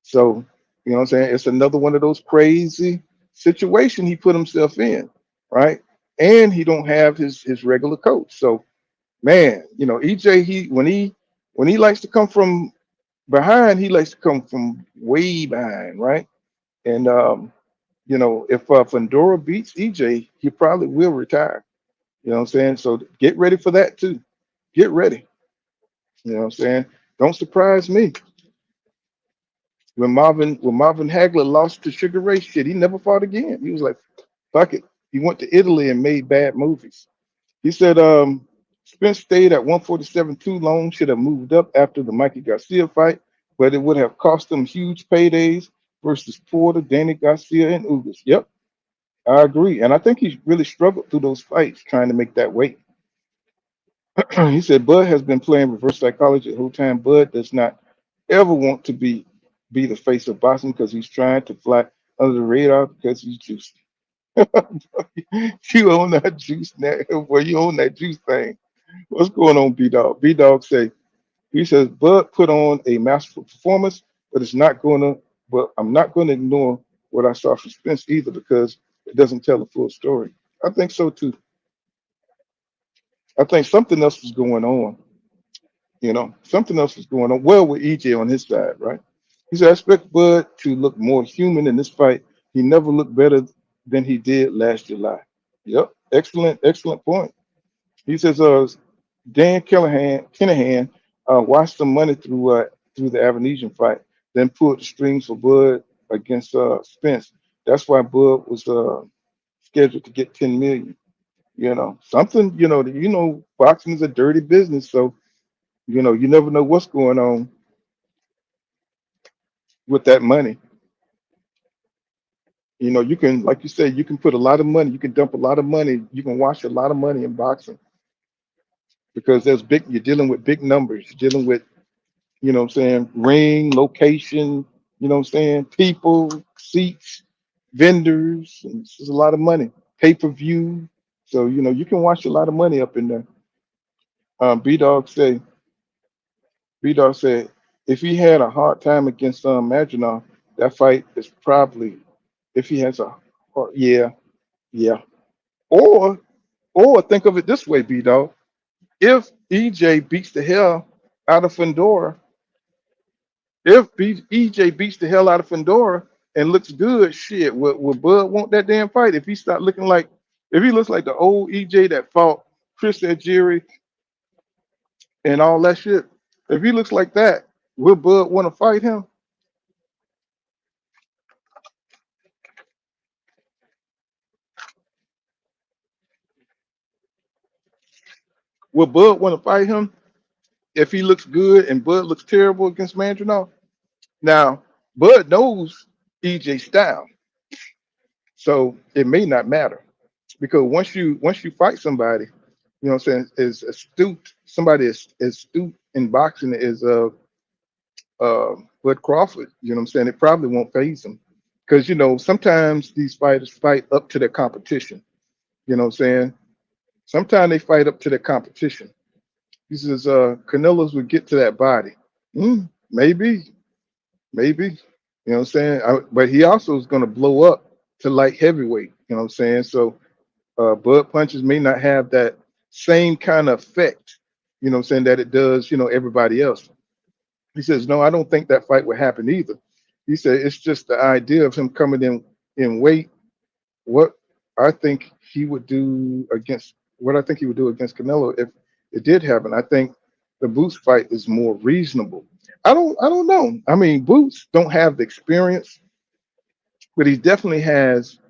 So, you know what I'm saying? It's another one of those crazy situation he put himself in, right? And he don't have his regular coach. So, man, you know, EJ, he when he likes to come from behind, he likes to come from way behind, right? And you know, if Fundora beats EJ, he probably will retire. You know what I'm saying? So get ready for that too. Get ready. You know what I'm saying? Don't surprise me. When Marvin Hagler lost to Sugar Ray, shit, he never fought again. He was like, fuck it. He went to Italy and made bad movies. He said Spence stayed at 147 too long, should have moved up after the Mikey Garcia fight, but it would have cost him huge paydays versus Porter, Danny Garcia, and Ugas. Yep, I agree. And I think he's really struggled through those fights trying to make that weight. He said Bud has been playing reverse psychology the whole time. Bud does not ever want to be the face of boxing because he's trying to fly under the radar because he's juiced. You own that juice now. Well, you own that juice thing. What's going on, B Dog? B Dog he says Bud put on a masterful performance, but it's not gonna but I'm not gonna ignore what I saw from Spence either because it doesn't tell the full story. I think so too. I think something else was going on. You know, something else was going on. Well, with EJ on his side, right? He said, I expect Bud to look more human in this fight. He never looked better than he did last July. Yep. Excellent point. He says, Dan Kinahan washed some money through the Avanesian fight, then pulled the strings for Bud against Spence. That's why Bud was scheduled to get 10 million. You know, something, boxing is a dirty business, so you never know what's going on with that money. You know, you can, like you said, you can put a lot of money, you can dump a lot of money, you can wash a lot of money in boxing because you're dealing with big numbers, you're dealing with, what I'm saying, ring, location, what I'm saying, people, seats, vendors, and it's just a lot of money, pay-per-view. So, you can wash a lot of money up in there. B Dog say, B Dog said, if he had a hard time against Madrimov, that fight is probably if he has yeah, yeah. Or think of it this way, B Dog. If EJ beats the hell out of Fundora, EJ beats the hell out of Fundora and looks good, shit, would Bud want that damn fight? If he looks like the old EJ that fought Chris Algieri and all that shit, if he looks like that, will Bud want to fight him? Will Bud want to fight him if he looks good and Bud looks terrible against Mandrinov? Now, Bud knows EJ style, so it may not matter because once you fight somebody, what I'm saying, is astute, somebody is astute in boxing is Bud Crawford. You know what I'm saying? It probably won't phase him because sometimes these fighters fight up to their competition. You know what I'm saying? Sometimes they fight up to their competition. He says Canelo's would get to that body. Maybe, maybe. You know what I'm saying? But he also is going to blow up to light heavyweight. You know what I'm saying? So Bud punches may not have that same kind of effect, what I'm saying, that it does, everybody else. He says, no, I don't think that fight would happen either. He said it's just the idea of him coming in weight. What I think he would do against Canelo if it did happen. I think the Boots fight is more reasonable. I don't know. I mean, Boots don't have the experience, but he definitely has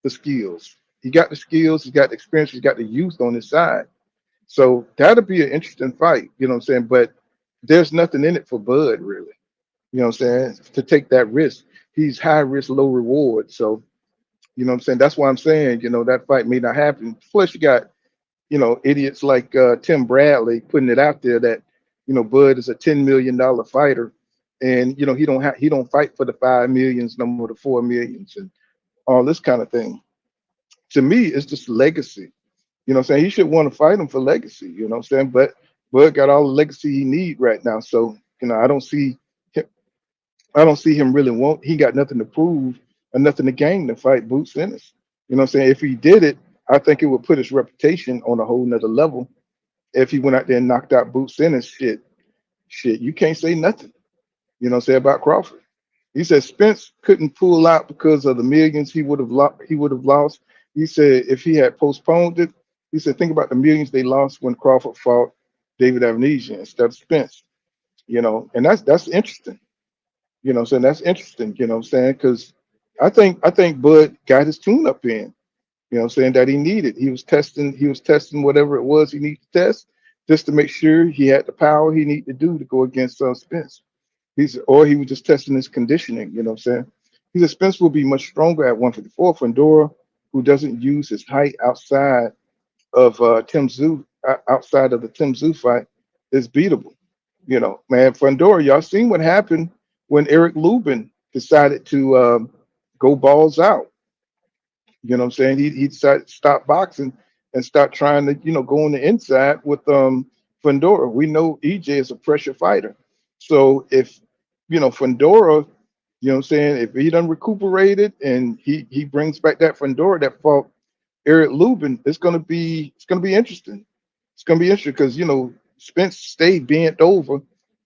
the skills. He got the skills, he's got the experience, he's got the youth on his side. So that'll be an interesting fight, you know what I'm saying? But there's nothing in it for Bud, really. You know what I'm saying? To take that risk. He's high risk, low reward. So, you know what I'm saying? That's why I'm saying, that fight may not happen. Plus, you got, idiots like Tim Bradley putting it out there that, Bud is a $10 million fighter. And, he don't fight for the 5 millions, no more the 4 millions and all this kind of thing. To me, it's just legacy. You know what I'm saying? He should want to fight him for legacy, you know what I'm saying? But Bud got all the legacy he need right now. So, I don't see him really he got nothing to prove or nothing to gain to fight Boots Ennis. You know what I'm saying? If he did it, I think it would put his reputation on a whole nother level. If he went out there and knocked out Boots Ennis, shit, you can't say nothing, about Crawford. He said Spence couldn't pull out because of the millions he would have lost. He said if he had postponed it, he said think about the millions they lost when Crawford fought David Amnesia instead of Spence. And that's interesting. So that's interesting, you know what I'm saying? Because I think Bud got his tune up in, that he needed. He was testing whatever it was he needed to test just to make sure he had the power he needed to do to go against Spence. Or he was just testing his conditioning, you know what I'm saying? He said Spence will be much stronger at 154. Fandora, who doesn't use his height outside of the Tim Zoo fight, is beatable. Man, Fandora, y'all seen what happened when Eric Lubin decided to go balls out. You know what I'm saying? He decided to stop boxing and start trying to, go on the inside with Fandora. We know EJ is a pressure fighter. So if, Fandora, you know what I'm saying, if he done recuperated and he brings back that Fandora that fought Eric Lubin, it's gonna be interesting. It's gonna be interesting because Spence stayed bent over,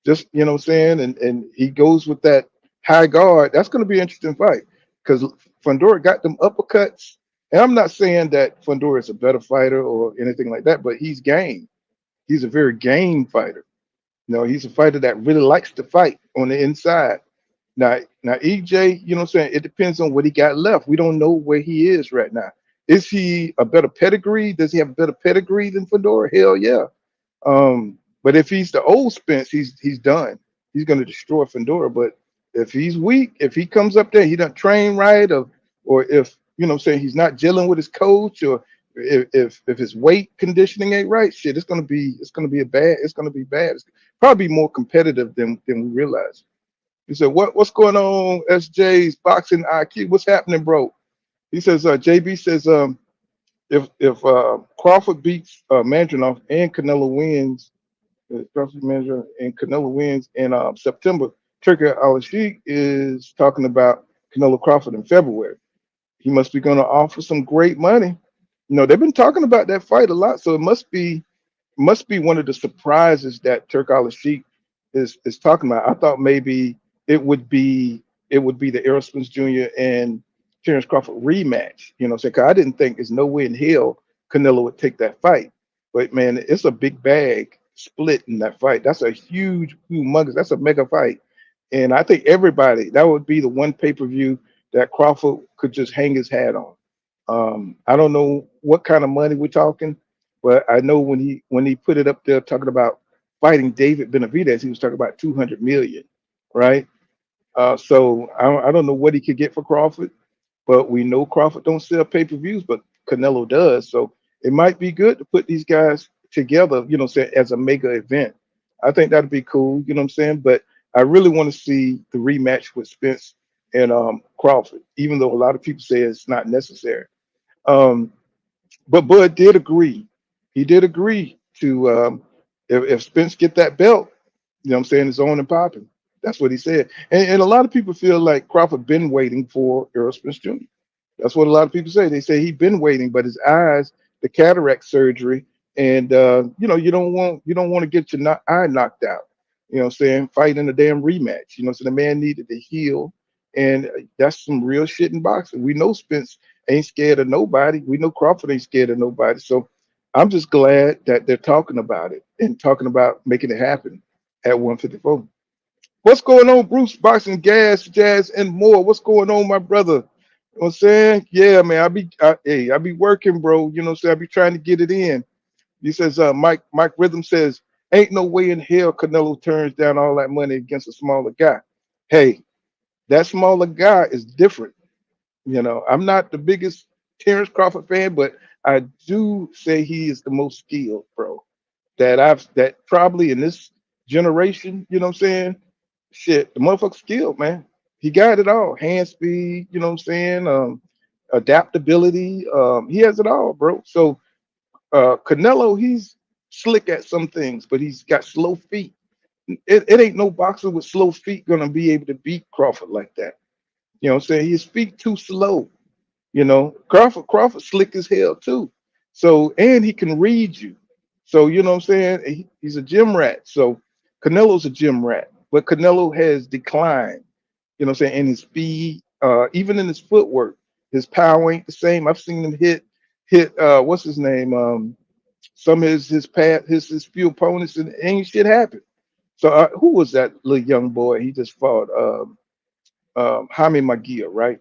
just what I'm saying, and he goes with that high guard. That's gonna be an interesting fight because Fundora got them uppercuts. And I'm not saying that Fundora is a better fighter or anything like that, but he's game. He's a very game fighter. He's a fighter that really likes to fight on the inside. Now EJ, you know what I'm saying? It depends on what he got left. We don't know where he is right now. Is he a better pedigree? Does he have a better pedigree than Fedora? Hell yeah. But if he's the old Spence, he's done. He's gonna destroy Fedora. But if he's weak, if he comes up there, he doesn't train right, or if what I'm saying, he's not gelling with his coach, or if his weight conditioning ain't right, shit, it's gonna be bad. It's probably more competitive than we realize. He said, what's going on, SJ's boxing IQ? What's happening, bro? He says, JB says, if Crawford beats Madrimov and Canelo wins, Crawford Madrimov and Canelo wins in September, Turkey Al-Sheikh is talking about Canelo Crawford in February. He must be going to offer some great money. They've been talking about that fight a lot, so it must be one of the surprises that Turk Al-Sheikh is talking about. I thought maybe it would be the Errol Spence Jr. and Terrence Crawford rematch. Because I didn't think there's no way in hell Canelo would take that fight. But man, it's a big bag split in that fight. That's a humongous. That's a mega fight, and I think that would be the one pay-per-view that Crawford could just hang his hat on. I don't know what kind of money we're talking, but I know when he put it up there talking about fighting David Benavidez, he was talking about 200 million, right? So I don't know what he could get for Crawford, but we know Crawford don't sell pay-per-views, but Canelo does. So it might be good to put these guys together, say as a mega event. I think that'd be cool, you know what I'm saying? But I really want to see the rematch with Spence and Crawford, even though a lot of people say it's not necessary. Um, but Bud did agree. He did agree to if Spence get that belt, what I'm saying, it's on and popping. That's what he said. And a lot of people feel like Crawford been waiting for Errol Spence Jr. That's what a lot of people say. They say he's been waiting, but his eyes, the cataract surgery, and you don't want to get your eye knocked out. You know what I'm saying? Fighting a damn rematch. So the man needed to heal. And that's some real shit in boxing. We know Spence ain't scared of nobody. We know Crawford ain't scared of nobody. So I'm just glad that they're talking about it and talking about making it happen at 154. What's going on, Bruce? Boxing, gas, jazz, and more. What's going on, my brother? You know what I'm saying? Yeah, man. I be working, bro. You know what I'm saying? I be trying to get it in. He says, Mike Rhythm says, ain't no way in hell Canelo turns down all that money against a smaller guy. Hey, that smaller guy is different. I'm not the biggest Terrence Crawford fan, but I do say he is the most skilled, bro. That probably in this generation, you know what I'm saying? Shit, the motherfucker's skilled, man. He got it all. Hand speed, you know what I'm saying? Adaptability. He has it all, bro. So Canelo, he's slick at some things, but he's got slow feet. It ain't no boxer with slow feet gonna be able to beat Crawford like that. You know what I'm saying? His feet too slow. Crawford slick as hell too. So and he can read you. So you know what I'm saying? He's a gym rat. So Canelo's a gym rat, but Canelo has declined. You know what I'm saying? In his speed, even in his footwork, his power ain't the same. I've seen him hit what's his name? Some of his few opponents, and ain't shit happened. So who was that little young boy? He just fought. Jaime Magia, right?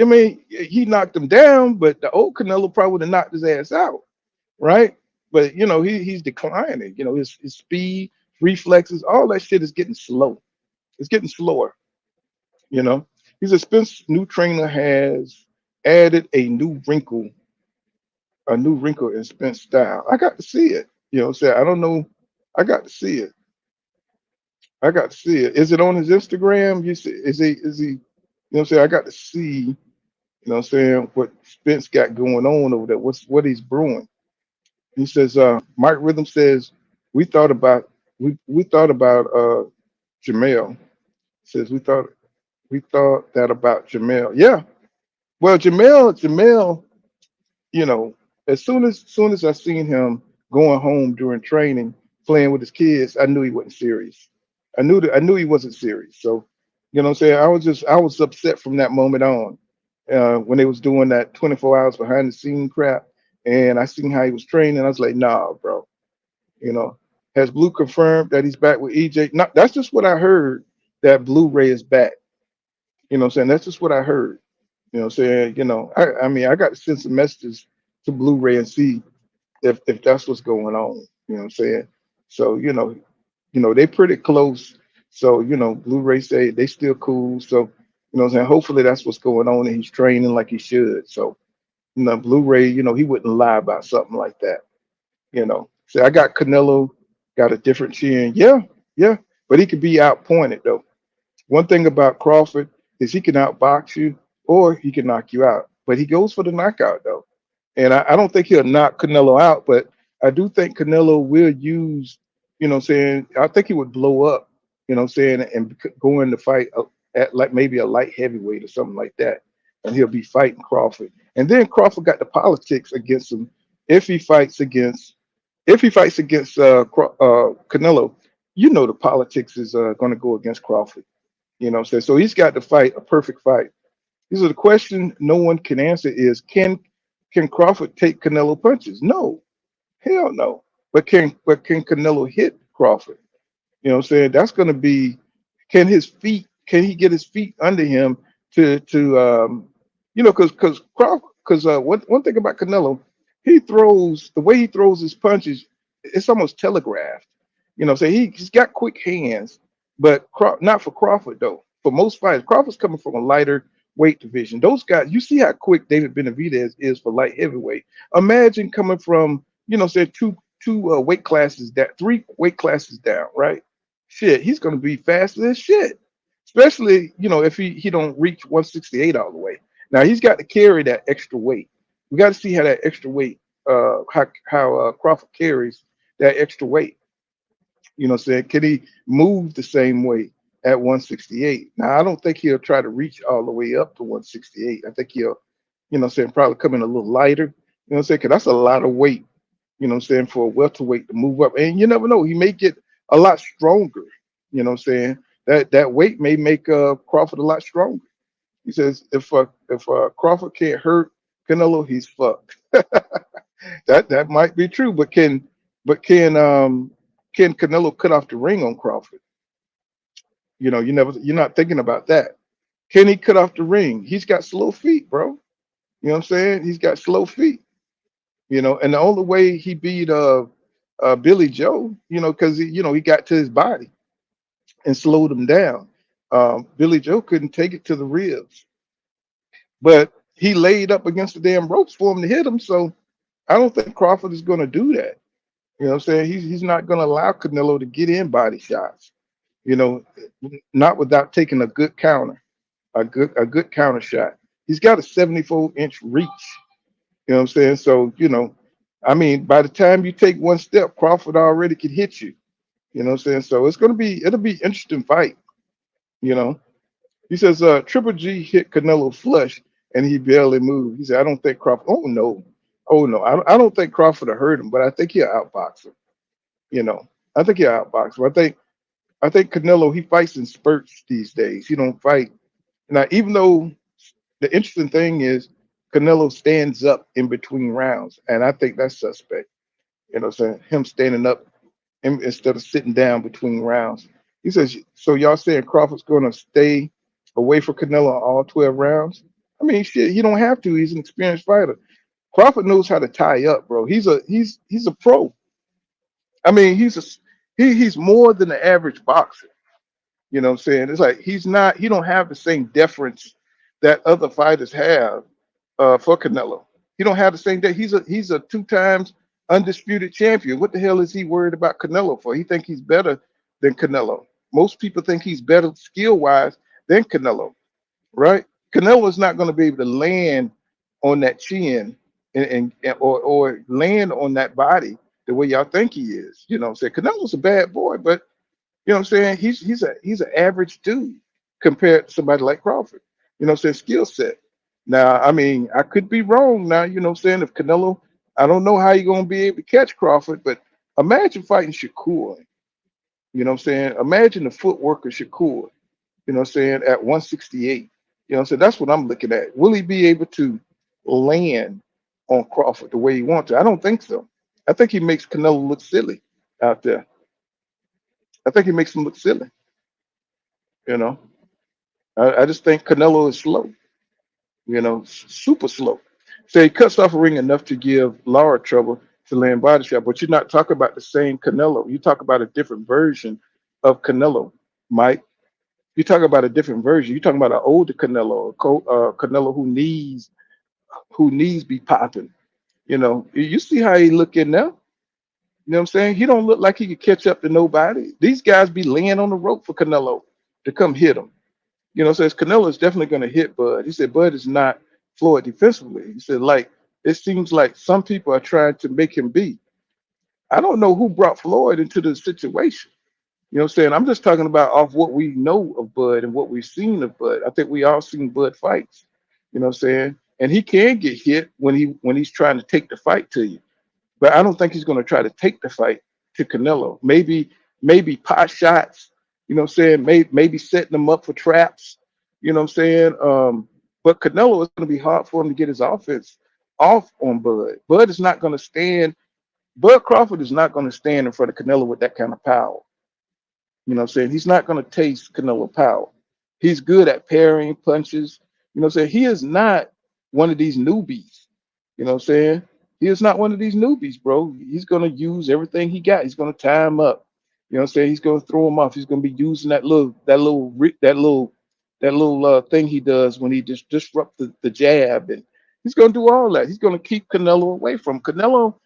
I mean, he knocked him down, but the old Canelo probably would have knocked his ass out, right? But he's declining. His speed, reflexes, all that shit is getting slow. It's getting slower. You know, he's a Spence new trainer has added a new wrinkle in Spence style. I got to see it. I don't know. I got to see it. I got to see it. Is it on his Instagram? You see, is he? I got to see. What Spence got going on over there. What he's brewing. He says, Mike Rhythm says, we thought about we thought about Jamel. Says we thought that about Jamel. Yeah. Well, Jamel, you know, as soon as I seen him going home during training, playing with his kids, I knew he wasn't serious. I knew he wasn't serious. So, what I'm saying? I was upset from that moment on. When they was doing that 24 hours behind the scene crap, and I seen how he was training, I was like, nah, bro. You know, has Blue confirmed that he's back with EJ? Not that's just what I heard, that Blu-ray is back. What I'm saying? That's just what I heard. What I'm saying? I mean, I got to send some messages to Blu-ray and see if that's what's going on. What I'm saying? So, they pretty close. So, Blu-ray say they still cool. So, what I'm saying? Hopefully that's what's going on and he's training like he should. So, Blu-ray, he wouldn't lie about something like that. So I got Canelo, got a different chin. Yeah, yeah. But he could be outpointed though. One thing about Crawford is he can outbox you or he can knock you out. But he goes for the knockout though. And I don't think he'll knock Canelo out, but I do think Canelo will use, I think he would blow up, and go in the fight at like maybe a light heavyweight or something like that. And he'll be fighting Crawford. And then Crawford got the politics against him if he fights against Canelo. The politics is going to go against Crawford. So he's got to fight a perfect fight. These are the question no one can answer is can Crawford take Canelo punches? No, hell no. But can Canelo hit Crawford? That's going to be, can he get his feet under him because one thing about Canelo, the way he throws his punches, it's almost telegraphed. So he's got quick hands, but not for Crawford though. For most fighters, Crawford's coming from a lighter weight division. Those guys, you see how quick David Benavidez is for light heavyweight. Imagine coming from, say two weight classes, that 3 weight classes down, right? Shit, he's gonna be faster as shit. Especially, if he don't reach 168 all the way. Now he's got to carry that extra weight. We got to see how that extra weight, how Crawford carries that extra weight. Saying, can he move the same way at 168? Now I don't think he'll try to reach all the way up to 168. I think he'll, saying probably come in a little lighter. Saying, because that's a lot of weight. Saying, for a welterweight to move up, and you never know, he may get a lot stronger. Saying that weight may make Crawford a lot stronger. He says if Crawford can't hurt Canelo, he's fucked. That might be true, but can Canelo cut off the ring on Crawford? You're not thinking about that. Can he cut off the ring? He's got slow feet, bro. You know what I'm saying? He's got slow feet. And the only way he beat Billy Joe, because he got to his body and slowed him down. Billy Joe couldn't take it to the ribs, but he laid up against the damn ropes for him to hit him. So I don't think Crawford is going to do that. You know what I'm saying? He's not going to allow Canelo to get in body shots. You know, not without taking a good counter, a good counter shot. He's got a 74-inch reach. You know what I'm saying? So, I mean, by the time you take one step, Crawford already could hit you. You know what I'm saying? So it'll be interesting fight. You know, he says Triple G hit Canelo flush and he barely moved. He said, I don't think Crawford. Oh no, I don't think Crawford will hurt him, but I think he'll outbox him. You know, I think he'll outbox him. I think Canelo, he fights in spurts these days. He don't fight now. Even though the interesting thing is Canelo stands up in between rounds, and I think that's suspect. You know what I'm saying? Him standing up instead of sitting down between rounds. He says, so y'all saying Crawford's going to stay away from Canelo all 12 rounds? I mean, shit, he don't have to. He's an experienced fighter. Crawford knows how to tie up, bro. He's a pro. I mean, he's more than the average boxer. You know what I'm saying? It's like he don't have the same deference that other fighters have for Canelo. He don't have the same day. He's a two times undisputed champion. What the hell is he worried about Canelo for? He think he's better than Canelo. Most people think he's better skill wise than Canelo, right? Canelo is not going to be able to land on that chin or land on that body the way y'all think he is. You know what I'm saying? Canelo's a bad boy, but you know what I'm saying? He's an average dude compared to somebody like Crawford. You know what I'm saying? Skill set. Now, I mean, I could be wrong now, you know what I'm saying? If Canelo, I don't know how you're gonna be able to catch Crawford, but imagine fighting Shakur. You know what I'm saying? Imagine the footwork of Shakur, you know what I'm saying, at 168. You know what I'm saying? That's what I'm looking at. Will he be able to land on Crawford the way he wants to? I don't think so. I think he makes Canelo look silly out there. I think he makes him look silly, you know. I just think Canelo is slow, super slow. So he cuts off a ring enough to give Lara trouble to land body shot, but you're not talking about the same Canelo. You talk about a different version of Canelo, Mike. You talk about a different version. You're talking about an older Canelo, Canelo who knees be popping. You know, you see how he look in there. You know what I'm saying? He don't look like he could catch up to nobody. These guys be laying on the rope for Canelo to come hit him. You know, says Canelo is definitely going to hit Bud. He said Bud is not Floyd defensively. He said, like, it seems like some people are trying to make him be. I don't know who brought Floyd into the situation. You know what I'm saying? I'm just talking about off what we know of Bud and what we've seen of Bud. I think we all seen Bud fights. You know what I'm saying? And he can get hit when he's trying to take the fight to you. But I don't think he's going to try to take the fight to Canelo. Maybe pot shots, you know what I'm saying? Maybe setting them up for traps, you know what I'm saying? But Canelo is going to be hard for him to get his offense off on Bud. Bud Crawford is not going to stand in front of Canelo with that kind of power. You know what I'm saying? He's not going to taste Canelo power. He's good at parrying punches. You know what I'm saying? He is not one of these newbies. You know what I'm saying? He is not one of these newbies, bro. He's going to use everything he got. He's going to tie him up. You know what I'm saying? He's going to throw him off. He's going to be using that little thing he does when he just disrupt the jab, and he's going to do all that. He's going to keep Canelo away from Canelo.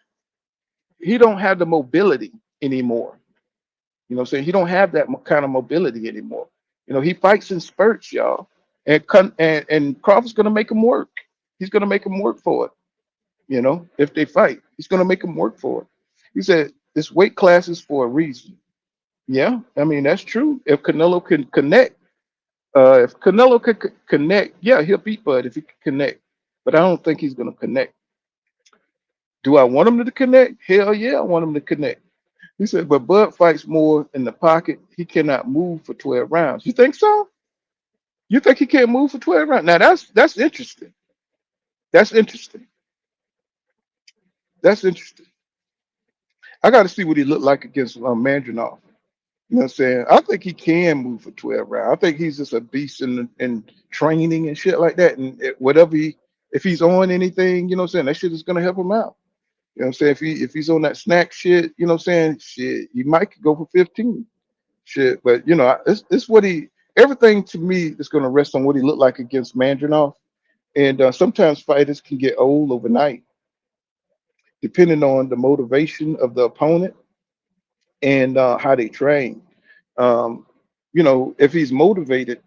He don't have the mobility anymore. You know what I'm saying? He don't have that kind of mobility anymore. You know, he fights in spurts, y'all, and Crawford's going to make him work. He's going to make him work for it. You know, if they fight, he's going to make him work for it. He said this weight class is for a reason. Yeah, I mean, that's true. If Canelo can connect, yeah, he'll beat Bud if he can connect. But I don't think he's going to connect. Do I want him to connect? Hell yeah, I want him to connect. He said, but Bud fights more in the pocket. He cannot move for 12 rounds. You think so? You think he can't move for 12 rounds? Now that's interesting. That's interesting. That's interesting. I got to see what he looked like against Madrimov. You know what I'm saying? I think he can move for 12 rounds. I think he's just a beast in training and shit like that. And if he's on anything, you know what I'm saying, that shit is going to help him out. You know what I'm saying? If he's on that snack shit, you know what I'm saying, shit, he might go for 15. Shit, but you know, it's what he everything to me is going to rest on what he looked like against Mandrinov. And sometimes fighters can get old overnight, depending on the motivation of the opponent and how they train. Um, if he's motivated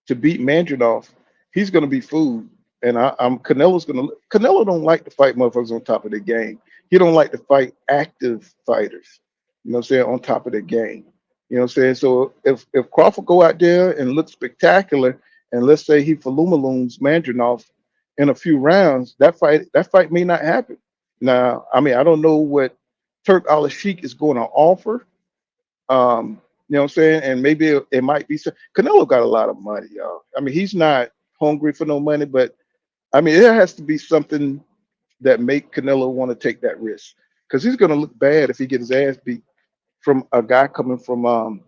to beat Mandrinov, he's going to be fooled. And Canelo's going to. Canelo don't like to fight motherfuckers on top of their game. He don't like to fight active fighters. You know what I'm saying? On top of their game. You know what I'm saying? So if Crawford go out there and look spectacular, and let's say he Falumaloons Mandrinov in a few rounds, that fight may not happen. Now, I mean, I don't know what Turk Al Sheikh is going to offer. You know what I'm saying? And maybe it might be Canelo got a lot of money, y'all. I mean, he's not hungry for no money, but I mean, it has to be something that make Canelo want to take that risk because he's going to look bad if he gets his ass beat from a guy coming from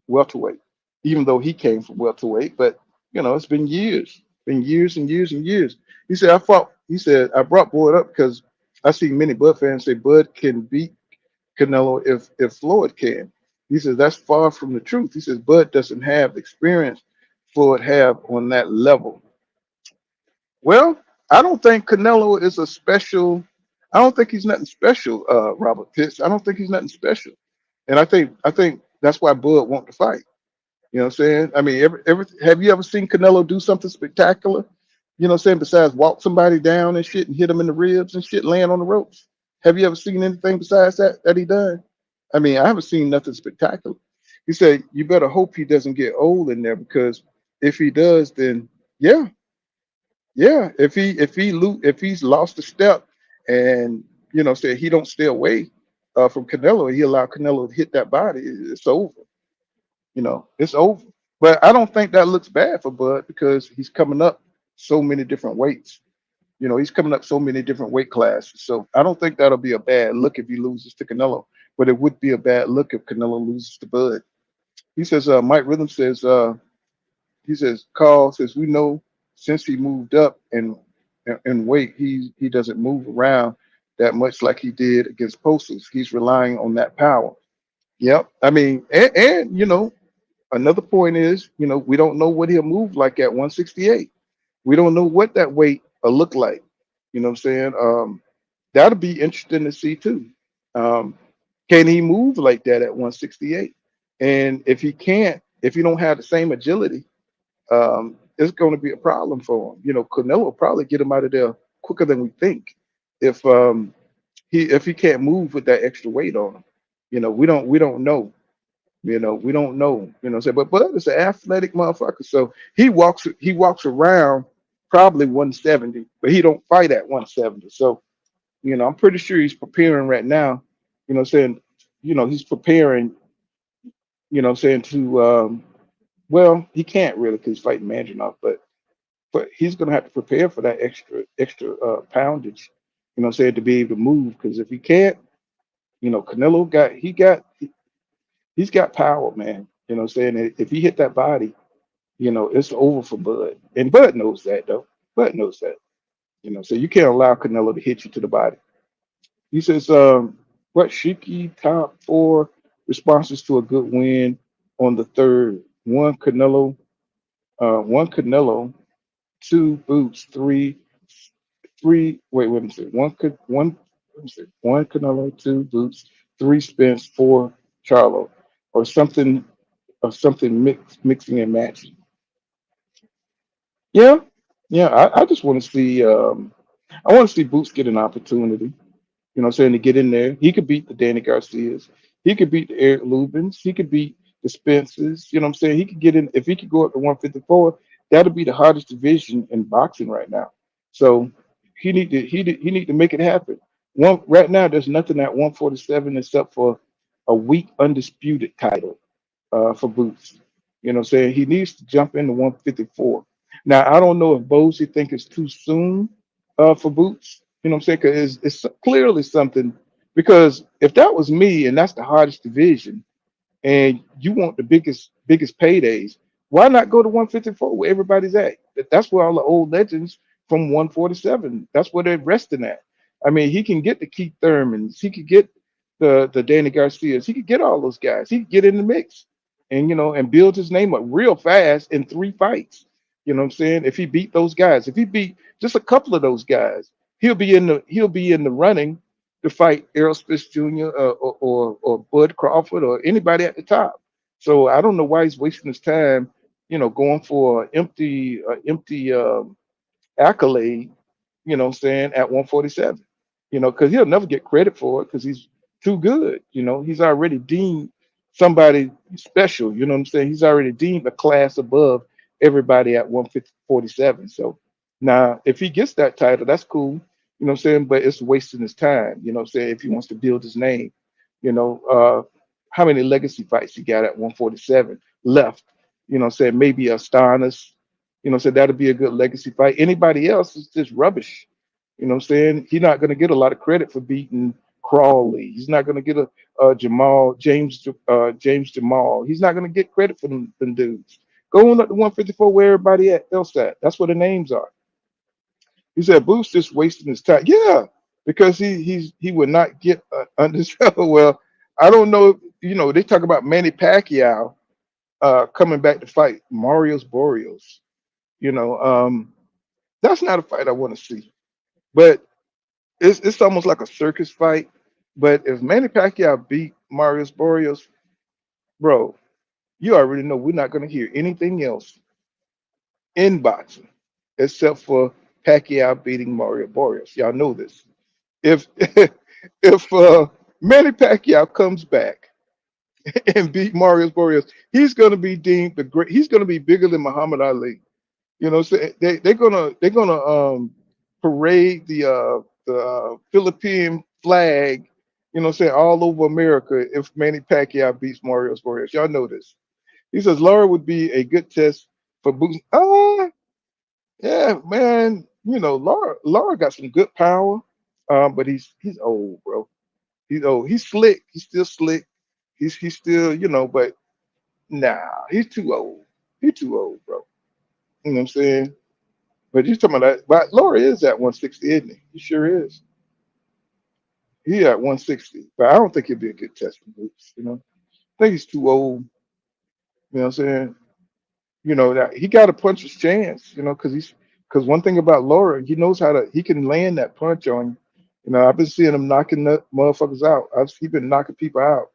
welterweight, even though he came from welterweight. But it's been years and years and years. He said, I fought. He said, I brought Bud up because I see many Bud fans say Bud can beat Canelo if Floyd can. He says that's far from the truth. He says Bud doesn't have the experience Floyd have on that level. Well, I don't think Canelo is a special. I don't think he's nothing special, Robert Pitts. I don't think he's nothing special, and I think that's why Bud want to fight. You know what I'm saying? I mean, have you ever seen Canelo do something spectacular? You know what I'm saying? Besides walk somebody down and shit and hit them in the ribs and shit, laying on the ropes. Have you ever seen anything besides that he done? I mean, I haven't seen nothing spectacular. He said, you better hope he doesn't get old in there because if he does, then yeah, yeah. If he's lost a step and say he don't stay away from Canelo, he allow Canelo to hit that body, it's over. It's over. But I don't think that looks bad for Bud because he's coming up so many different weights. He's coming up so many different weight classes. So I don't think that'll be a bad look if he loses to Canelo. But it would be a bad look if Canelo loses to Bud. He says, Mike Rhythm says, he says, Carl says, we know since he moved up in weight, he doesn't move around that much like he did against Posters. He's relying on that power. Yep. I mean, and another point is, we don't know what he'll move like at 168. We don't know what that weight will look like. You know what I'm saying? That'll be interesting to see too. Um, can he move like that at 168? And if he can't, if he don't have the same agility, it's going to be a problem for him. Canelo will probably get him out of there quicker than we think if he can't move with that extra weight on him. We don't know. We don't know. But Bud is an athletic motherfucker. So he walks around probably 170, but he don't fight at 170. So, I'm pretty sure he's preparing right now, saying, he's preparing, saying to well, he can't really because he's fighting Mandrinov, but he's gonna have to prepare for that extra poundage, saying to be able to move. Because if he can't, Canelo he's got power, man. Saying if he hit that body, it's over for Bud. And Bud knows that though. Bud knows that. So you can't allow Canelo to hit you to the body. He says, what Shiki top 4 responses to a good win on the third. One Canelo, 2 Boots, three. Wait, let me see. Let me see. 1 Canelo, 2 Boots, 3 Spence, 4 Charlo, or something mixing and matching. Yeah, yeah. I just want to see. I want to see Boots get an opportunity. Saying to get in there. He could beat the Danny Garcias. He could beat the Eric Lubins. He could beat the Spences. You know what I'm saying? He could get in. If he could go up to 154, that'll be the hardest division in boxing right now. So he need to make it happen. Right now, there's nothing at 147 except for a weak undisputed title for Boots. What I'm saying? He needs to jump into 154. Now, I don't know if Bozy think it's too soon for Boots. You know what I'm saying? Because it's clearly something. Because if that was me and that's the hardest division, and you want the biggest paydays, why not go to 154 where everybody's at? That's where all the old legends from 147. That's where they're resting at. I mean, he can get the Keith Thurmans, he could get the Danny Garcias, he could get all those guys, he could get in the mix. and and build his name up real fast in 3 fights. You know what I'm saying? If he beat those guys, if he beat just a couple of those guys, he'll be in the running to fight Errol Spence Jr. Or Bud Crawford or anybody at the top. So I don't know why he's wasting his time, going for an empty accolade, what I'm saying, at 147. Because he'll never get credit for it because he's too good. He's already deemed somebody special. You know what I'm saying? He's already deemed a class above everybody at 147. So now, if he gets that title, that's cool. What I'm saying? But it's wasting his time. You know what I'm saying? If he wants to build his name, you know, uh, how many legacy fights he got at 147 left? What I'm saying? Maybe Astonis. So that'll be a good legacy fight. Anybody else is just rubbish. What I'm saying? He's not going to get a lot of credit for beating Crawley. He's not going to get a James Jamal. He's not going to get credit for them dudes. Go on up to 154 where everybody else at. That's where the names are. He said Boost just wasting his time. Yeah, because he would not get under. Well, I don't know. They talk about Manny Pacquiao coming back to fight Marius Boreals. You know, um, that's not a fight I want to see. But it's almost like a circus fight. But if Manny Pacquiao beat Marius Boreals, bro, you already know we're not going to hear anything else in boxing except for Pacquiao beating Mario Boreals. Y'all know this. If if Manny Pacquiao comes back and beat Marius Boreals, he's going to be deemed the great. He's going to be bigger than Muhammad Ali. So they're gonna parade the Philippine flag, saying all over America if Manny Pacquiao beats Mario Warriors. Y'all know this. He says Laura would be a good test for boots. Yeah, man. Laura got some good power. But he's old, bro. He's old. He's slick. He's still slick. He's still, but nah, he's too old. He's too old, bro. You know what I'm saying? But you're talking about that. But Laura is at 160, isn't he? He sure is. He at 160. But I don't think he'll be a good test for Boots. I think he's too old. You know what I'm saying? That he got a puncher's chance, because one thing about Laura, he can land that punch on you. I've been seeing him knocking the motherfuckers out. He's been knocking people out.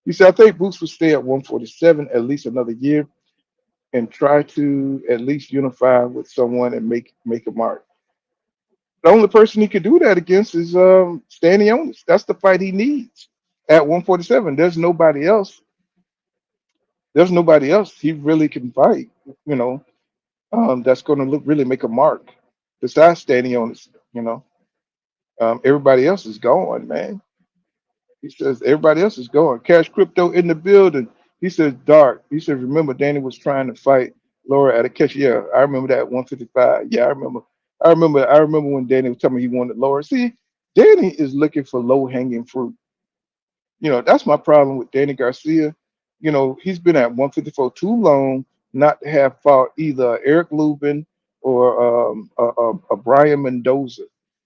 He said, I think Boots will stay at 147 at least another year and try to at least unify with someone and make a mark. The only person he could do that against is Stanionis. That's the fight he needs at 147. There's nobody else he really can fight, that's going to really make a mark besides Stanionis. Everybody else is gone, man. He says everybody else is gone. Cash Crypto in the building. He says dark. He says remember Danny was trying to fight Laura at a catch. Yeah, I remember that at 155. Yeah, I remember. I remember when Danny was telling me he wanted Laura. See, Danny is looking for low hanging fruit. That's my problem with Danny Garcia. He's been at 154 too long not to have fought either Eric Lubin or a Brian Mendoza.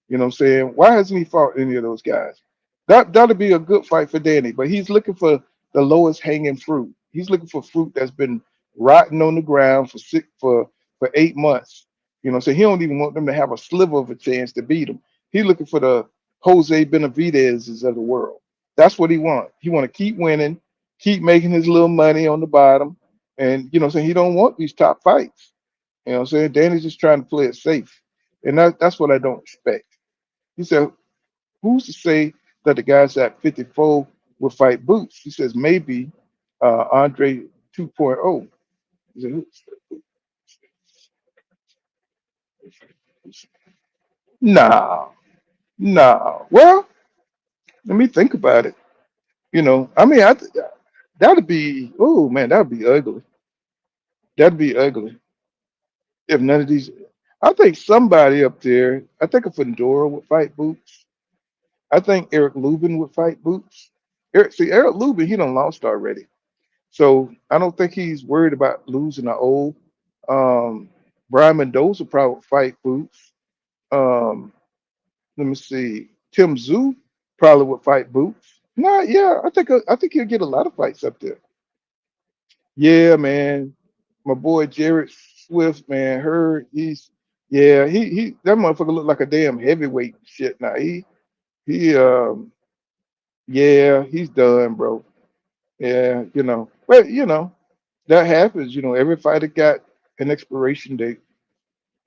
You know what I'm saying? Why hasn't he fought any of those guys? That'll be a good fight for Danny, but he's looking for the lowest hanging fruit. He's looking for fruit that's been rotting on the ground for 8 months. So he don't even want them to have a sliver of a chance to beat him. He's looking for the Jose Benavidez's of the world. That's what he wants. He want to keep winning, keep making his little money on the bottom, and saying he don't want these top fights. Saying Danny's just trying to play it safe, and that's what I don't expect. He said, "Who's to say that the guys at 54 will fight Boots?" He says maybe Andre 2.0. He said, no, no. Well, let me think about it. I mean, that'd be, oh man, that'd be ugly. That'd be ugly if none of these. I think somebody up there. I think a Fedora would fight Boots. I think Eric Lubin would fight Boots. Eric Lubin, he done lost already, so I don't think he's worried about losing an old. Um, Brian Mendoza probably would fight Boots. Um, Let me see. Tim Zoo probably would fight Boots. Nah, yeah, I think he'll get a lot of fights up there. Yeah, man. My boy Jared Swift, man, heard yeah, he that motherfucker look like a damn heavyweight shit now. He yeah, he's done, bro. Yeah, But that happens, every fighter got an expiration date.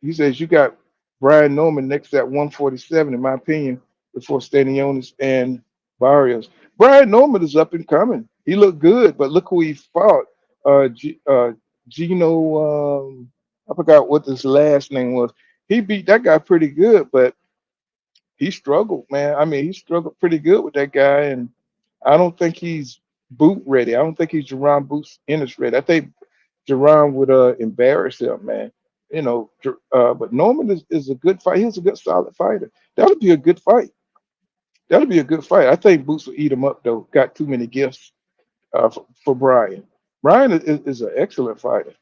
He says you got Brian Norman next at 147, in my opinion, before Stanionis and Barrios. Brian Norman is up and coming. He looked good, but look who he fought. Gino, I forgot what his last name was. He beat that guy pretty good, but he struggled, man. I mean, he struggled pretty good with that guy, and I don't think he's boot ready. I don't think he's Jerron Boots Ennis ready. I think Jaron would embarrass him, man. But Norman is a good fight. He's a good solid fighter. That'll be a good fight. That'll be a good fight. I think Boots will eat him up though. Got too many gifts for Brian. Brian is an excellent fighter.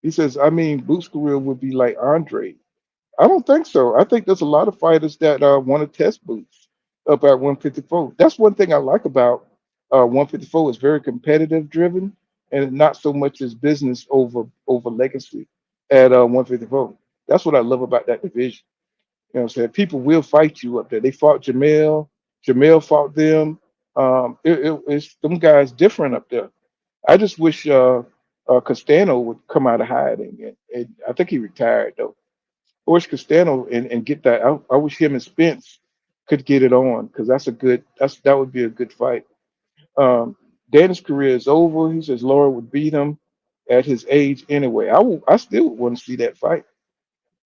He says, I mean, Boots' career would be like Andre. I don't think so. I think there's a lot of fighters that want to test Boots up at 154. That's one thing I like about 154. It's very competitive driven, and not so much as business over legacy at 154. That's what I love about that division. You know what I'm saying? People will fight you up there. They fought Jamel. Jamel fought them. It's them guys different up there. I just wish Castano would come out of hiding, and I think he retired though. I wish Castano and get that. I wish him and Spence could get it on because that would be a good fight. Um, Danny's career is over. He says Laura would beat him at his age anyway. I still would want to see that fight.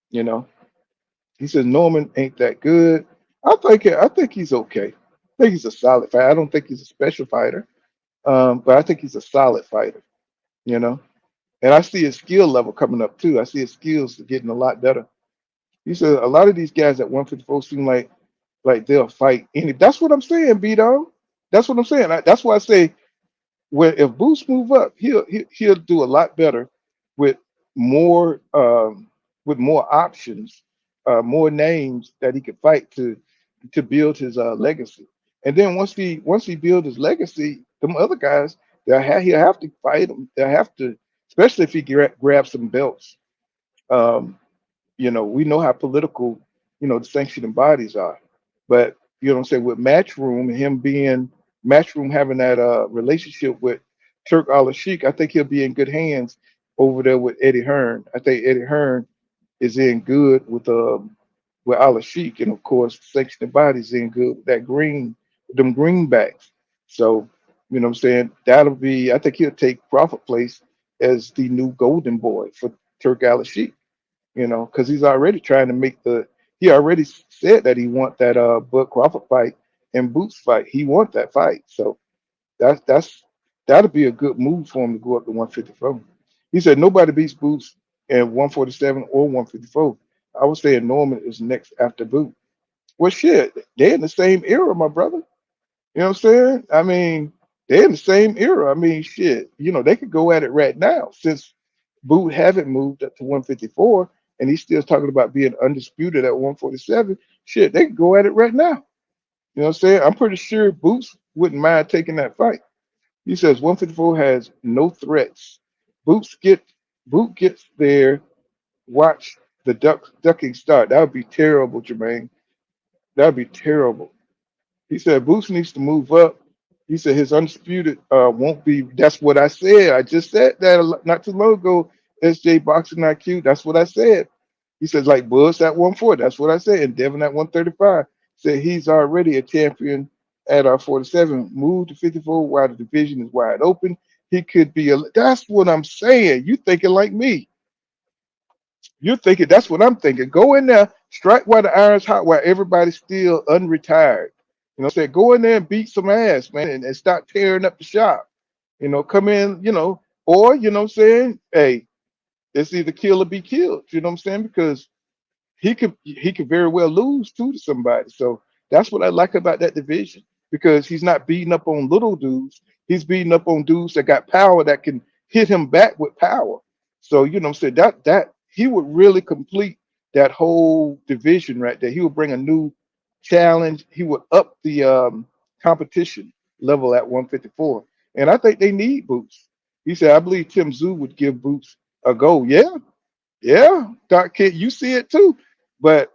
You know, he says Norman ain't that good. I think he's okay. I think he's a solid fighter. I don't think he's a special fighter, but I think he's a solid fighter. You know, and I see his skill level coming up too. I see his skills getting a lot better. He said a lot of these guys at 154 seem like they'll fight any. That's what I'm saying, B dog. That's what I'm saying. That's why I say where if Boost move up, he'll do a lot better with more more options, more names that he could fight to build his legacy. And then once he build his legacy, them other guys he'll have to fight them. They'll have to, especially if he grab some belts. Um, we know how political, the sanctioning bodies are. But you know what I'm saying, with Matchroom and him being Matchroom having that relationship with Turk Al Sheikh, I think he'll be in good hands over there with Eddie Hearn. I think Eddie Hearn is in good with Al Sheikh, and of course sanctioning bodies in good with that with them greenbacks. So, you know what I'm saying, I think he'll take Crawford place as the new golden boy for Turk Al Sheikh, because he's already trying to he already said that he want that Bud Crawford fight and Boots fight. He want that fight. So that's that'll be a good move for him to go up to 154. He said nobody beats Boots at 147 or 154. I would say Norman is next after Boot. Well shit, they're in the same era, my brother. You know what I'm saying? I mean, they're in the same era. I mean, shit, they could go at it right now since Boot haven't moved up to 154 and he's still talking about being undisputed at 147. Shit, they could go at it right now. You know what I'm saying? I'm pretty sure Boots wouldn't mind taking that fight. He says 154 has no threats. Boots get Boot gets there. Watch the ducking start. That would be terrible, Jermaine. That would be terrible. He said Boots needs to move up. He said his undisputed won't be. That's what I said. I just said that not too long ago. SJ Boxing IQ. That's what I said. He says like Bush at 140. That's what I said. And Devin at 135. Said he's already a champion at 47. Move to 54 while the division is wide open. He could be a. That's what I'm saying. You thinking like me. You're thinking that's what I'm thinking. Go in there, strike while the iron's hot, while everybody's still unretired. You know, say go in there and beat some ass, man, and start tearing up the shop. Come in, or what I'm saying, hey, it's either kill or be killed. You know what I'm saying? Because he could very well lose too to somebody. So that's what I like about that division because he's not beating up on little dudes. He's beating up on dudes that got power that can hit him back with power. So what I'm saying, that he would really complete that whole division right there. He would bring a new challenge. He would up the competition level at 154. And I think they need Boots. He said, I believe Tim Tszyu would give Boots a go. Yeah, yeah, Doc Kid, you see it too. But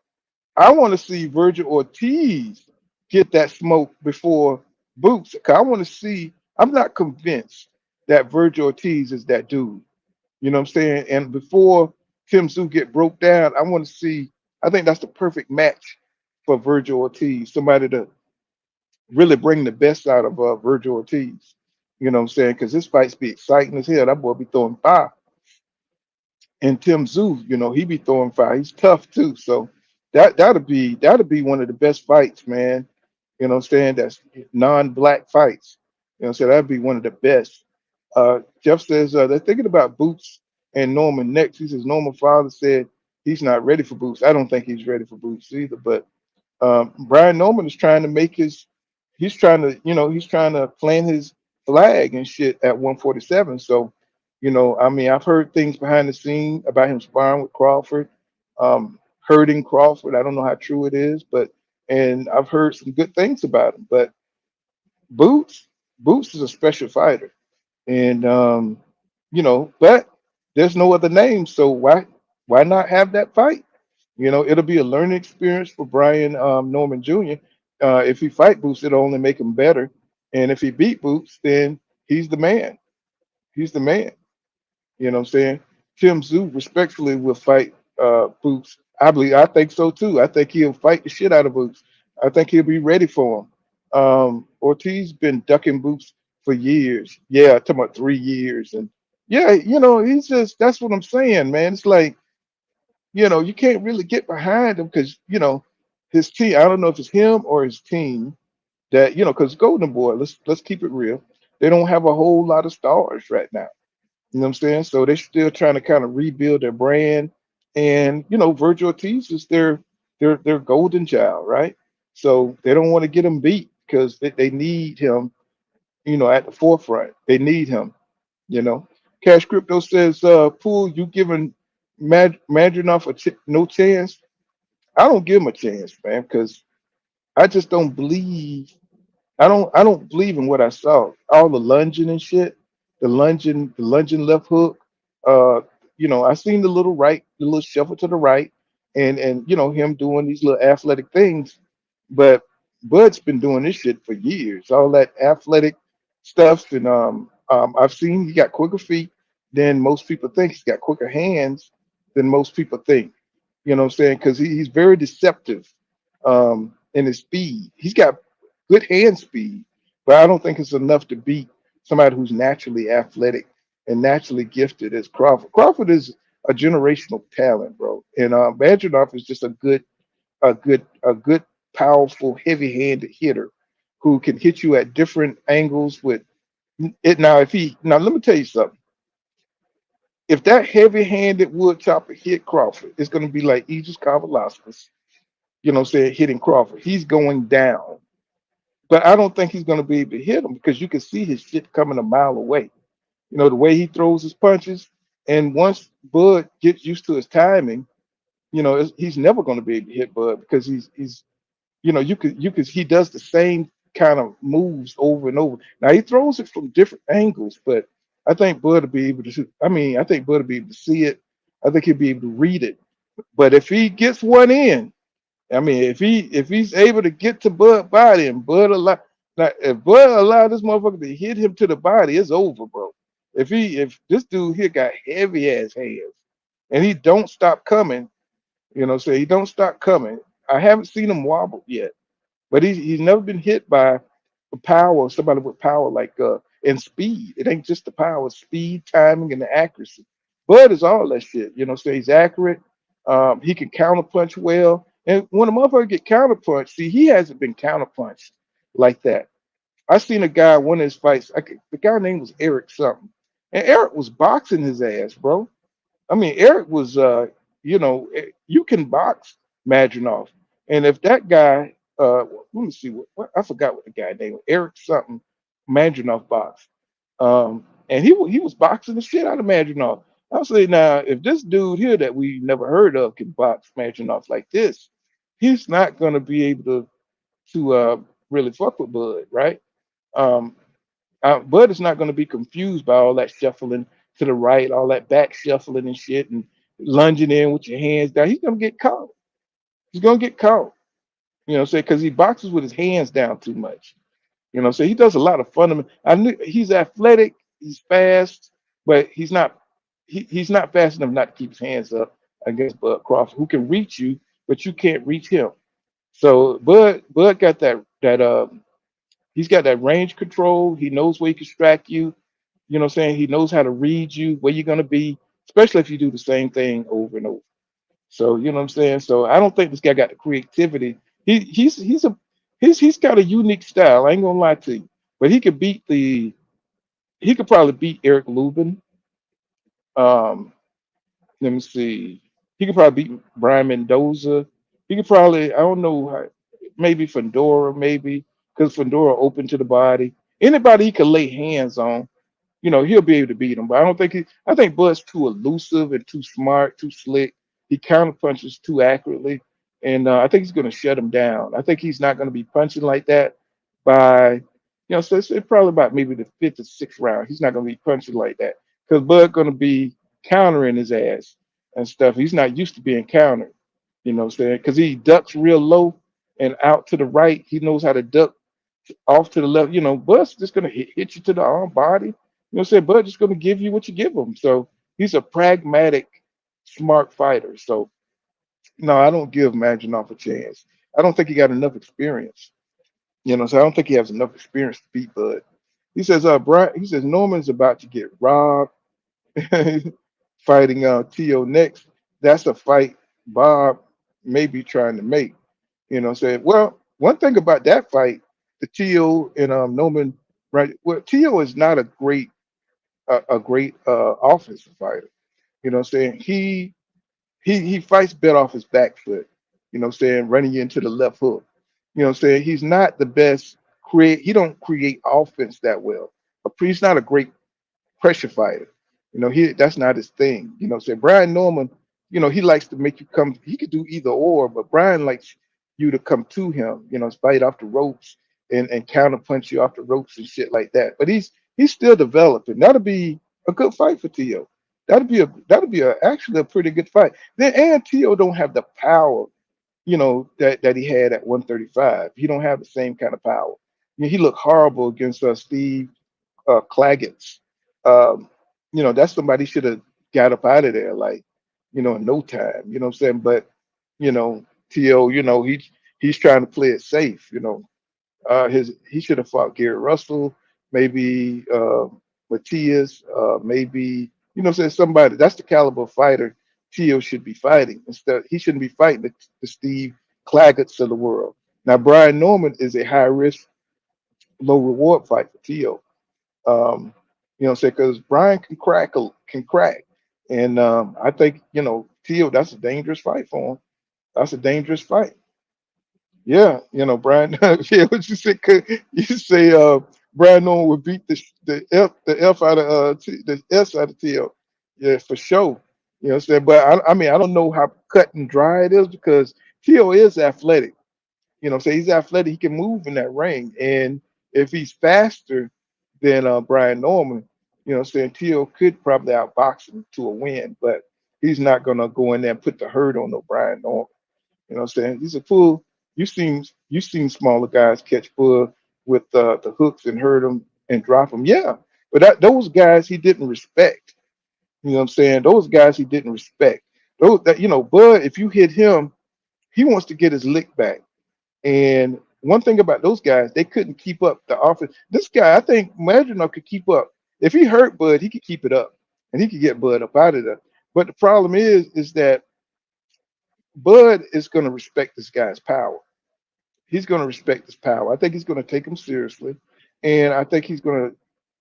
I want to see Virgil Ortiz get that smoke before Boots. 'Cause I want to see. I'm not convinced that Virgil Ortiz is that dude. You know what I'm saying? And before Tim Tszyu get broke down, I want to see. I think that's the perfect match for Virgil Ortiz. Somebody to really bring the best out of Virgil Ortiz. You know what I'm saying? Because his fights be exciting as hell. That boy be throwing fire. And Tim Tszyu, he be throwing fire. He's tough too. So that'll be one of the best fights, man. You know what I'm saying? That's non-black fights. You know what I'm saying? That'd be one of the best. Jeff says they're thinking about Boots and Norman next. He says Norman father said he's not ready for Boots. I don't think he's ready for Boots either. But Brian Norman is trying to make he's trying to plant his flag and shit at 147. So, I mean, I've heard things behind the scene about him sparring with Crawford, hurting Crawford. I don't know how true it is, and I've heard some good things about him. But Boots, Boots is a special fighter, and but there's no other name, so why not have that fight? It'll be a learning experience for Brian Norman Jr. If he fight Boots, it'll only make him better. And if he beat Boots, then he's the man. He's the man. You know what I'm saying? Tim Tszyu respectfully will fight Boots. I think so too. I think he'll fight the shit out of Boots. I think he'll be ready for him. Ortiz been ducking Boots for years. Yeah, talking about 3 years. And yeah, he's just that's what I'm saying, man. It's like you can't really get behind him because, his team, I don't know if it's him or his team that, because Golden Boy, let's keep it real. They don't have a whole lot of stars right now. You know what I'm saying? So they're still trying to kind of rebuild their brand. And, Virgil Ortiz is their golden child, right? So they don't want to get him beat because they need him, at the forefront. They need him, you know. Cash Crypto says, Pool, you giving Madrimov no chance? I don't give him a chance, man, because I just don't believe. I don't believe in what I saw. All the lunging and shit, the lunging left hook. Uh, I seen the little shuffle to the right, and him doing these little athletic things. But Bud's been doing this shit for years. All that athletic stuff, and I've seen he got quicker feet than most people think. He's got quicker hands than most people think. You know what I'm saying? Because he's very deceptive in his speed. He's got good hand speed, but I don't think it's enough to beat somebody who's naturally athletic and naturally gifted as Crawford. Crawford is a generational talent, bro, and Badgernoff is just a good, powerful, heavy-handed hitter who can hit you at different angles with it. Now let me tell you something. If that heavy-handed wood chopper hit Crawford, it's going to be like Aegis Kavalauskas, saying hitting Crawford. He's going down. But I don't think he's going to be able to hit him because you can see his shit coming a mile away. The way he throws his punches. And once Bud gets used to his timing, he's never going to be able to hit Bud because he's you could he does the same kind of moves over and over. Now he throws it from different angles, but I think Bud will be able to. I mean, I think Bud will be able to see it. I think he'll be able to read it. But if he gets one in, I mean, if he's able to get to Bud body and if Bud allow this motherfucker to hit him to the body, it's over, bro. If this dude here got heavy ass hands and he don't stop coming, he don't stop coming. I haven't seen him wobble yet, but he's never been hit by the power, somebody with power like and speed. It ain't just the power, speed, timing, and the accuracy. Bud is all that shit. So he's accurate. He can counterpunch well. And when a motherfucker get counterpunched, see, he hasn't been counterpunched like that. I seen a guy one of his fights. The guy name was Eric something, and Eric was boxing his ass, bro. I mean, Eric was, you can box Madrimov, and if that guy, let me see what I forgot what the guy name was, Eric something, Madrimov boxed, and he was boxing the shit out of Madrimov. I'll say now, if this dude here that we never heard of can box Madrimov like this, he's not gonna be able to really fuck with Bud, right? Um, Bud is not going to be confused by all that shuffling to the right, all that back shuffling and shit, and lunging in with your hands down. He's going to get caught. He's going to get caught. You know, say because he boxes with his hands down too much. You know, so he does a lot of fundamental. I knew he's athletic, he's fast, but he's not fast enough not to keep his hands up against Bud Crawford, who can reach you, but you can't reach him. So Bud got that he's got that range control. He knows where he can strike you. You know what I'm saying? He knows how to read you, where you're gonna be, especially if you do the same thing over and over. So you know what I'm saying? So I don't think this guy got the creativity. He's got a unique style. I ain't gonna lie to you. But he could probably beat Eric Lubin. Um, let me see. He could probably beat Brian Mendoza. He could probably, I don't know, maybe Fedora, maybe, because Fedora open to the body. Anybody he could lay hands on, you know, he'll be able to beat him. But I don't think I think Bud's too elusive and too smart, too slick. He counter punches too accurately. And I think he's going to shut him down. I think he's not going to be punching like that by, so it's probably about maybe the fifth or sixth round. He's not going to be punching like that because Bud going to be countering his ass and stuff. He's not used to being countered, you know what I'm saying? Because he ducks real low and out to the right. He knows how to duck off to the left. You know, Bud's just going to hit you to the arm body. You know what I'm saying? Bud just going to give you what you give him. So he's a pragmatic, smart fighter. So no, I don't give Madrimov a chance. I don't think he got enough experience. You know, so I don't think he has enough experience to beat Bud. He says, he says Norman's about to get robbed, fighting T.O. next. That's a fight Bob may be trying to make. You know, saying, well, one thing about that fight, the T.O. and Norman, right? Well, T.O. is not a great offensive fighter. You know, what I'm saying he fights better off his back foot, you know what I'm saying, running into the left hook. You know what I'm saying? He's not the best he don't create offense that well. He's not a great pressure fighter. You know, that's not his thing. You know, say Brian Norman, you know, he likes to make you come. He could do either or, but Brian likes you to come to him. You know, fight off the ropes and counter punch you off the ropes and shit like that. But he's still developing. That'll be a good fight for Tio. That'll be actually a pretty good fight. Then and Tio don't have the power, you know, that he had at 135. He don't have the same kind of power. You know, he looked horrible against Steve Claggett. Um, you know, that's somebody should have got up out of there, like, you know, in no time. You know what I'm saying? But, you know, T.O., you know, he's trying to play it safe, you know. He should have fought Gary Russell, maybe Matias, maybe, you know what I'm saying, somebody. That's the caliber of fighter T.O. should be fighting. Instead, he shouldn't be fighting the Steve Claggetts of the world. Now, Brian Norman is a high risk, low reward fight for T.O. You know, say because Brian can crack, and I think you know Teal. That's a dangerous fight for him. That's a dangerous fight. Yeah, you know, Brian. Yeah, what you say? You say Brian Norman would beat the F out of the S out of Teal. Yeah, for sure. You know what I'm saying? But I mean, I don't know how cut and dry it is because Teal is athletic. You know, so he's athletic. He can move in that ring, and if he's faster than Brian Norman, you know, saying Teal could probably outbox him to a win, but he's not gonna go in there and put the hurt on no Brian Norman. You know, what I'm saying he's a full. You seen smaller guys catch bull with the hooks and hurt them and drop them. Yeah, but those guys he didn't respect. You know what I'm saying? Those guys he didn't respect. Those that you know, Bud. If you hit him, he wants to get his lick back. And one thing about those guys, they couldn't keep up the offense. This guy, I think Madrimov could keep up. If he hurt Bud, he could keep it up, and he could get Bud up out of there. But the problem is that Bud is going to respect this guy's power. He's going to respect his power. I think he's going to take him seriously, and I think he's going to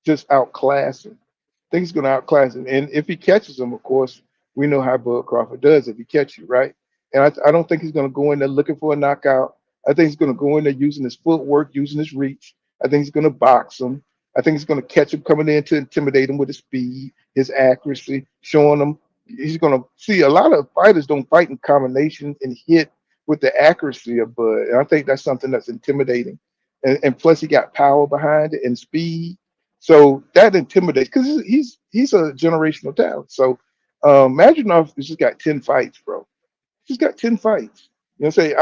just outclass him. I think he's going to outclass him. And if he catches him, of course, we know how Bud Crawford does if he catches you, right? And I don't think he's going to go in there looking for a knockout. I think he's going to go in there using his footwork, using his reach. I think he's going to box him. I think he's going to catch him coming in to intimidate him with his speed, his accuracy, showing him. He's going to see a lot of fighters don't fight in combination and hit with the accuracy of Bud. And I think that's something that's intimidating. And plus, he got power behind it and speed. So that intimidates because he's a generational talent. So Madrimov has just got 10 fights, bro. He's got 10 fights. You know what I'm saying?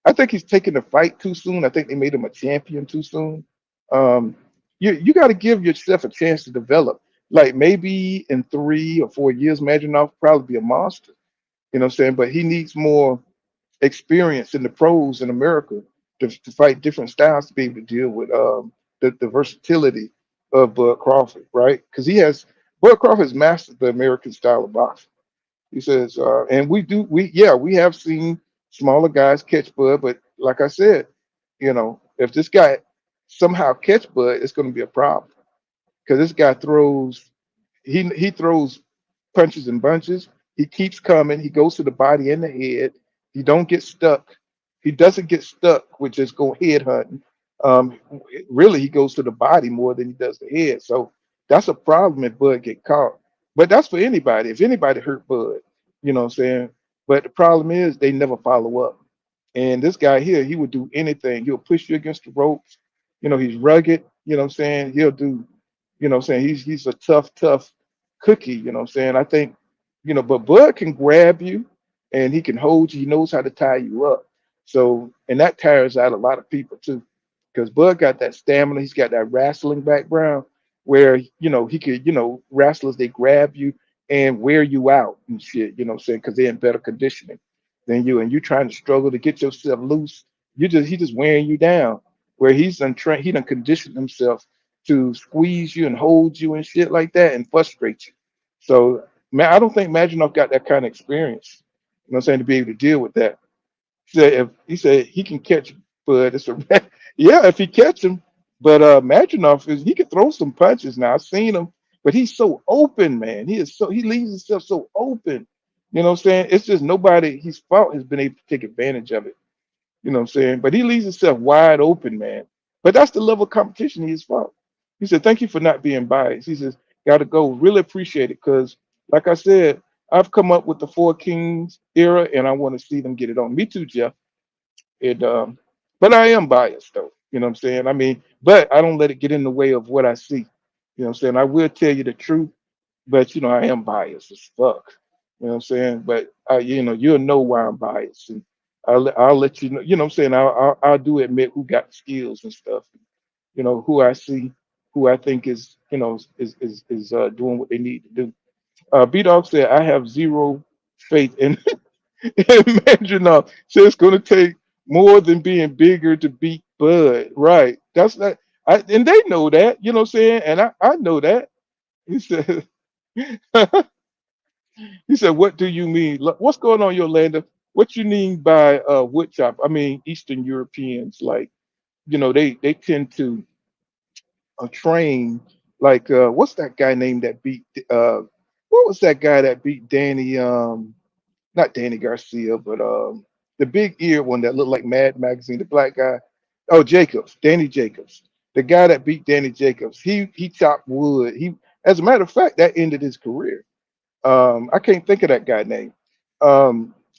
I think he's taking the fight too soon. I think they made him a champion too soon. Um, you got to give yourself a chance to develop. Like maybe in 3 or 4 years, Madrimov probably be a monster. You know what I'm saying? But he needs more experience in the pros in America to fight different styles to be able to deal with the versatility of Bud Crawford, right? Because Bud Crawford has mastered the American style of boxing. He says, and we have seen smaller guys catch Bud, but like I said, if this guy somehow catch Bud, it's going to be a problem because this guy he throws punches and bunches. He keeps coming. He goes to the body and the head. He don't get stuck. He doesn't get stuck with just go head hunting. Um, Really, he goes to the body more than he does the head. So that's a problem if Bud get caught. But that's for anybody. If anybody hurt Bud, you know what I'm saying? But the problem is they never follow up. And this guy here, he would do anything. He'll push you against the ropes. He's rugged. You know what I'm saying? He'll do, you know what I'm saying? He's a tough cookie. You know what I'm saying? I think, but Bud can grab you and he can hold you. He knows how to tie you up. So, and that tires out a lot of people too. Because Bud got that stamina. He's got that wrestling background where, he could, wrestlers, they grab you and wear you out and shit, you know what I'm saying? Because they're in better conditioning than you, and you trying to struggle to get yourself loose. He just wearing you down. Where he done conditioned himself to squeeze you and hold you and shit like that and frustrate you. So man, I don't think Maginot got that kind of experience. You know what I'm saying, to be able to deal with that. He said he can catch Bud. It's a yeah, if he catch him. But Maginot he can throw some punches now. I've seen him, but he's so open, man. He leaves himself so open. You know what I'm saying? It's just nobody he's fought has been able to take advantage of it. You know what I'm saying? But he leaves himself wide open, man. But that's the level of competition he's fought. He said, "Thank you for not being biased." He says, "Gotta go. Really appreciate it, because like I said, I've come up with the Four Kings era, and I want to see them get it on. Me too, Jeff. It but I am biased though. You know what I'm saying? I mean, but I don't let it get in the way of what I see. You know what I'm saying? I will tell you the truth, but I am biased as fuck. You know what I'm saying? But you'll know why I'm biased, and I'll let you know. You know what I'm saying? I'll do admit who got the skills and stuff. Who I see, who I think is doing what they need to do. B Dog said I have zero faith in Imagine now. So it's going to take more than being bigger to beat Bud. Right. That's not, and they know that, you know what I'm saying? And I know that. He said, he said, what do you mean? What's going on, Yolanda? What you mean by wood chop? I mean, Eastern Europeans, like, they tend to train like, what's that guy named that beat, what was that guy that beat Danny? Not Danny Garcia, but the big ear one that looked like Mad Magazine, the black guy. Oh, Jacobs, Danny Jacobs, the guy that beat Danny Jacobs. He chopped wood. As a matter of fact, that ended his career. I can't think of that guy name.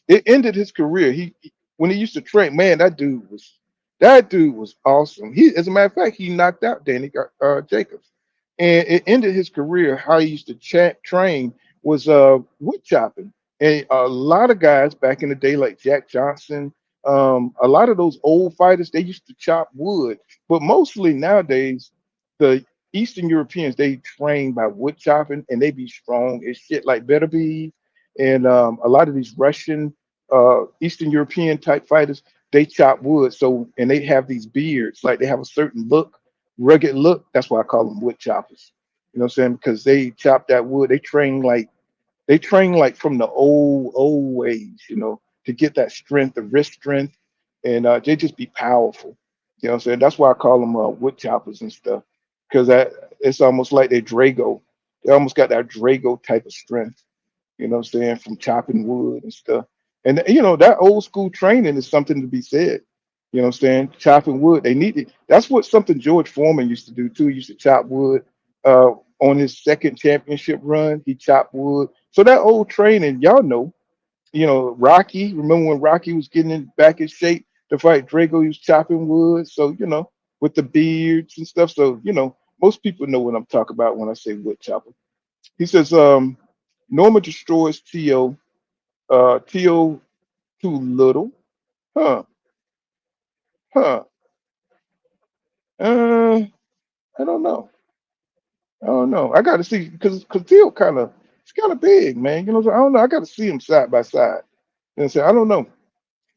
It ended his career. When he used to train, man, that dude was awesome. As a matter of fact, he knocked out Danny Jacobs, and it ended his career. How he used to train was wood chopping, and a lot of guys back in the day, like Jack Johnson, a lot of those old fighters, they used to chop wood, but mostly nowadays the Eastern Europeans, they train by wood chopping and they be strong as shit like Beterbiev and a lot of these Russian, Eastern European type fighters, they chop wood. So, and they have these beards, like they have a certain look, rugged look. That's why I call them wood choppers. You know what I'm saying? Because they chop that wood. They train like from the old ways, to get that strength, the wrist strength, and they just be powerful. You know what I'm saying? That's why I call them wood choppers and stuff, because it's almost like they Drago. They almost got that Drago type of strength. You know what I'm saying? From chopping wood and stuff. And that old school training is something to be said. You know what I'm saying? Chopping wood. They need it. That's what something George Foreman used to do too. He used to chop wood. On his second championship run, he chopped wood. So that old training, y'all know, Rocky. Remember when Rocky was getting back in shape to fight Drago? He was chopping wood. So with the beards and stuff. So Most people know what I'm talking about when I say wood chopper. He says, Norma destroys T.O. T.O. too little. Huh, huh. Uh, I don't know. I don't know. I got to see because T.O. it's kind of big, man. You know, so I don't know. I got to see him side by side. And say, I don't know.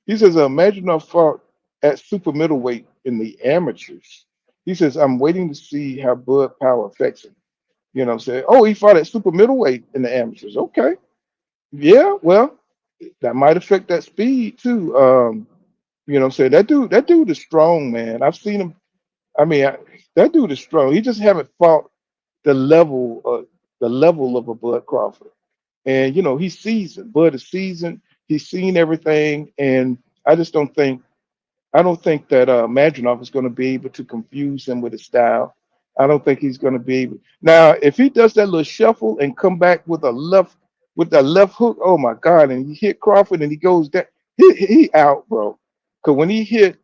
He says, imagine I fought at super middleweight in the amateurs. He says, I'm waiting to see how Bud Power affects him. You know what I'm saying? Oh, he fought at super middleweight in the amateurs. Okay. Yeah, well, that might affect that speed too. You know what I'm saying? That dude is strong, man. I've seen him. I mean, that dude is strong. He just haven't fought the level of a Bud Crawford. And you know, he's seasoned. Bud is seasoned. He's seen everything, and I just don't think I don't think that Madrimov is going to be able to confuse him with his style. I don't think he's going to be able. Now, if he does that little shuffle and come back with that left hook, oh my God! And he hit Crawford and he goes down, he out, bro. Because when he hit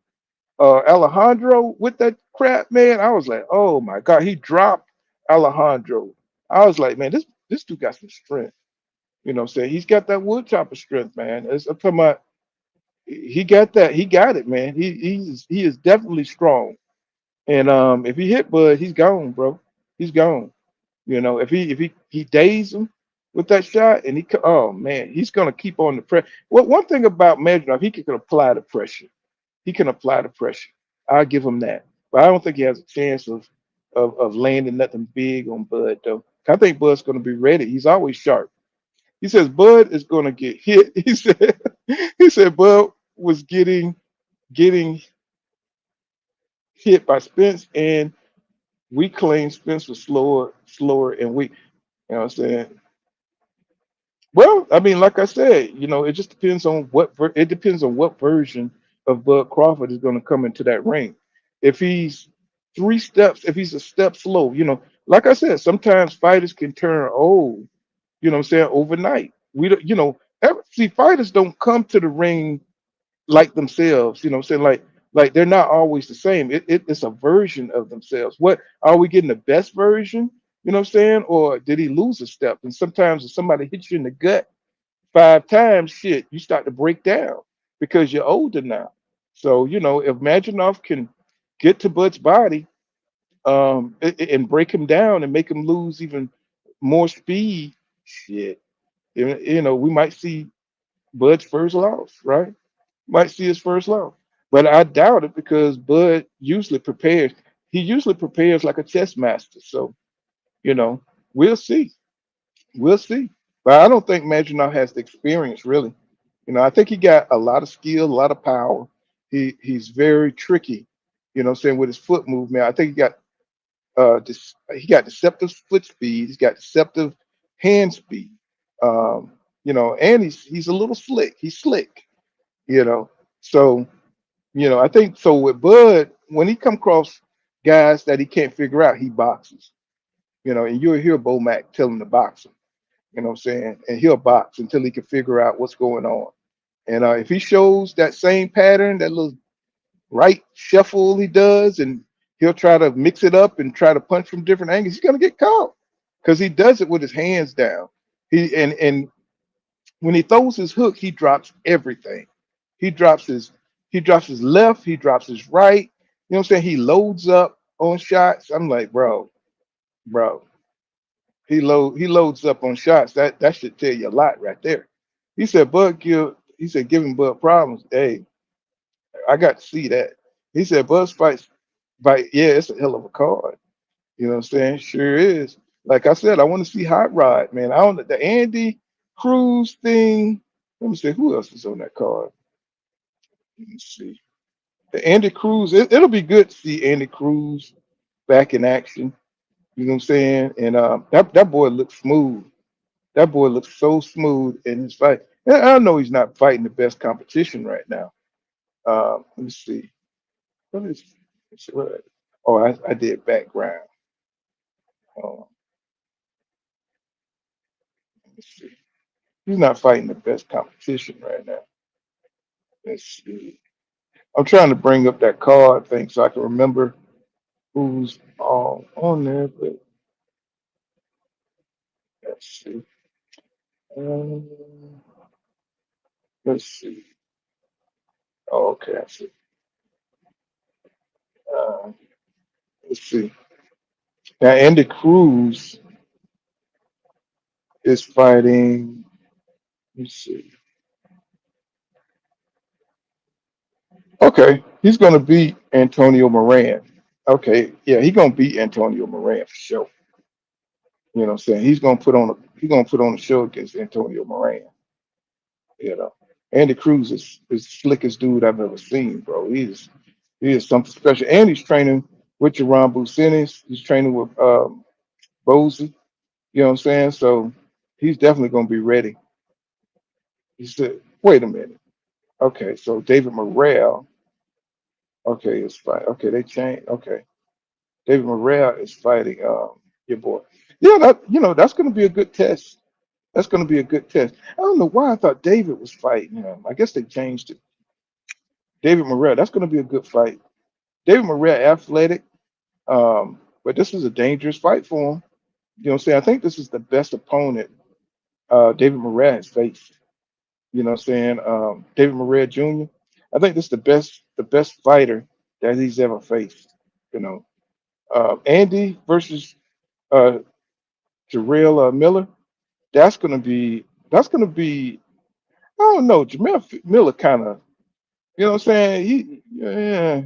Alejandro with that crap, man, I was like, oh my God, he dropped Alejandro. I was like, man, this dude got some strength. You know what I'm saying? He's got that wood chopper strength, man. I'm talking about he got that. He got it, man. He is definitely strong. And if he hit Bud, he's gone, bro. He's gone. You know, if he daze him with that shot, and oh man, he's gonna keep on the pressure. Well, one thing about Medvedev, he can apply the pressure. He can apply the pressure. I'll give him that. But I don't think he has a chance of landing nothing big on Bud though. I think Bud's gonna be ready. He's always sharp. He says Bud is gonna get hit. He said Bud was getting hit by Spence, and we claim Spence was slower, and weak. You know what I'm saying? Well, I mean, like I said, you know, it just depends on it depends on what version of Bud Crawford is going to come into that ring. If he's if he's a step slow, you know, like I said, sometimes fighters can turn old. You know what I'm saying? Overnight, we don't, you know, see, fighters don't come to the ring like themselves. You know what I'm saying? Like they're not always the same. It's a version of themselves. What are we getting the best version? You know what I'm saying? Or did he lose a step? And sometimes if somebody hits you in the gut 5 times, shit, you start to break down because you're older now. So, you know, if Maginov can get to Bud's body and break him down and make him lose even more speed, shit, you know, we might see Bud's first loss, right? Might see his first loss. But I doubt it because Bud usually prepares. He usually prepares like a chess master. So, you know, we'll see. We'll see. But I don't think Maginot has the experience really. You know, I think he got a lot of skill, a lot of power. He's very tricky, you know what I'm saying, with his foot movement. I think he got deceptive foot speed, he's got deceptive hand speed. You know, and he's a little slick. He's slick, you know. So you know, I think so with Bud, when he come across guys that he can't figure out, he boxes. You know, and you'll hear Bo Mac tell him to box him. You know what I'm saying? And he'll box until he can figure out what's going on. And if he shows that same pattern, that little right shuffle he does, and he'll try to mix it up and try to punch from different angles, he's gonna get caught because he does it with his hands down. And when he throws his hook, he drops everything. He drops his he drops his left, he drops his right. You know what I'm saying? He loads up on shots. I'm like, bro, he loads up on shots. That should tell you a lot right there. He said giving Bud problems. Hey, I got to see that. He said Bud's fight, yeah, it's a hell of a card. You know what I'm saying? Sure is. Like I said, I want to see Hot Rod, man. I don't the Andy Cruz thing. Let me see who else is on that card. Let me see. The Andy Cruz, it'll be good to see Andy Cruz back in action. You know what I'm saying? And that boy looks smooth. That boy looks so smooth in his fight. And I know he's not fighting the best competition right now. Let me see. Let's see what oh, I did background. Uh, let me see. He's not fighting the best competition right now. Let's see. I'm trying to bring up that card thing so I can remember who's on there, but let's see. Um, let's see. Oh, okay, I see. Uh, let's see. Now, Andy Cruz is fighting. Let's see. Okay, he's going to beat Antonio Moran. Okay, yeah, he's going to beat Antonio Moran for sure. You know what I'm saying? He's going to put on a show against Antonio Moran. You know, Andy Cruz is the slickest dude I've ever seen, bro. He is something special, and he's training with Jaron Ennis. He's training with Bozy. You know what I'm saying? So he's definitely going to be ready. He said, "Wait a minute. Okay, so David Morrell. Okay, it's fine. Okay, they changed. Okay, David Morrell is fighting your boy. Yeah, that's going to be a good test. That's going to be a good test. I don't know why I thought David was fighting him. I guess they changed it. David Morrell. That's going to be a good fight. David Morrell, athletic, but this is a dangerous fight for him. You know what I'm saying? I think this is the best opponent David Morrell has faced. You know what I'm saying? David Morrell Jr. I think this is the best fighter that he's ever faced. You know, Andy versus uh, Jarrell Miller. That's gonna be. I don't know. Miller kind of. You know what I'm saying? Yeah.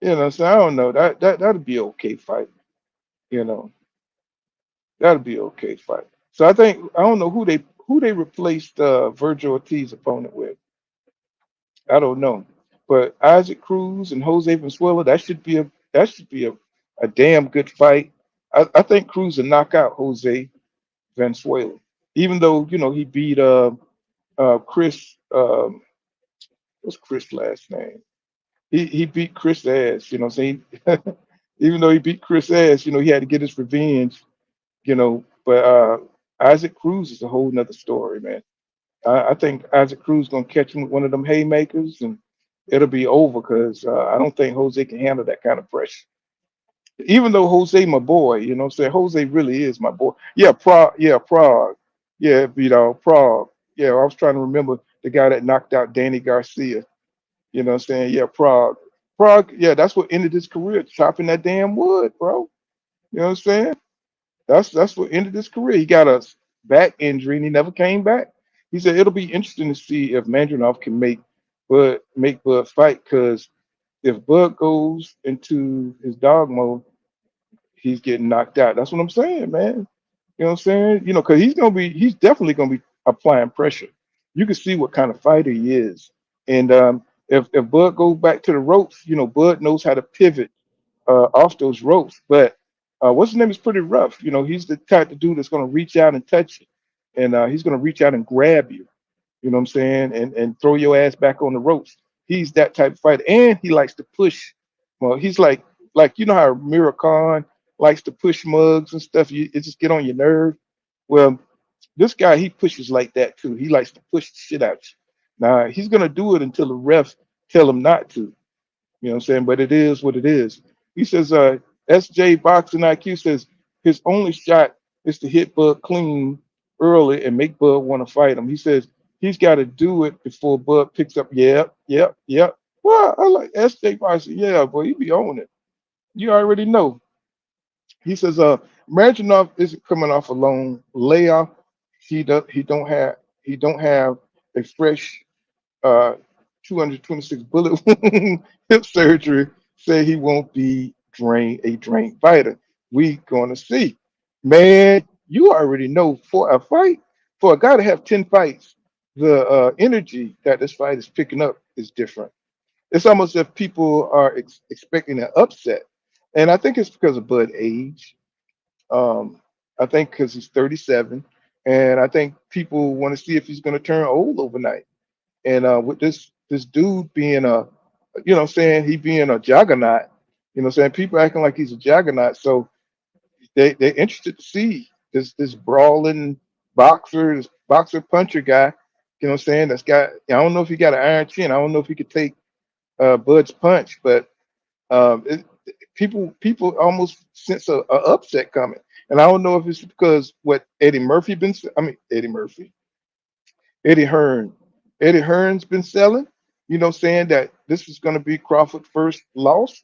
You know, so I don't know. That'd be okay fight. You know, that'd be okay fight. So I don't know who they replaced Virgil Ortiz opponent with. I don't know. But Isaac Cruz and Jose Venezuela, that should be a damn good fight. I think Cruz will knock out Jose Venezuela. Even though, he beat Chris what's Chris' last name? He beat Chris ass, you know what I'm saying? Even though he beat Chris ass, he had to get his revenge, But Isaac Cruz is a whole nother story, man. I think Isaac Cruz gonna catch him with one of them haymakers, and it'll be over because I don't think Jose can handle that kind of pressure. Even though Jose, my boy, what I'm saying, Jose really is my boy. Yeah, Prague. Yeah, Prague. Yeah, I was trying to remember the guy that knocked out Danny Garcia. You know what I'm saying? Yeah, Prague. Prague, yeah, that's what ended his career, chopping that damn wood, bro. You know what I'm saying? That's what ended his career. He got a back injury and he never came back. He said it'll be interesting to see if Madrimov can make Bud fight because if Bud goes into his dog mode, he's getting knocked out. That's what I'm saying, man. You know what I'm saying? Because he's definitely gonna be applying pressure. You can see what kind of fighter he is. And if Bud goes back to the ropes, Bud knows how to pivot off those ropes. But what's his name is pretty rough. He's the type of dude that's gonna reach out and touch you, and he's gonna reach out and grab you. You know what I'm saying? And throw your ass back on the ropes. He's that type of fighter, and he likes to push. Well, he's like how Mira Khan likes to push mugs and stuff. It just get on your nerve. Well, this guy he pushes like that too. He likes to push the shit out you. Now he's gonna do it until the refs tell him not to. You know what I'm saying? But it is what it is. He says, SJ Boxing IQ says his only shot is to hit Bud clean early and make Bud want to fight him. He says he's got to do it before Bud picks up. Yep. Well, I like SJ Boxing. Yeah, boy, he be on it. You already know. He says, Marginov isn't coming off a long layoff. He don't have a fresh uh, 226 bullet wound hip surgery, say he won't be a drained fighter. We gonna see. Man, you already know for a guy to have 10 fights, the energy that this fight is picking up is different. It's almost as if people are expecting an upset. And I think it's because of Bud age. I think because he's 37. And I think people want to see if he's going to turn old overnight. And with this dude being what I'm saying, he being a juggernaut, what I'm saying, people acting like he's a juggernaut. So they're interested to see this brawling boxer puncher guy, what I'm saying, that's got, I don't know if he got an iron chin. I don't know if he could take Bud's punch, but um, it, people almost sense a upset coming. And I don't know if it's because what Eddie Hearn. Eddie Hearn's been selling, saying that this is going to be Crawford's first loss.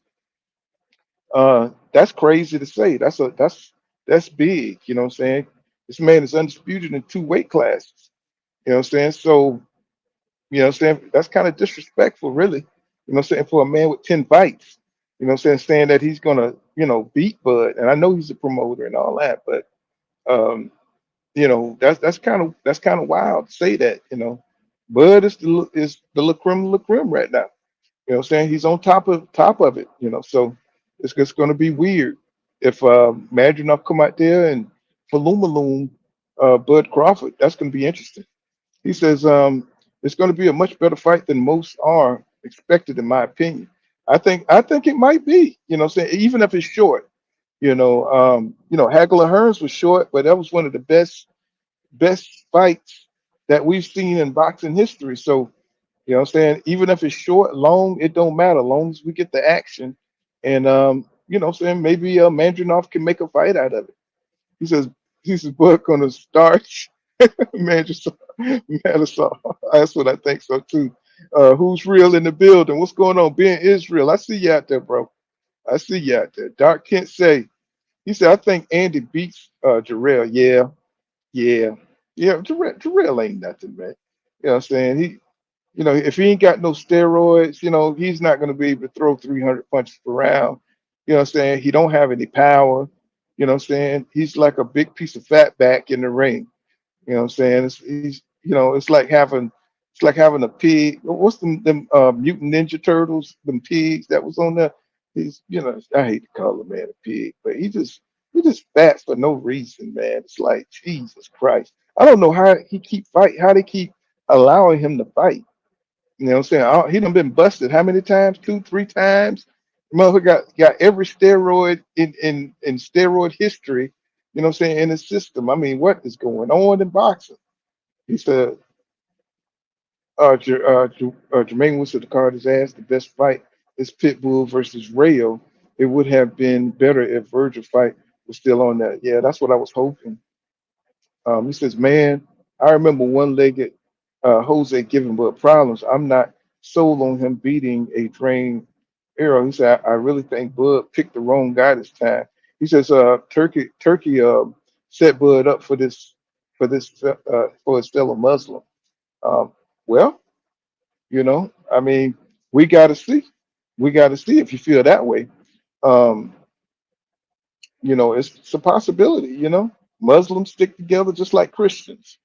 That's crazy to say. That's big, what I'm saying? This man is undisputed in two weight classes. You know what I'm saying? So, what I'm saying? That's kind of disrespectful, really. You know what I'm saying? For a man with 10 fights. You know what I'm saying that he's gonna, beat Bud. And I know he's a promoter and all that, but um, that's kind of wild to say that. Bud is the la creme right now. You know what I'm saying? He's on top of it. So it's just gonna be weird if Madrimov come out there and Falumaloom Bud Crawford. That's gonna be interesting. He says it's gonna be a much better fight than most are expected, in my opinion. I think it might be, what I'm saying, even if it's short. Hagler Hearns was short, but that was one of the best fights that we've seen in boxing history. So, what I'm saying, even if it's short, long, it don't matter, long as we get the action. And what I'm saying, maybe Mandrinov can make a fight out of it. He says he's book on the starch. Manchester, Manchester. That's what I think so too. Who's real in the building? What's going on? Being Israel, I see you out there, bro. I see you out there. Doc Kent say, he said, I think Andy beats Jarrell. Yeah, yeah, yeah. Jarrell ain't nothing, man. You know what I'm saying? If he ain't got no steroids, he's not going to be able to throw 300 punches around. You know what I'm saying? He don't have any power. You know what I'm saying? He's like a big piece of fat back in the ring. You know what I'm saying? It's like having a pig. What's them mutant ninja turtles? Them pigs that was on there. I hate to call a man a pig, but he just fat for no reason, man. It's like Jesus Christ. I don't know how he keep fight. How they keep allowing him to fight. You know what I'm saying? He done been busted how many times? 2, 3 times. Motherfucker got every steroid in steroid history. You know what I'm saying, in his system. I mean, what is going on in boxing? He said, Jermaine Woods of the card is asked the best fight is Pitbull versus Rayo. It would have been better if Virgil fight was still on that. Yeah, that's what I was hoping. He says, man, I remember one-legged Jose giving Bud problems. I'm not sold on him beating a trained Errol. He said, I really think Bud picked the wrong guy this time. He says, Turkey set Bud up for his fellow Muslim. Um, well, I mean, we got to see. We got to see if you feel that way. Um, it's a possibility. Muslims stick together just like Christians.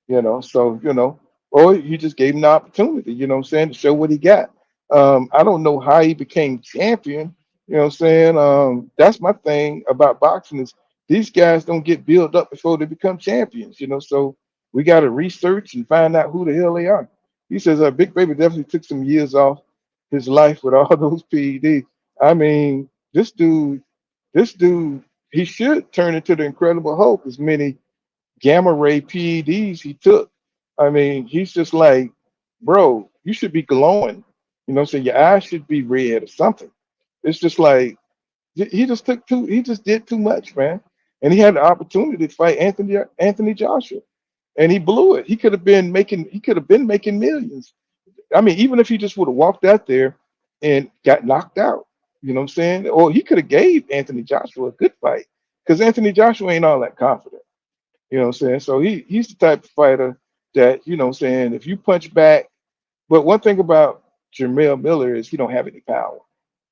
So or you just gave him the opportunity, what I'm saying, to show what he got. I don't know how he became champion. What I'm saying. That's my thing about boxing is these guys don't get built up before they become champions. So we got to research and find out who the hell they are. He says Big Baby definitely took some years off his life with all those PEDs. I mean, this dude, he should turn into the Incredible Hulk as many gamma ray PEDs he took. I mean, he's just like, bro, you should be glowing. So your eyes should be red or something. It's just like he just did too much, man. And he had the opportunity to fight Anthony Joshua, and he blew it. He could have been making millions. I mean, even if he just would have walked out there and got knocked out, what I'm saying? Or he could have gave Anthony Joshua a good fight because Anthony Joshua ain't all that confident. You know what I'm saying? So he's the type of fighter that, what I'm saying, if you punch back, but one thing about Jamel Miller is he don't have any power.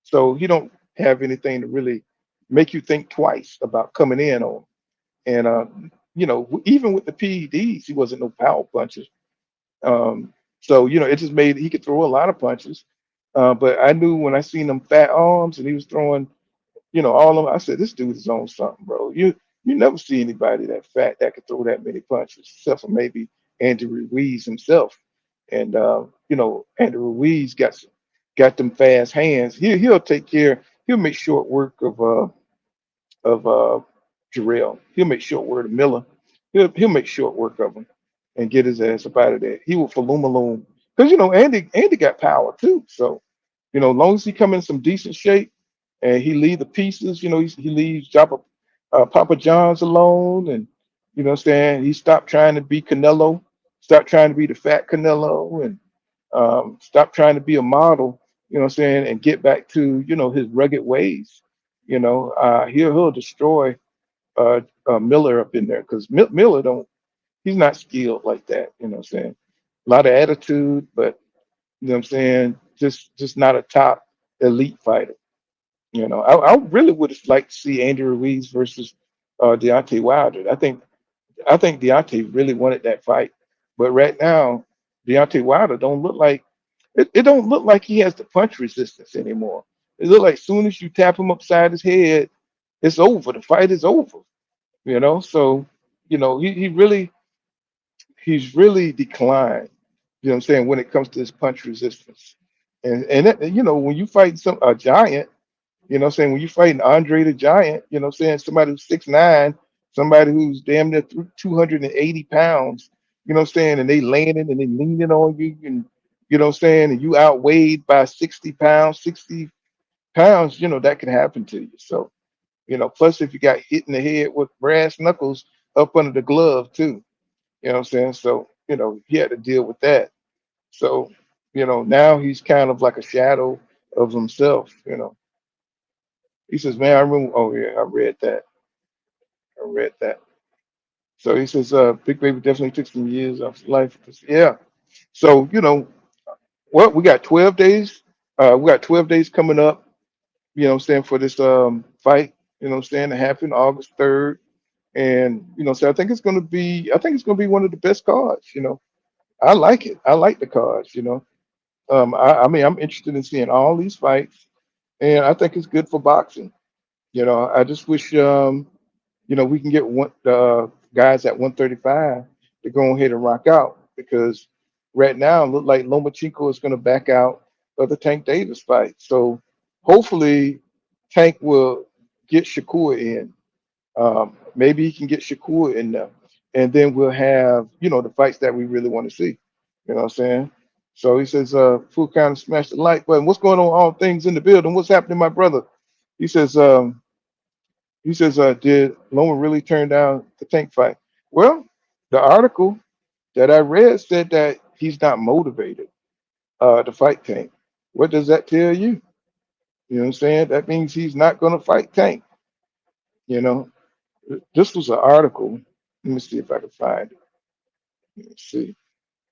So he don't have anything to really make you think twice about coming in on him. And even with the PEDs, he wasn't no power puncher. So it just made he could throw a lot of punches. But I knew when I seen them fat arms and he was throwing all of them. I said, this dude is on something, bro. You never see anybody that fat that could throw that many punches, except for maybe Andrew Ruiz himself. And Andrew Ruiz got them fast hands. He'll take care. He'll make short work of Jarrell. He'll make short work of Miller. He'll make short work of him and get his ass up out of there. He will Falumaloom because Andy got power too. So as long as he come in some decent shape and he leave the pieces. He leaves Papa John's alone, and you know what I'm saying. He stopped trying to be Canelo, stopped trying to be the fat Canelo, and stop trying to be a model. You know what I'm saying, and get back to his rugged ways. He'll destroy Miller up in there because Miller don't. He's not skilled like that. You know what I'm saying. A lot of attitude, but you know what I'm saying, just not a top elite fighter. I really would have liked to see Andy Ruiz versus Deontay Wilder. I think Deontay really wanted that fight, but right now Deontay Wilder don't look like it don't look like he has the punch resistance anymore. It look like soon as you tap him upside his head, it's over. The fight is over. So he's really declined. You know what I'm saying, when it comes to his punch resistance. And when you fight a giant, you know what I'm saying, when you fighting Andre the Giant, you know what I'm saying, somebody who's 6'9", somebody who's damn near 280 pounds, you know what I'm saying, and they landing and they leaning on you, and you know what I'm saying, and you outweighed by 60 pounds, that can happen to you. So, plus if you got hit in the head with brass knuckles up under the glove too, you know what I'm saying? So, he had to deal with that. So, now he's kind of like a shadow of himself. He says, man, I remember, oh yeah, I read that. I read that. So he says, Big Baby definitely took some years off his life. Yeah. So, well, we got 12 days. We got 12 days coming up, you know what I'm saying, for this fight, you know what I'm saying, to happen August 3rd. And, so I think it's gonna be one of the best cards. I like it. I like the cards. I mean, I'm interested in seeing all these fights, and I think it's good for boxing. I just wish we can get the guys at 135 to go ahead and rock out, because right now it look like Lomachenko is going to back out of the Tank Davis fight. So hopefully Tank will get Shakur in. Maybe he can get Shakur in there, and then we'll have the fights that we really want to see. You know what I'm saying? So he says, "Full kind of smash the like button. What's going on? All things in the building. What's happening, my brother?" He says, "Did Loma really turn down the Tank fight?" Well, the article that I read said that he's not motivated to fight Tank. What does that tell you? You know what I'm saying? That means he's not going to fight Tank. You know, this was an article. Let me see if I can find it. Let me see.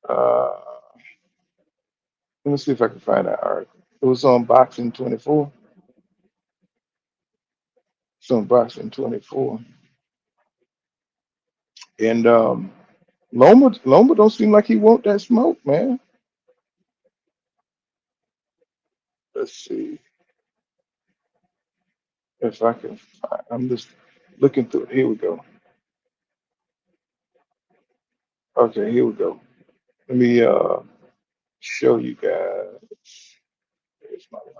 Uh, let me see if I can find that article. It was on Boxing 24. It's on Boxing 24, and Loma don't seem like he want that smoke, man. Let's see if I can find. I'm just looking through it. Here we go. Okay, here we go. Let me show you guys. There's my line.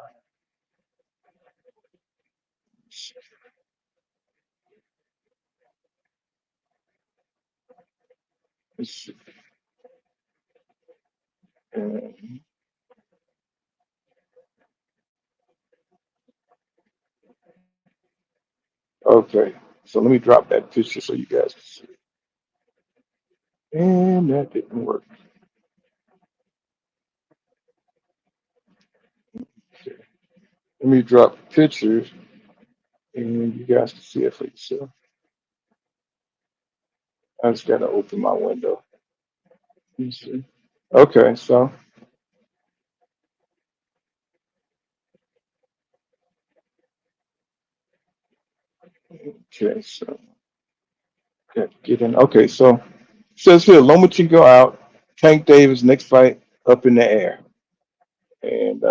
Let's see. Uh, Okay, so let me drop that picture so you guys can see. And that didn't work. Okay. Let me drop the pictures and you guys can see it for yourself. I just gotta open my window. You see? Okay, so okay, so got to get in. Okay, so it says here Lomachenko out, Tank Davis next fight up in the air. And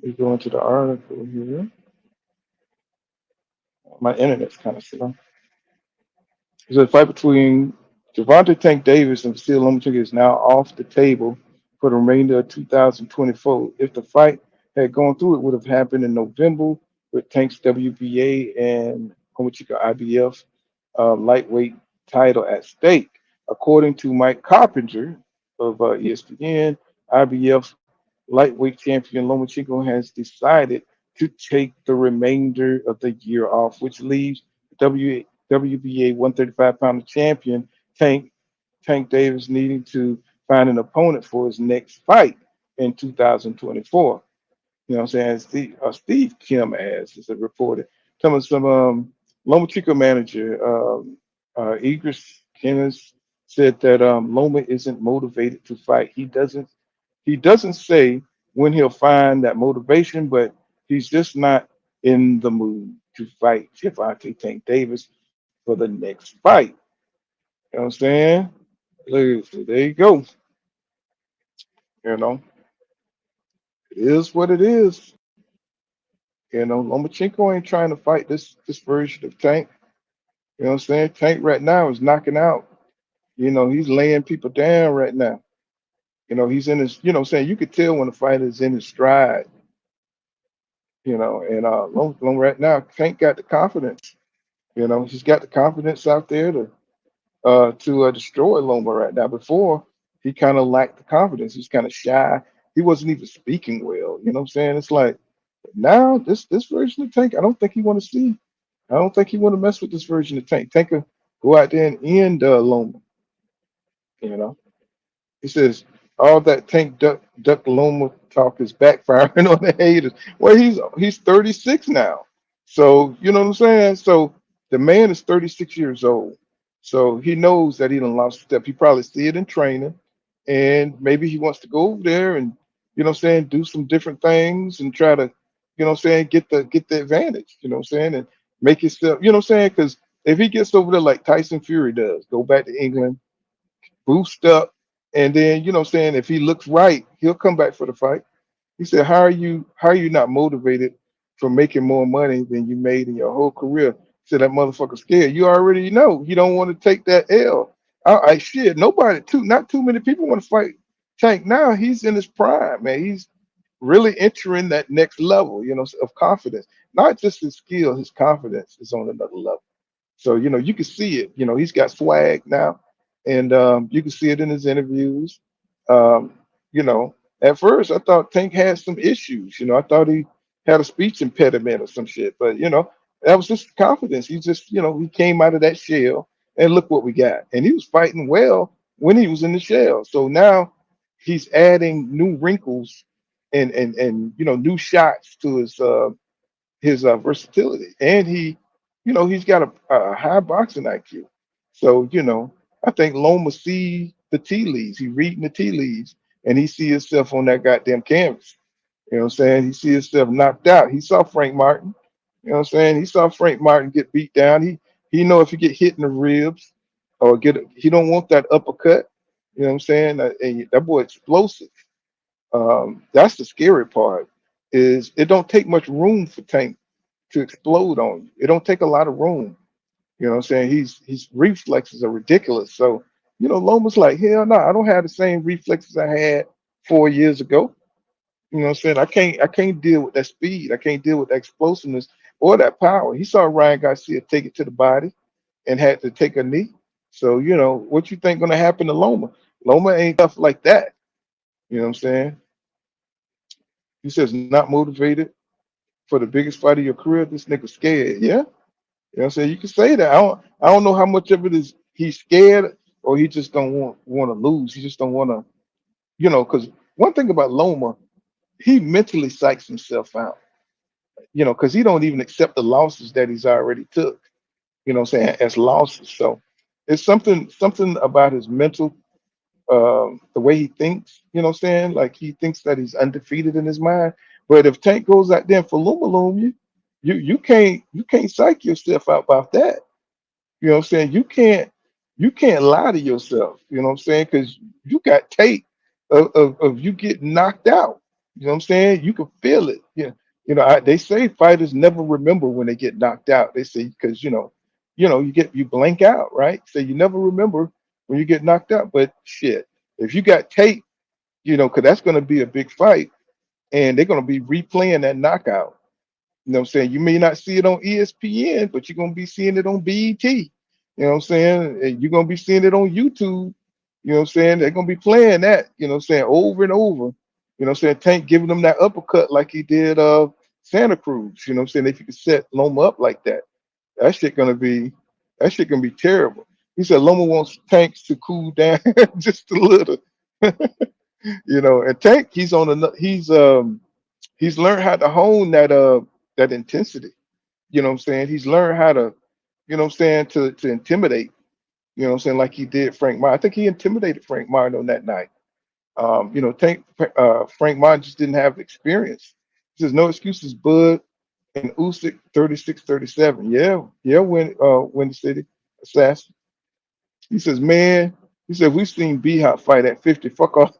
we go into the article here. My internet's kind of slow. It says fight between Javante Tank Davis and Vasil Lomachenko is now off the table for the remainder of 2024. If the fight had gone through, it would have happened in November with Tank's WBA and Lomachenko IBF lightweight title at stake. According to Mike Carpenter of ESPN, IBF lightweight champion Lomachenko has decided to take the remainder of the year off, which leaves WBA 135-pounder champion Tank Davis needing to find an opponent for his next fight in 2024. You know what I'm saying? Steve Kim as is reported. Telling some Lomachenko manager, Idris Kennis, said that Loma isn't motivated to fight. He doesn't say when he'll find that motivation, but he's just not in the mood to fight Gervonta Tank Davis for the next fight. You know what I'm saying? So there you go. You know, it is what it is. Lomachenko ain't trying to fight this version of Tank. You know what I'm saying? Tank right now is knocking out. He's laying people down right now. He's in his, what I'm saying, you could tell when the fighter is in his stride, and right now, Tank got the confidence. He's got the confidence out there to destroy Loma right now. Before, he kind of lacked the confidence. He's kind of shy. He wasn't even speaking well. You know what I'm saying? It's like now this version of Tank, I don't think he want to see. I don't think he want to mess with this version of Tank. Tank will go out there and end Loma. You know. He says all that Tank Duck Loma talk is backfiring on the haters. Well, he's 36 now. So you know what I'm saying? So the man is 36 years old. So he knows that he done lost a step. He probably see it in training, and maybe he wants to go over there and you know what I'm saying, do some different things and try to, you know what I'm saying, get the advantage, you know what I'm saying, and make himself, you know what I'm saying, because if he gets over there like Tyson Fury does, go back to England, boost up, and then you know what I'm saying, if he looks right, he'll come back for the fight. He said, how are you not motivated for making more money than you made in your whole career? He said that motherfucker scared. You already know he don't want to take that L. I shit, not too many people want to fight Tank now. He's in his prime, man. He's really entering that next level, of confidence. Not just his skill, his confidence is on another level. So, you can see it. He's got swag now, and you can see it in his interviews. Um, you know, at first I thought Tank had some issues. I thought he had a speech impediment or some shit, but that was just confidence. He just, he came out of that shell, and look what we got. And he was fighting well when he was in the shell. So now he's adding new wrinkles and new shots to his versatility, and he's got a high boxing IQ. So I think Loma see the tea leaves. He reading the tea leaves, and he see himself on that goddamn canvas. You know what I'm saying? He see himself knocked out. He saw Frank Martin. You know what I'm saying? He saw Frank Martin get beat down. He know if he get hit in the ribs or he don't want that uppercut. You know what I'm saying? And that boy explosive. That's the scary part. Is it don't take much room for Tank to explode on you. It don't take a lot of room. You know what I'm saying? His reflexes are ridiculous. So, Loma's like, hell no, I don't have the same reflexes I had 4 years ago. You know what I'm saying? I can't deal with that speed. I can't deal with that explosiveness or that power. He saw Ryan Garcia take it to the body and had to take a knee. So, what you think gonna happen to Loma? Loma ain't tough like that. You know what I'm saying? He says not motivated for the biggest fight of your career. This nigga scared. Yeah. You know what I'm saying? You can say that. I don't know how much of it is he's scared or he just don't want to lose. He just don't want to, because one thing about Loma, he mentally psychs himself out, because he don't even accept the losses that he's already took, you know what I'm saying, as losses. So it's something about his mental, the way he thinks, you know what I'm saying? Like he thinks that he's undefeated in his mind. But if Tank goes out there for you can't psych yourself out about that. You know what I'm saying? You can't lie to yourself, you know what I'm saying? Because you got tape of you getting knocked out. You know what I'm saying? You can feel it. Yeah. They say fighters never remember when they get knocked out. They say because you blank out, right? So you never remember when you get knocked out. But shit, if you got tape, because that's going to be a big fight, and they're going to be replaying that knockout. You know what I'm saying? You may not see it on ESPN, but you're going to be seeing it on BET. You know what I'm saying? And you're going to be seeing it on YouTube. You know what I'm saying? They're going to be playing that, you know what I'm saying, over and over. You know what I'm saying? Tank giving him that uppercut like he did Santa Cruz. You know what I'm saying? If you could set Loma up like that, that shit gonna be that shit gonna be terrible. He said Loma wants Tanks to cool down just a little. And Tank he's learned how to hone that intensity. You know what I'm saying? He's learned how to, to intimidate, like he did Frank Martin. I think he intimidated Frank Martin on that night. Tank Frank Martin just didn't have experience. He says no excuses, Bud and Usyk 36-37. Yeah, win the city assassin. He says, man, he said we've seen B Hop fight at 50. Fuck off.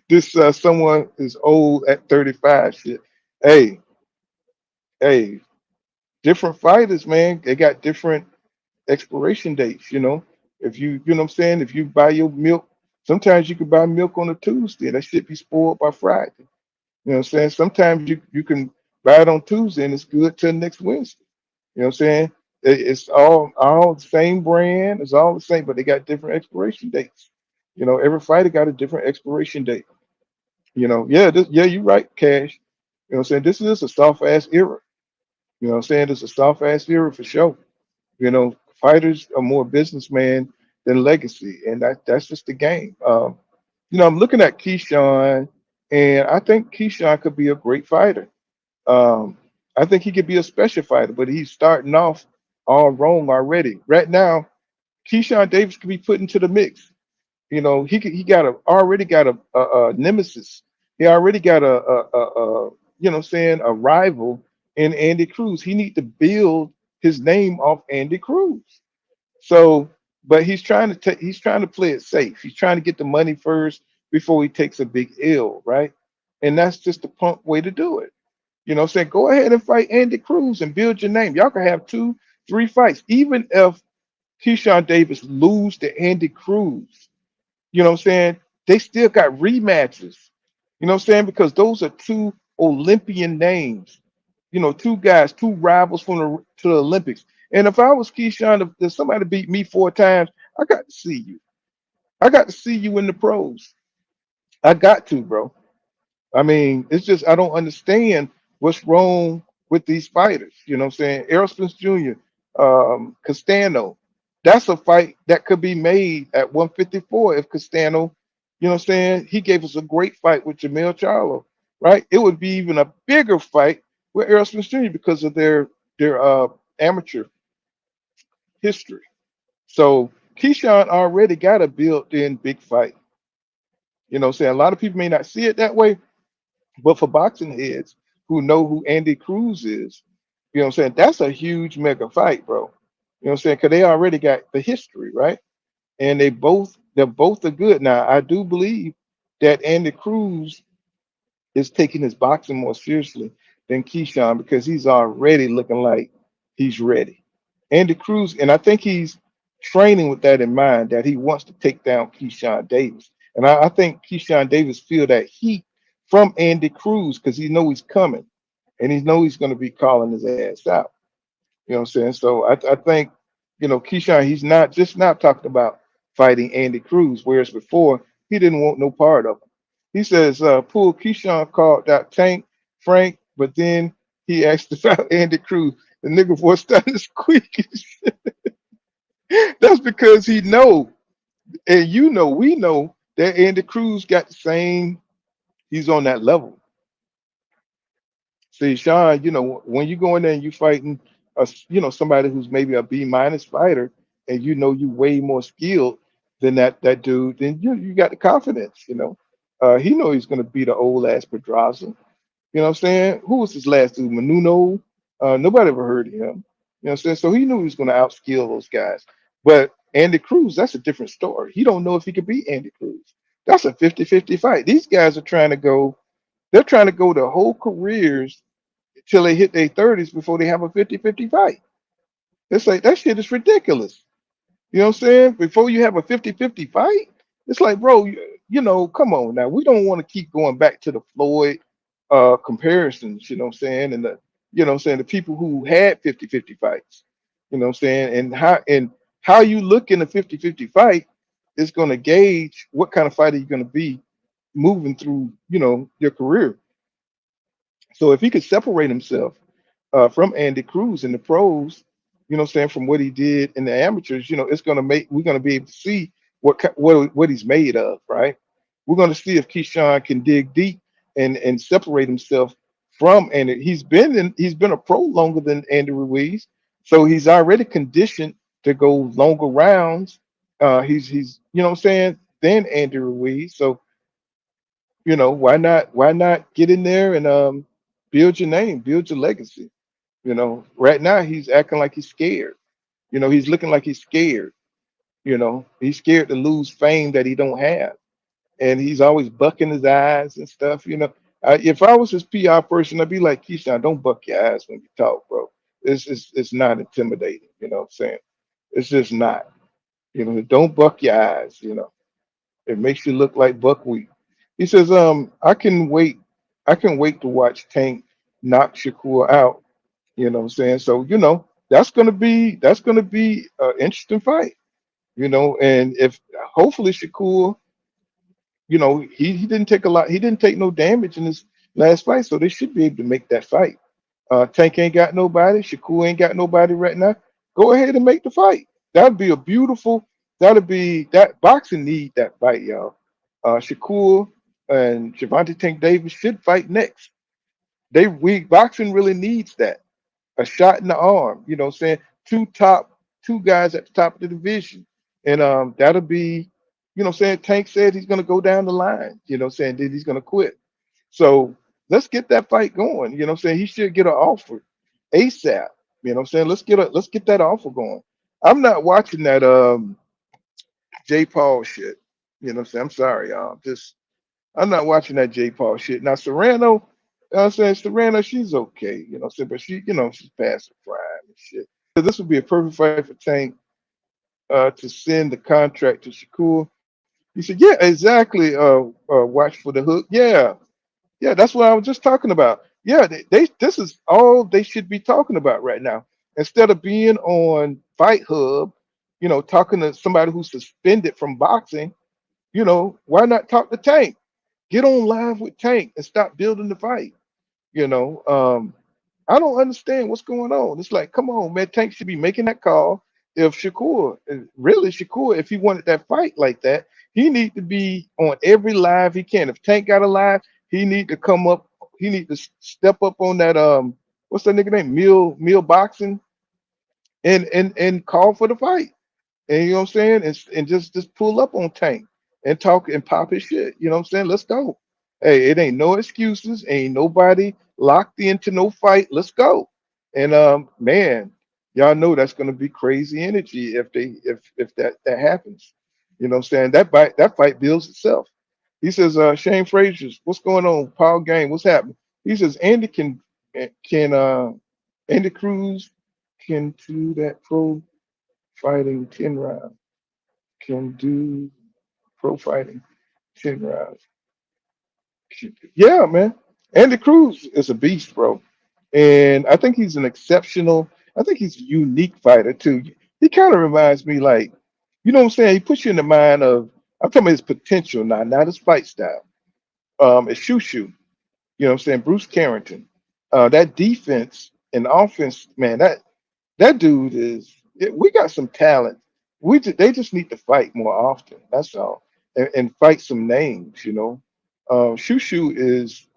This someone is old at 35. Shit. Hey, hey, different fighters, man. They got different expiration dates. If you know what I'm saying. If you buy your milk, sometimes you can buy milk on a Tuesday. That shit be spoiled by Friday. You know what I'm saying. Sometimes you can buy it on Tuesday and it's good till next Wednesday. You know what I'm saying. It's all the same brand. It's all the same, but they got different expiration dates. Every fighter got a different expiration date. You're right, Cash. You know what I'm saying? This is a soft ass era. You know what I'm saying? It's a soft ass era for sure. Fighters are more businessman than legacy, and that's just the game. I'm looking at Keyshawn, and I think Keyshawn could be a great fighter. Um, I think he could be a special fighter, but he's starting off all wrong already. Right now, Keyshawn Davis could be put into the mix. He already got a nemesis. He already got what I'm saying, a rival in Andy Cruz. He need to build his name off Andy Cruz. So, but he's trying to play it safe. He's trying to get the money first before he takes a big L, right? And that's just the punk way to do it. Saying go ahead and fight Andy Cruz and build your name. Y'all can have 2-3 fights, even if Keyshawn Davis lose to Andy Cruz. You know what I'm saying? They still got rematches. You know what I'm saying? Because those are two Olympian names. Two guys, two rivals from to the Olympics. And if I was Keyshawn, if somebody beat me 4 times, I got to see you. I got to see you in the pros. I got to, bro. I mean, it's just I don't understand what's wrong with these fighters. You know what I'm saying? Errol Spence Jr., Castano. That's a fight that could be made at 154 if Castano, you know what I'm saying? He gave us a great fight with Jamel Charlo, right? It would be even a bigger fight with Errol Spence Jr. because of their amateur history. So Keyshawn already got a built-in big fight. You know what I'm saying? A lot of people may not see it that way, but for boxing heads who know who Andy Cruz is, you know what I'm saying? That's a huge mega fight, bro. You know what I'm saying? Because they already got the history, right? And they're both are good. Now, I do believe that Andy Cruz is taking his boxing more seriously than Keyshawn because he's already looking like he's ready. Andy Cruz, and I think he's training with that in mind that he wants to take down Keyshawn Davis. And I think Keyshawn Davis feel that heat from Andy Cruz because he know he's coming and he know he's going to be calling his ass out. You know what I'm saying? So I think, Keyshawn, he's not talking about fighting Andy Cruz, whereas before he didn't want no part of him. He says, Pool Keyshawn called out Tank Frank, but then he asked about Andy Cruz. The nigga voice started squeaking. That's because he know, and we know that Andy Cruz got the same, he's on that level. See, Sean, when you go in there and you fighting somebody who's maybe a B- fighter, and you way more skilled than that dude, then you got the confidence. He know he's gonna beat an old ass Pedraza. You know what I'm saying? Who was his last dude? Menuno? Nobody ever heard of him. You know what I'm saying? So he knew he was gonna outskill those guys. But Andy Cruz, that's a different story. He don't know if he could beat Andy Cruz. That's a 50-50 fight. These guys are they're trying to go their whole careers till they hit their 30s before they have a 50-50 fight. It's like that shit is ridiculous. You know what I'm saying? Before you have a 50-50 fight, it's like, bro, come on now. We don't want to keep going back to the Floyd comparisons, you know what I'm saying? And the people who had 50-50 fights, you know what I'm saying? And how you look in a 50-50 fight is going to gauge what kind of fighter you're going to be, moving through, your career. So if he could separate himself from Andy Cruz in the pros, saying from what he did in the amateurs, it's gonna make we're gonna be able to see what he's made of, right? We're gonna see if Keyshawn can dig deep and separate himself from Andy. He's been a pro longer than Andy Ruiz, so he's already conditioned to go longer rounds. He's what I'm saying, than Andy Ruiz. So why not get in there and build your name, build your legacy. Right now he's acting like he's scared. He's looking like he's scared. He's scared to lose fame that he don't have, and he's always bucking his eyes and stuff. If I was his PR person, I'd be like, Keyshawn, don't buck your eyes when you talk, bro. It's not intimidating. You know what I'm saying? It's just not. Don't buck your eyes. It makes you look like buckwheat. He says, I can wait to watch Tank knock Shakur out. You know what I'm saying? So, that's gonna be an interesting fight. And if hopefully Shakur, he didn't take a lot, he didn't take no damage in his last fight, so they should be able to make that fight. Tank ain't got nobody, Shakur ain't got nobody right now. Go ahead and make the fight. That'd be a beautiful, that boxing need that fight, y'all. Shakur and Javante Tank Davis should fight next. Boxing really needs that. A shot in the arm, what I'm saying? Two guys at the top of the division. And that'll be, what I'm saying? Tank said he's gonna go down the line, what I'm saying, that he's gonna quit. So let's get that fight going. What I'm saying? He should get an offer ASAP. What I'm saying? Let's get that offer going. I'm not watching that J Paul shit. What I'm saying? I'm sorry, y'all. I'm not watching that J Paul shit. Now Serrano, I'm saying Serrano, she's okay, what I'm saying, but she's past her prime and shit. So this would be a perfect fight for Tank to send the contract to Shakur. He said, yeah, exactly. Watch for the hook. Yeah, yeah, that's what I was just talking about. Yeah, this is all they should be talking about right now. Instead of being on Fight Hub, talking to somebody who's suspended from boxing, why not talk to Tank? Get on live with Tank and stop building the fight. You know, um, I don't understand what's going on. It's like, come on, man, Tank should be making that call. If Shakur, really Shakur, if he wanted that fight like that, he need to be on every live he can. If Tank got a live, he need to come up. He need to step up on that. What's that nigga name? Mill Boxing, and call for the fight. And you know what I'm saying? And just pull up on Tank and talk and pop his shit. You know what I'm saying? Let's go. Hey, it ain't no excuses. Ain't nobody locked into no fight. Let's go. And man, y'all know that's gonna be crazy energy if that happens. You know what I'm saying? That fight builds itself. He says, Shane Frazier's, what's going on? Paul Gang, what's happening? He says can Andy Cruz can do that pro fighting 10 rounds. Can do pro fighting 10 rounds. Yeah, man. Andy Cruz is a beast, bro. And I think he's an exceptional, I think he's a unique fighter too. He kind of reminds me like, you know what I'm saying? He puts you in the mind of, I'm talking about his potential now, not his fight style. It's Shushu, you know what I'm saying? Bruce Carrington. That defense and offense, man, that dude we got some talent. They just need to fight more often. That's all, and fight some names. Shushu is,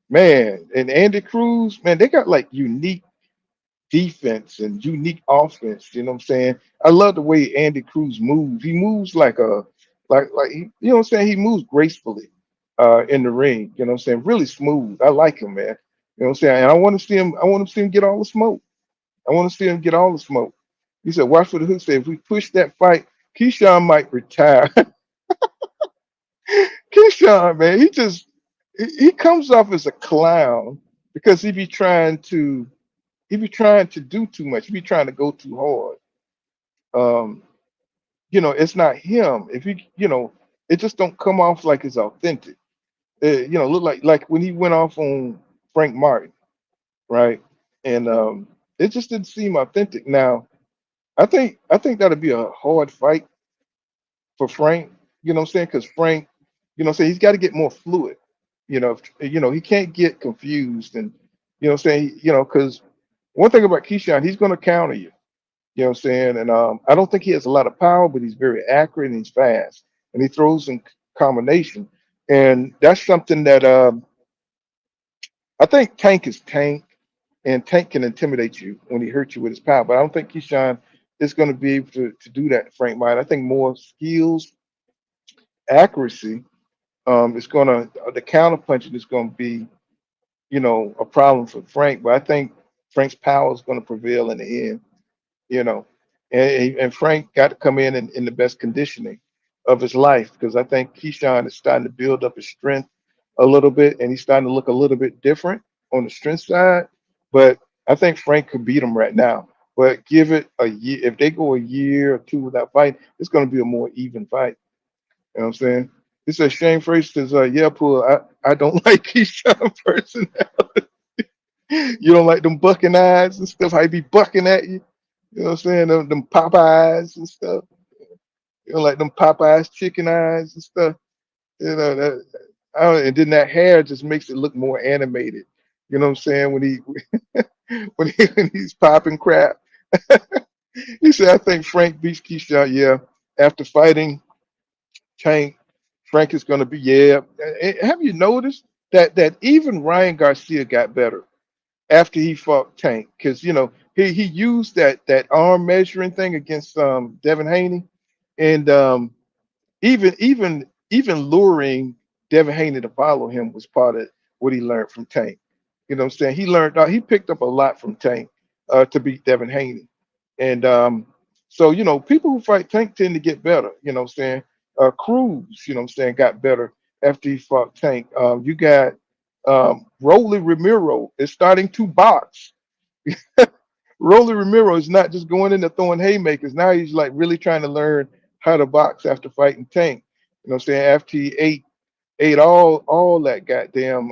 man, and Andy Cruz, man, they got like unique defense and unique offense. You know what I'm saying? I love the way Andy Cruz moves. He moves you know what I'm saying? He moves gracefully in the ring. You know what I'm saying? Really smooth. I like him, man. You know what I'm saying? And I want to see him. I want to see him get all the smoke. I want to see him get all the smoke. He said, watch for the hook. Said, if we push that fight, Keyshawn might retire. Keyshawn, man, he comes off as a clown because he be trying to do too much. He be trying to go too hard. Um, it's not him. It just don't come off like it's authentic. Look like when he went off on Frank Martin, right? And it just didn't seem authentic. Now, I think that'll be a hard fight for Frank. You know what I'm saying? Because Frank, So he's got to get more fluid. He can't get confused, and because one thing about Keyshawn, he's going to counter you. You know what I'm saying? And I don't think he has a lot of power, but he's very accurate and he's fast, and he throws in combination, and that's something that I think Tank is Tank, and Tank can intimidate you when he hurts you with his power. But I don't think Keyshawn is going to be able to do that, Frank Mind. I think more skills, accuracy is going to, the counter punching is going to be, a problem for Frank. But I think Frank's power is going to prevail in the end, you know. And Frank got to come in the best conditioning of his life because I think Keyshawn is starting to build up his strength a little bit, and he's starting to look a little bit different on the strength side. But I think Frank could beat him right now. But give it a year. If they go a year or two without fighting, it's going to be a more even fight. You know what I'm saying? It's a shame Fraser says, yeah, Pool, I don't like Keyshawn person. You don't like them bucking eyes and stuff, how he be bucking at you. You know what I'm saying? Them Popeyes and stuff. You know, like them Popeyes chicken eyes and stuff. That and then that hair just makes it look more animated. You know what I'm saying? When when he's popping crap. He said, I think Frank beats Keyshawn, yeah. After fighting Tank, Frank is gonna be, yeah. Have you noticed that even Ryan Garcia got better after he fought Tank? Because he used that arm measuring thing against Devin Haney, and even luring Devin Haney to follow him was part of what he learned from Tank. You know what I'm saying? He picked up a lot from Tank to beat Devin Haney. And so, people who fight Tank tend to get better, you know what I'm saying? Cruz, you know what I'm saying, got better after he fought Tank. You got Rolly Ramiro is starting to box. Rolly Ramiro is not just going in there throwing haymakers. Now he's like really trying to learn how to box after fighting Tank. You know what I'm saying? After he ate all that goddamn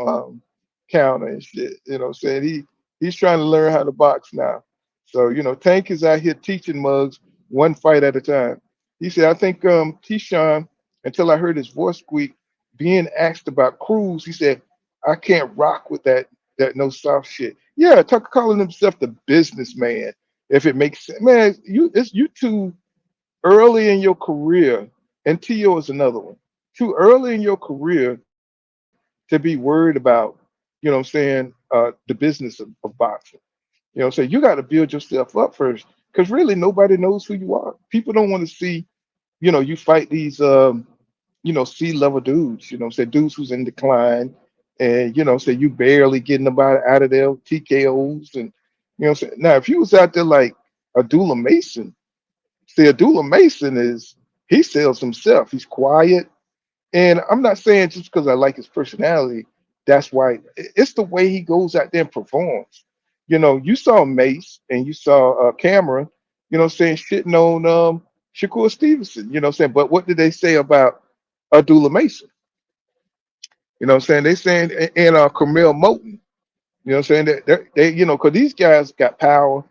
counter and shit. You know what I'm saying? He's trying to learn how to box now. So, Tank is out here teaching mugs one fight at a time. He said, I think Keyshawn, until I heard his voice squeak, being asked about Cruz, he said, I can't rock with that no soft shit. Yeah, Tucker calling himself the businessman. If it makes sense, man, you too early in your career, and Tio is another one. Too early in your career to be worried about, the business of boxing. So you got to build yourself up first, because really nobody knows who you are. People don't want to see, you fight these C-level dudes, say dudes who's in decline, and say you barely getting about out of there TKOs, and say now if you was out there like Abdullah Mason, see Abdullah Mason he sells himself. He's quiet, and I'm not saying just because I like his personality, that's why. It's the way he goes out there and performs. You saw Mace and you saw Cameron, saying shitting on Shakur Stevenson, saying, but what did they say about Abdullah Mason? Saying they saying and Camille Moten, saying that they because these guys got power,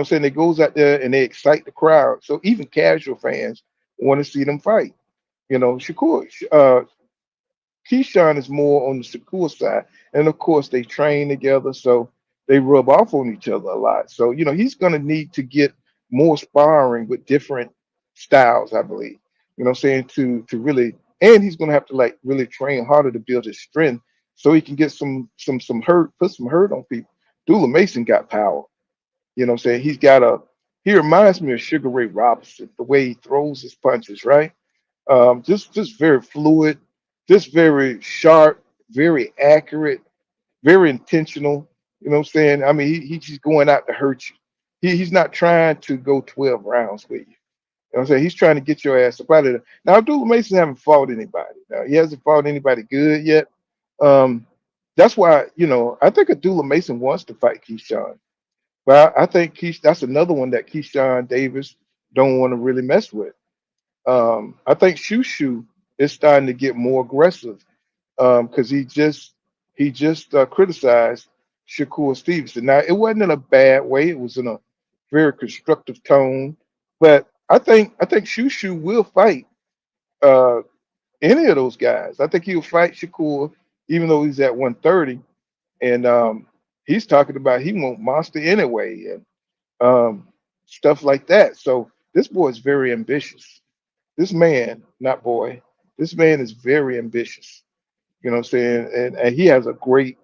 saying they goes out there and they excite the crowd. So even casual fans want to see them fight. Shakur, Keyshawn is more on the Shakur side, and of course they train together, so they rub off on each other a lot. So he's going to need to get more sparring with different styles, I believe. Saying to really, and he's going to have to like really train harder to build his strength, so he can get some hurt, put some hurt on people. Dula Mason got power. Saying he reminds me of Sugar Ray Robinson, the way he throws his punches, right? Just very fluid, just very sharp, very accurate, very intentional. You know what I'm saying? I mean, he's just going out to hurt you. He's not trying to go 12 rounds with you. You know what I'm saying? He's trying to get your ass up out of there. Now, Abdullah Mason haven't fought anybody. Now, he hasn't fought anybody good yet. That's why, I think Abdullah Mason wants to fight Keyshawn. But I think that's another one that Keyshawn Davis don't want to really mess with. I think Shushu is starting to get more aggressive because he just criticized Shakur Stevenson. Now it wasn't in a bad way; it was in a very constructive tone. But I think Shushu will fight any of those guys. I think he'll fight Shakur, even though he's at 130. And he's talking about he won't monster anyway, and stuff like that. So this boy is very ambitious. This man, not boy, this man is very ambitious. You know what I'm saying? And he has a great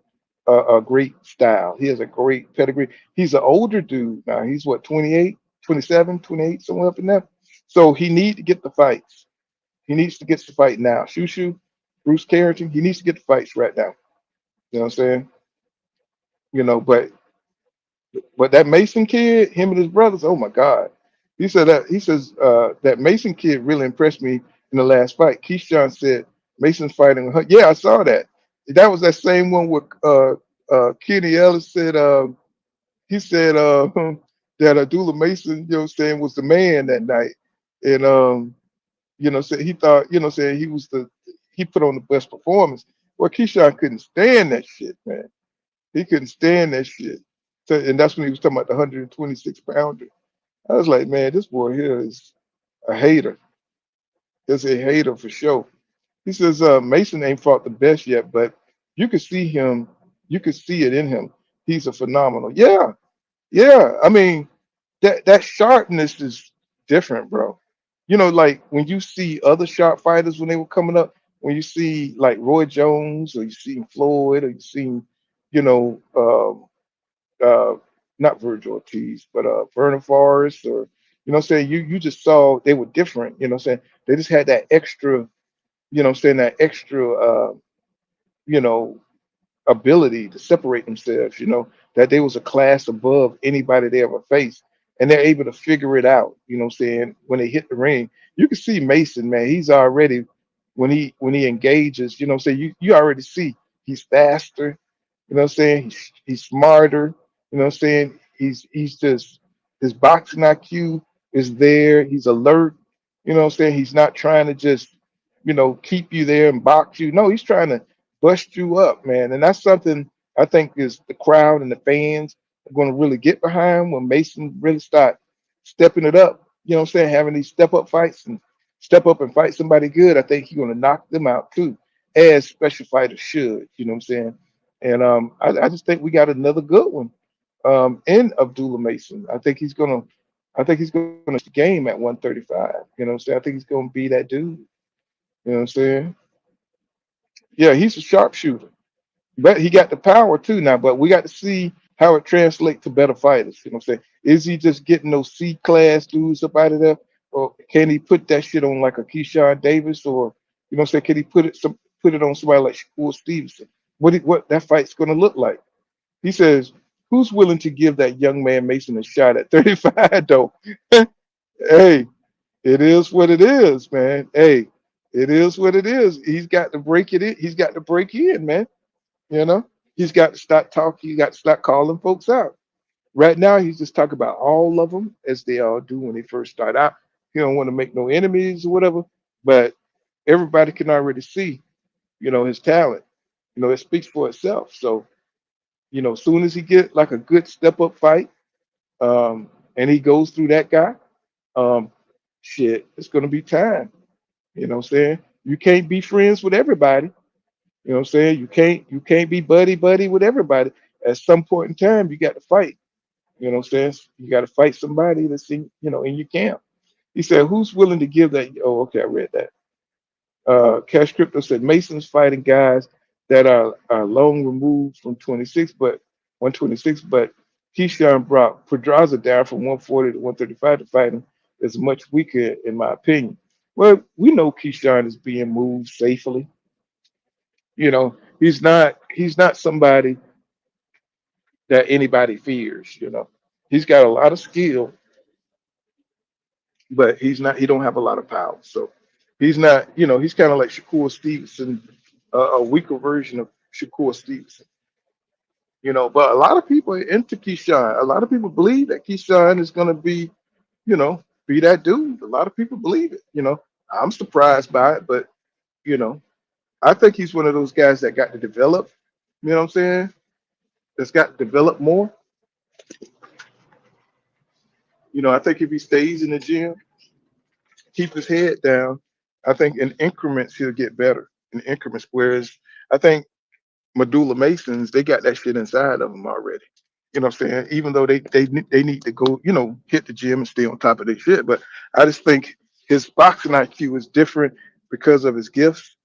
style. He has a great pedigree. He's an older dude now. He's what, 28, 27, 28, somewhere up in there. So he needs to get the fights. He needs to get the fight now. Shushu, Bruce Carrington, he needs to get the fights right now. You know what I'm saying? You know, but that Mason kid, him and his brothers, oh my God. He says that Mason kid really impressed me in the last fight. Keyshawn said Mason's fighting her. Yeah, I saw that. That was that same one with Kenny Ellis said he said that Abdullah Mason, you know what I'm saying, was the man that night. And you know, said he thought, you know, saying he put on the best performance. Well, Keyshawn couldn't stand that shit, man. He couldn't stand that shit. So, and that's when he was talking about the 126 pounder. I was like, man, this boy here is a hater. He's a hater for sure. He says Mason ain't fought the best yet, but you could see him, you could see it in him. He's a phenomenal. Yeah, yeah. I mean, that sharpness is different, bro. You know, like when you see other sharp fighters when they were coming up, when you see like Roy Jones or you see Floyd or you see, you know, uh, not Virgil Ortiz, but Vernon Forrest, or you know what I'm saying, you just saw they were different, you know what I'm saying? They just had that extra, you know what I'm saying, that extra you know, ability to separate themselves, you know, that they was a class above anybody they ever faced. And they're able to figure it out, you know what I'm saying, when they hit the ring. You can see Mason, man, he's already when he engages, you know what I'm saying, you already see he's faster, you know what I'm saying, he's smarter, you know what I'm saying, he's just his boxing IQ is there, he's alert, you know what I'm saying, he's not trying to just, you know, keep you there and box you. No, he's trying to bust you up, man. And that's something I think is the crowd and the fans are going to really get behind when Mason really start stepping it up. You know what I'm saying? Having these step up fights and step up and fight somebody good. I think he's going to knock them out too, as special fighters should. You know what I'm saying? And I just think we got another good one in Abdullah Mason. I think he's going to the game at 135. You know what I'm saying? I think he's going to be that dude. You know what I'm saying? Yeah, he's a sharpshooter. But he got the power too now. But we got to see how it translates to better fighters. You know what I'm saying? Is he just getting those C class dudes up out of there? Or can he put that shit on like a Keyshawn Davis? Or you know what I'm saying? Can he put it on somebody like Shakur Stevenson? What that fight's gonna look like? He says, who's willing to give that young man Mason a shot at 35 though? Hey, it is what it is, man. Hey, it is what it is. He's got to break it in. He's got to break in, man. You know, he's got to start talking. He got to start calling folks out. Right now, he's just talking about all of them as they all do when they first start out. He don't want to make no enemies or whatever, but everybody can already see, you know, his talent. You know, it speaks for itself. So, you know, as soon as he get like a good step up fight, and he goes through that guy, um, shit, it's gonna be time. You know what I'm saying? You can't be friends with everybody. You know what I'm saying? You can't be buddy with everybody. At some point in time, you got to fight. You know what I'm saying? You got to fight somebody that's in, you know, in your camp. He said, who's willing to give that? Oh, okay, I read that. Cash Crypto said Mason's fighting guys that are long removed from 26, but 126, but Keyshawn brought Pedraza down from 140 to 135 to fight him is much weaker, in my opinion. Well, we know Keyshawn is being moved safely. You know, he's not somebody that anybody fears, you know. He's got a lot of skill, but he don't have a lot of power. So he's not, you know, he's kind of like Shakur Stevenson, a weaker version of Shakur Stevenson, you know. But a lot of people are into Keyshawn. A lot of people believe that Keyshawn is going to be, you know, be that dude. A lot of people believe it, you know. I'm surprised by it, but, you know, I think he's one of those guys that got to develop, you know what I'm saying? That's got to develop more. You know, I think if he stays in the gym, keep his head down, I think in increments he'll get better in increments. Whereas I think medulla masons, they got that shit inside of them already. You know what I'm saying? Even though they need to go, hit the gym and stay on top of their shit. But I just think his boxing IQ is different because of his gifts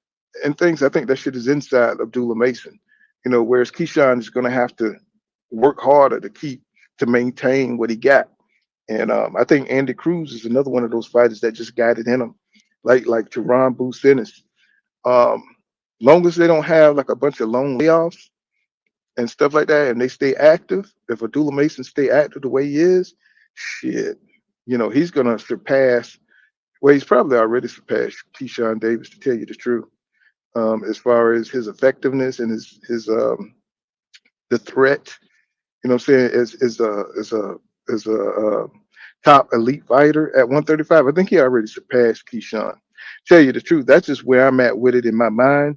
and things. I think that shit is inside Abdullah Mason. Whereas Keyshawn is going to have to work harder to maintain what he got. And I think Andy Cruz is another one of those fighters that just got it in him, like Jaron Ennis. Um, long as they don't have like a bunch of long layoffs and stuff like that, and they stay active. If Abdullah Mason stay active the way he is, shit, he's gonna surpass. Well, he's probably already surpassed Keyshawn Davis, to tell you the truth. As far as his effectiveness and his the threat, what I'm saying, is a top elite fighter at 135. I think he already surpassed Keyshawn. Tell you the truth, that's just where I'm at with it in my mind.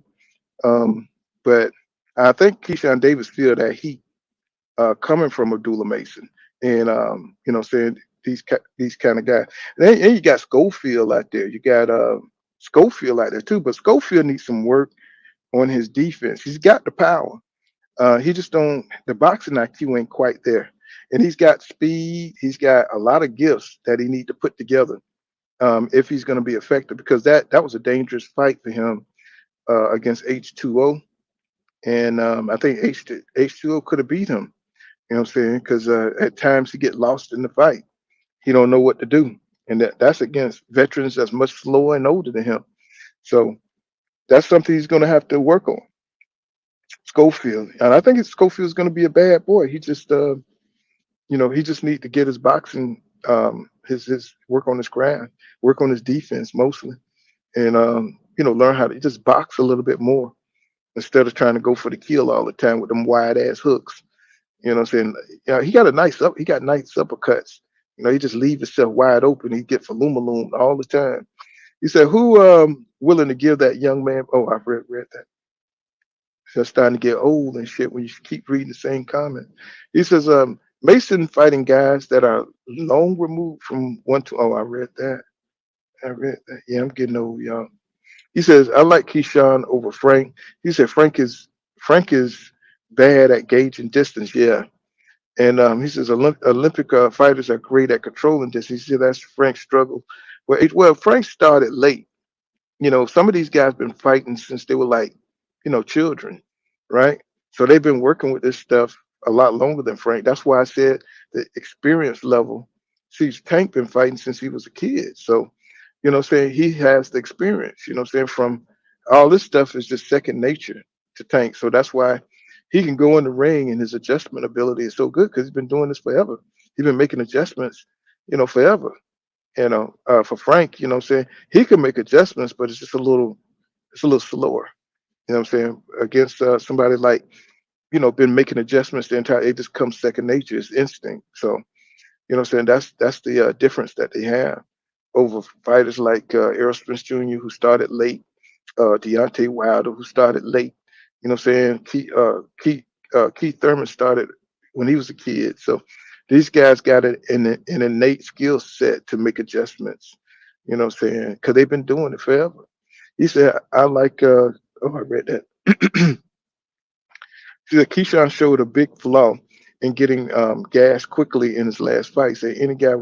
But I think Keyshawn Davis feel that heat coming from Abdullah Mason, and what I'm saying, these kind of guys. And you got Schofield out there. You got Schofield out there too, but Schofield needs some work on his defense. He's got the power. He just don't. The boxing IQ ain't quite there, and he's got speed. He's got a lot of gifts that he need to put together if he's going to be effective. Because that was a dangerous fight for him against H2O, and I think H2O could have beat him. You know what I'm saying? Because at times he get lost in the fight. He don't know what to do, and that's against veterans that's much slower and older than him. So that's something he's going to have to work on. Schofield, and I think Schofield's going to be a bad boy. He just, he just need to get his boxing, his work on his craft, work on his defense mostly, and learn how to just box a little bit more instead of trying to go for the kill all the time with them wide ass hooks. You know what I'm saying? He got nice uppercuts. He just leave himself wide open. He get falumaloom all the time. He said, "Who willing to give that young man?" Oh, I've read that. So it's starting to get old and shit when you keep reading the same comment. He says, Mason fighting guys that are long removed from one to. Oh, I read that. Yeah, I'm getting old, y'all. He says, I like Keyshawn over Frank. He said Frank is bad at gauging distance. Yeah. And he says Olympic fighters are great at controlling distance. He said that's Frank's struggle. Well, Frank started late. Some of these guys been fighting since they were like, children, right? So they've been working with this stuff a lot longer than Frank. That's why I said the experience level. See, Tank been fighting since he was a kid. So, saying, he has the experience, saying, from all this stuff is just second nature to Tank. So that's why he can go in the ring, and his adjustment ability is so good because he's been doing this forever. He's been making adjustments, forever. For Frank, saying, he can make adjustments, but it's a little slower. I'm saying, against somebody like, been making adjustments the entire. It just comes second nature. It's instinct. So, I'm saying, that's the difference that they have over fighters like Errol Spence Jr., who started late, Deontay Wilder, who started late. I'm saying, Keith Thurman started when he was a kid. So these guys got an innate skill set to make adjustments. I'm saying, because they've been doing it forever. He said, I like. I read that. See, Keyshawn showed a big flaw in getting gas quickly in his last fight. Say any guy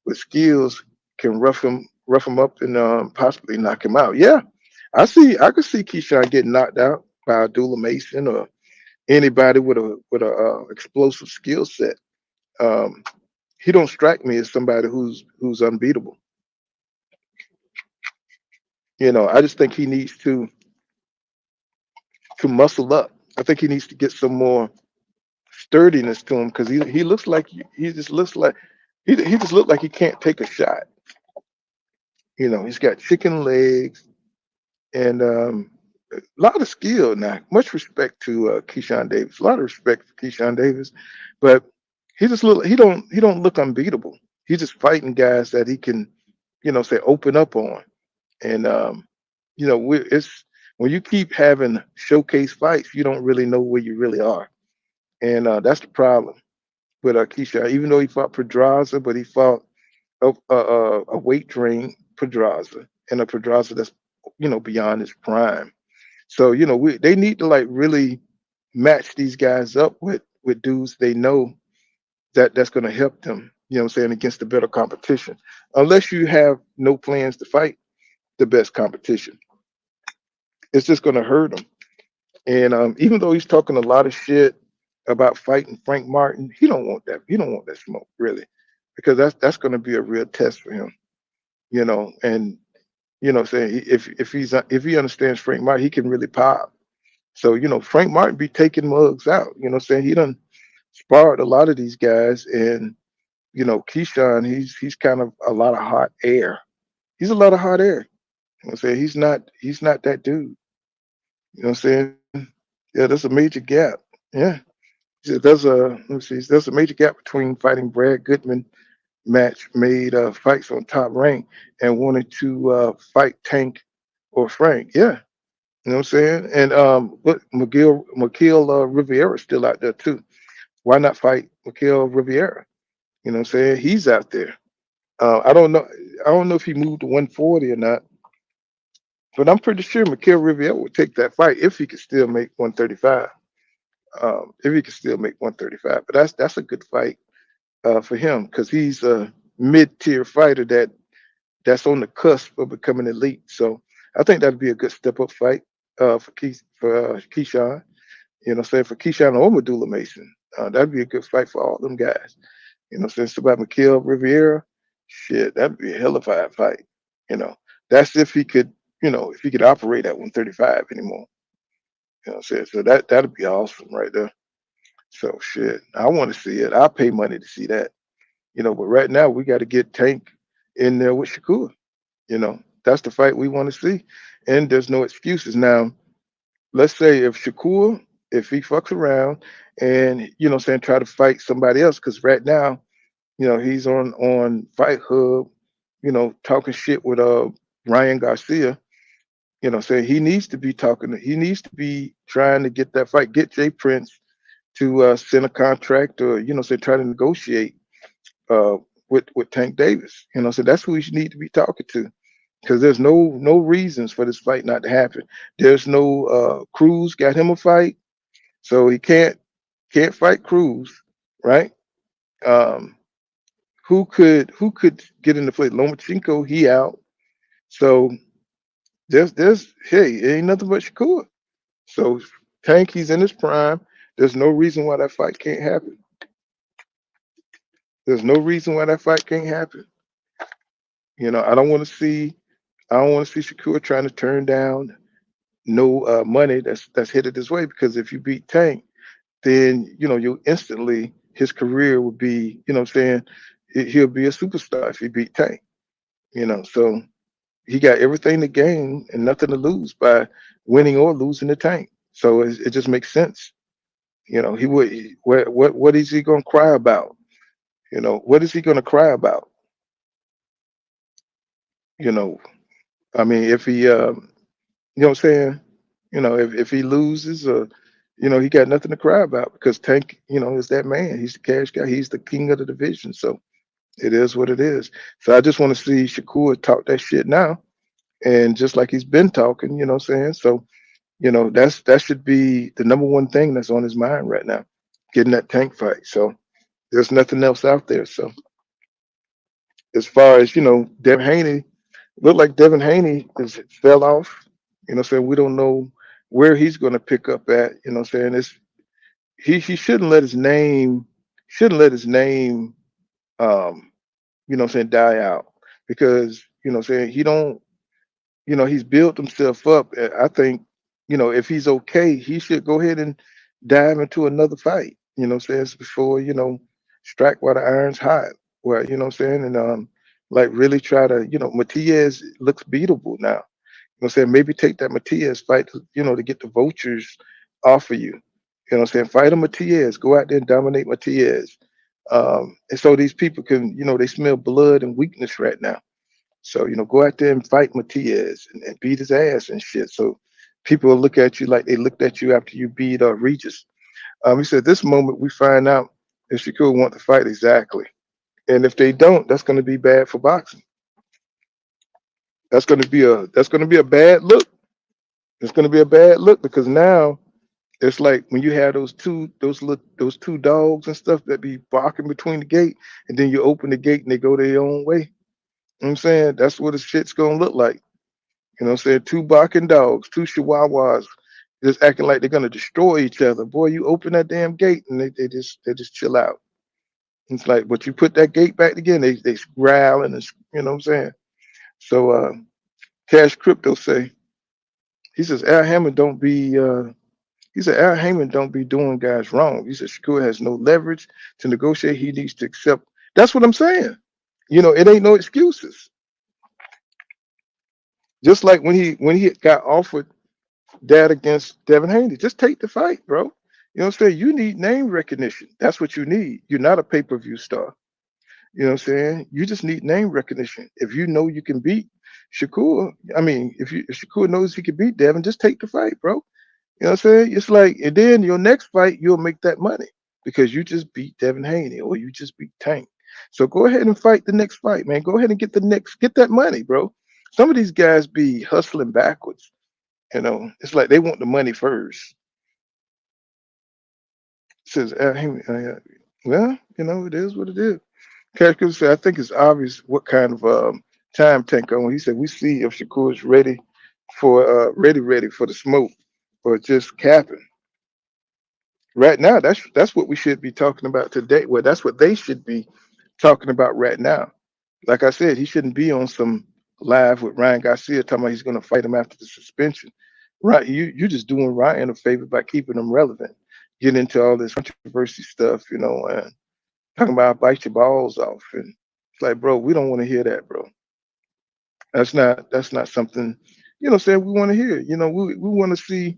with skills can rough him up and possibly knock him out. Yeah, I could see Keyshawn getting knocked out by Abdullah Mason or anybody with a explosive skill set. He don't strike me as somebody who's unbeatable. I just think he needs to muscle up. I think he needs to get some more sturdiness to him, because he looks like he just looks like he just looked like he can't take a shot. He's got chicken legs and a lot of skill. Now, much respect to Keyshawn Davis. A lot of respect for Keyshawn Davis, but he don't look unbeatable. He's just fighting guys that he can, say, open up on. And it's when you keep having showcase fights, you don't really know where you really are. And that's the problem with Keyshawn. Even though he fought Pedraza, but he fought a weight trained Pedraza, and a Pedraza that's beyond his prime. So, they need to like really match these guys up with dudes they know that's going to help them, what I'm saying, against the better competition. Unless you have no plans to fight the best competition, it's just going to hurt him. And even though he's talking a lot of shit about fighting Frank Martin, he don't want that. He don't want that smoke really, because that's going to be a real test for him. And saying if he understands Frank Martin, he can really pop. So Frank Martin be taking mugs out. Saying he done sparred a lot of these guys, and Keyshawn, he's kind of a lot of hot air. He's a lot of hot air. Saying he's not that dude. Saying? Yeah, there's a major gap. Yeah. There's a major gap between fighting Brad Goodman match made fights on Top Rank and wanted to fight Tank or Frank. Yeah. You know what I'm saying? And but McKeel Riviera's still out there too. Why not fight McKeel Riviera? You know what I'm saying? He's out there. I don't know. I don't know if he moved to 140 or not, but I'm pretty sure McKeel Riviera would take that fight if he could still make 135. If he could still make 135, but that's a good fight for him because he's a mid-tier fighter that's on the cusp of becoming elite. So I think that'd be a good step-up fight for Keyshawn. Saying for Keyshawn or Medulla Mason, that'd be a good fight for all them guys. Saying it's about McKeel Riviera, shit, that'd be a hell of a fight. You know, that's if he could, if he could operate at 135 anymore. Saying so that'd be awesome right there. So shit, I want to see it. I'll pay money to see that. But right now we got to get Tank in there with Shakur. That's the fight we want to see, and there's no excuses now. Let's say if he fucks around and saying try to fight somebody else, because right now he's on Fight Hub, talking shit with Ryan Garcia. Saying he needs to be he needs to be trying to get that fight, get Jay Prince to send a contract or say try to negotiate uh, with Tank Davis. So that's who he should need to be talking to, because there's no reasons for this fight not to happen. There's no Cruz got him a fight, so he can't fight Cruz, right? Um, who could get in the fight? Lomachenko, he out. So there's hey, it ain't nothing but Shakur. So Tank, he's in his prime. There's no reason why that fight can't happen. There's no reason why that fight can't happen. I don't want to see Shakur trying to turn down no money that's headed this way, because if you beat Tank, then you instantly his career would be, what I'm saying, he'll be a superstar if he beat Tank. So he got everything to gain and nothing to lose by winning or losing the Tank. So it just makes sense. He would. What is he going to cry about? What is he going to cry about? You know, I mean, if he, what I'm saying, if he loses, or he got nothing to cry about, because Tank, is that man. He's the cash guy. He's the king of the division. So it is what it is. So I just want to see Shakur talk that shit now, and just like he's been talking, what I'm saying. So that should be the number one thing that's on his mind right now, getting that Tank fight. So there's nothing else out there. So as far as Devin Haney, looked like Devin Haney fell off. Saying we don't know where he's going to pick up at. Saying it's he shouldn't let his name um saying die out, because saying he don't he's built himself up. I think if he's okay, he should go ahead and dive into another fight. Saying before strike while the iron's hot. Well, saying, and like really try to Matias looks beatable now. Saying maybe take that Matias fight to get the vultures off of you. Saying fight a Matias, go out there and dominate Matias. And so these people can they smell blood and weakness right now. So, go out there and fight Matias and beat his ass and shit. So people will look at you like they looked at you after you beat Regis. He said, this moment we find out if Shakur want to fight exactly. And if they don't, that's going to be bad for boxing. That's gonna be a bad look. It's gonna be a bad look because now it's like when you have those two dogs and stuff that be barking between the gate, and then you open the gate and they go their own way. You know what I'm saying? That's what the shit's gonna look like. You know what I'm saying? Two barking dogs, two chihuahuas just acting like they're gonna destroy each other. Boy, you open that damn gate and they just chill out. It's like, but you put that gate back again, they growl and you know what I'm saying? So Cash Crypto say, he says Al Hammond don't be he said Al Hammond don't be doing guys wrong. He said Shakur has no leverage to negotiate. He needs to accept. That's what I'm saying. It ain't no excuses. Just like when he got offered that against Devin Haney, just take the fight, bro. You know what I'm saying? You need name recognition. That's what you need. You're not a pay-per-view star. You know what I'm saying? You just need name recognition. If you know you can beat Shakur, I mean, if Shakur knows he can beat Devin, just take the fight, bro. You know what I'm saying? It's like, and then your next fight, you'll make that money because you just beat Devin Haney or you just beat Tank. So go ahead and fight the next fight, man. Go ahead and get that money, bro. Some of these guys be hustling backwards. It's like they want the money first. Says, well, it is what it is. Cash Cooper said, I think it's obvious what kind of time Tank on. He said, we see if Shakur is ready for the smoke or just capping. Right now, that's what we should be talking about today. Well, that's what they should be talking about right now. Like I said, he shouldn't be on some live with Ryan Garcia talking about he's going to fight him after the suspension. Right? You just doing Ryan a favor by keeping him relevant. Get into all this controversy stuff, and talking about bite your balls off, and it's like, bro, we don't want to hear that, bro. That's not something, what I'm saying, we want to hear. We want to see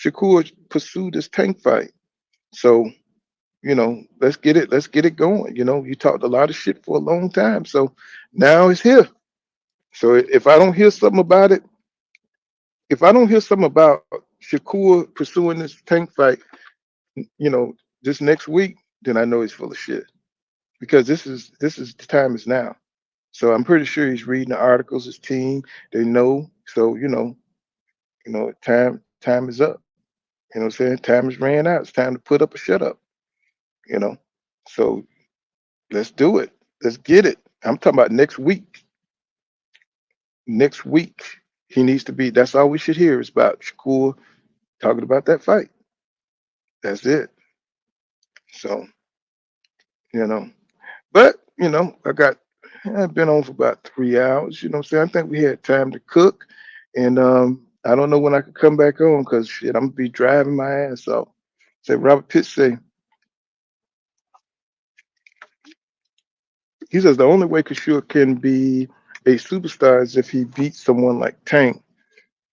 Shakur pursue this Tank fight. So, let's get it going. You talked a lot of shit for a long time. So now it's here. So if I don't hear something about it, if I don't hear something about Shakur pursuing this Tank fight, you know, this next week, then I know he's full of shit. Because this is the time is now. So I'm pretty sure he's reading the articles, his team, they know. So, time is up. You know what I'm saying? Time is ran out. It's time to put up or shut up. You know. So let's do it. Let's get it. I'm talking about next week. Next week, he needs to be. That's all we should hear is about Shakur talking about that fight. That's it. So, you know. But, I've been on for about 3 hours. You know what I'm saying? I think we had time to cook. And I don't know when I could come back on because shit, I'm gonna be driving my ass off. Say Robert Pitt say, he says the only way Kishore can be a superstar is if he beats someone like Tank